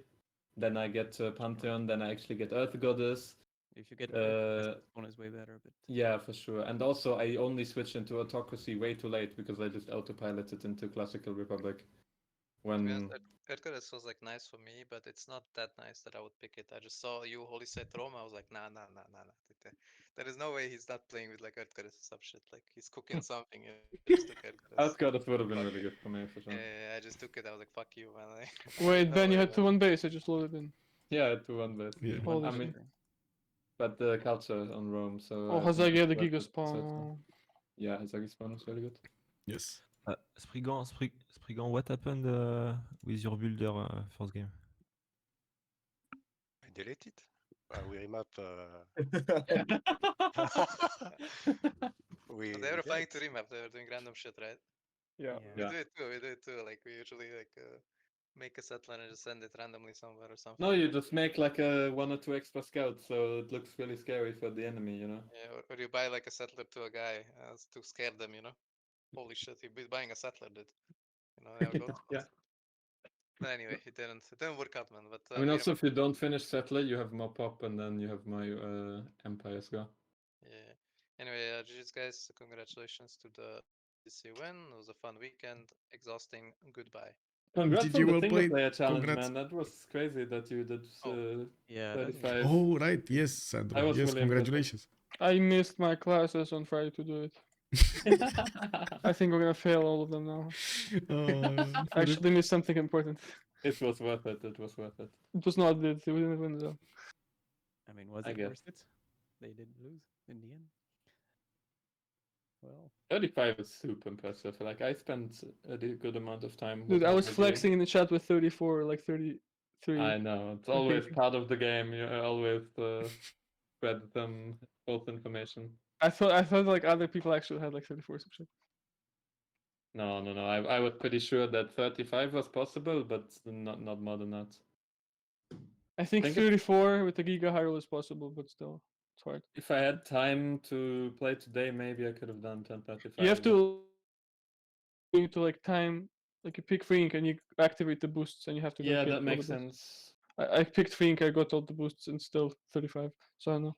Then I get Pantheon. Then I actually get Earth Goddess. If you get this one is way better, but yeah, for sure. And also I only switched into autocracy way too late because I just autopiloted into Classical Republic. When Earth Goddess was like nice for me, but it's not that nice that I would pick it. I just saw you Holy Site Rome. I was like, nah. There is no way he's not playing with like Earth Goddess or some shit. Like he's cooking something. You know? I just took Earth Goddess. Earth Goddess would have been really good for me for sure. Yeah, I just took it. I was like, fuck you, man. Like, Wait, Ben, you had 2-1 base. I just loaded in. Yeah, 2-1 base. Yeah. I mean, but the culture on Rome. So. Oh, Hazagi had the Giga spawn. Yeah, Hazagi spawn was very good. Yes. Spriggan, what happened with your builder first game? I deleted it. We remap. They were trying to remap. They were doing random shit, right? Yeah. We do it too. Like we usually like make a settler and just send it randomly somewhere or something. No, you just make like 1 or 2 extra scouts, so it looks really scary for the enemy, you know. Yeah, or you buy like a settler to a guy to scare them, you know. Holy shit, he's buying a settler, dude. You know, yeah. But anyway, it didn't work out, man. But I mean, also if you don't finish settler, you have more pop, and then you have my empire as well. Yeah. Anyway, GG's guys, congratulations to the CCC win. It was a fun weekend, exhausting. Goodbye. Congrats GG, on the well single played. player challenge, Congrats. man. That was crazy that you did yeah, 35. Oh right, yes, Sandro. I was Yes, really congratulations. I missed my classes on Friday to do it. I think we're gonna fail all of them now. I actually missed something important. It was worth it. It was worth it. It was not it. We didn't win though. I mean, was it worth it? They did lose in the end. Well, 35 is super impressive. Like I spent a good amount of time. Dude, I was flexing in the chat with 34, like 33. I know. It's always part of the game. You always spread some false information. I thought like other people actually had like 34 some shit. No. I was pretty sure that 35 was possible, but not more than that. I think 34 with the Giga Hyrule is possible, but still, it's hard. If I had time to play today, maybe I could have done 1035. You have to like time, like you pick Free Ink and you activate the boosts, and you have to. Yeah, that makes sense. I picked Free Ink, I got all the boosts, and still 35. So I don't know.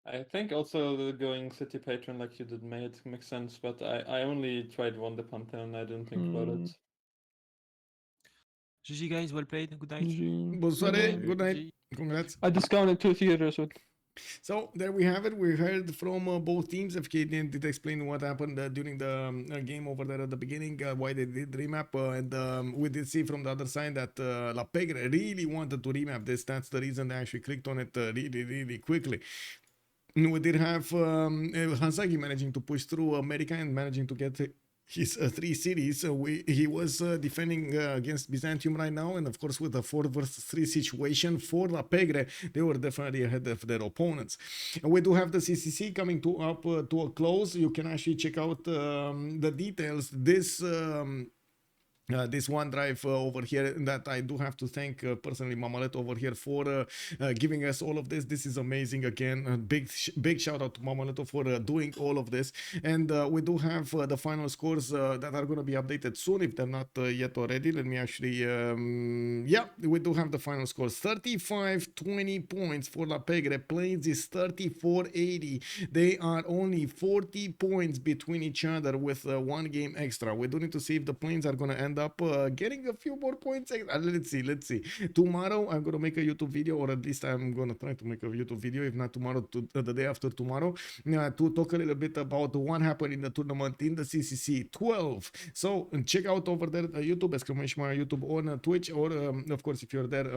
I think also going City Patron like you did makes sense, but I only tried Wonder Pantheon. I didn't think about it. GG guys, well played. Good night. Bonsoir, good night. Congrats. I discounted 2 theaters. So there we have it. We heard from both teams. FK did explain what happened during the game over there at the beginning, why they did remap, and we did see from the other side that La Pegre really wanted to remap this. That's the reason they actually clicked on it really quickly. We did have Hazagi managing to push through America and managing to get his 3 cities. He was defending against Byzantium right now, and of course with the 4 versus 3 situation for La Pegre, they were definitely ahead of their opponents. And we do have the CCC coming to a close. You can actually check out the details. This OneDrive over here, that I do have to thank personally Mamalet over here for giving us all of this. This is amazing. Again, a big shout out to Mamalet for doing all of this. And we do have the final scores that are going to be updated soon if they're not yet already. Let me actually yeah, we do have the final scores. 35-20 points for La Pegre. Plains is 34-80. They are only 40 points between each other with 1 game extra. We do need to see if the Plains are going to end up getting a few more points. Let's see. Tomorrow I'm gonna make a YouTube video, or at least I'm gonna try to make a YouTube video, if not tomorrow, the day after tomorrow, to talk a little bit about what happened in the tournament in the CCC 12. So check out over there YouTube, exclamation mark YouTube on Twitch, or of course if you're there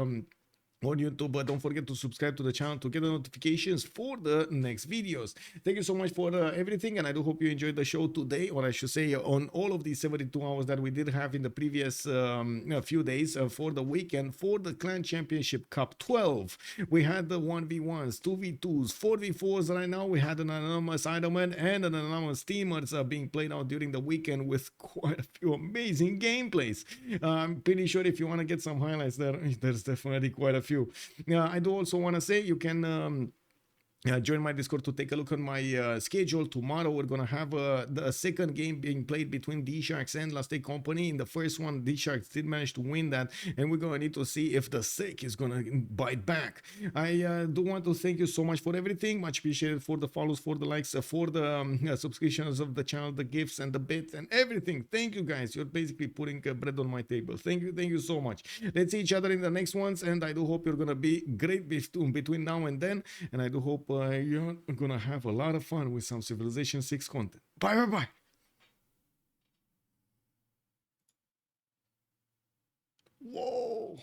on YouTube, but don't forget to subscribe to the channel to get the notifications for the next videos. Thank you so much for everything, and I do hope you enjoyed the show today, or I should say on all of these 72 hours that we did have in the previous few days for the weekend for the Clan Championship Cup 12. We had the 1v1s, 2v2s, 4v4s right now. We had an anonymous Ironman and an anonymous teamers being played out during the weekend with quite a few amazing gameplays. I'm pretty sure if you want to get some highlights there's definitely quite a few. I do also want to say you can join my Discord to take a look at my schedule. Tomorrow we're gonna have the second game being played between D-Sharks and Last Day Company. In the first one, D-Sharks did manage to win that, and we're gonna need to see if the SEC is gonna bite back. I do want to thank you so much for everything. Much appreciated for the follows, for the likes, for the subscriptions of the channel, the gifts and the bits and everything. Thank you guys. You're basically putting bread on my table. Thank you so much. Let's see each other in the next ones, and I do hope you're gonna be great between now and then, and I do hope you're gonna have a lot of fun with some Civilization 6 content. Bye. Whoa.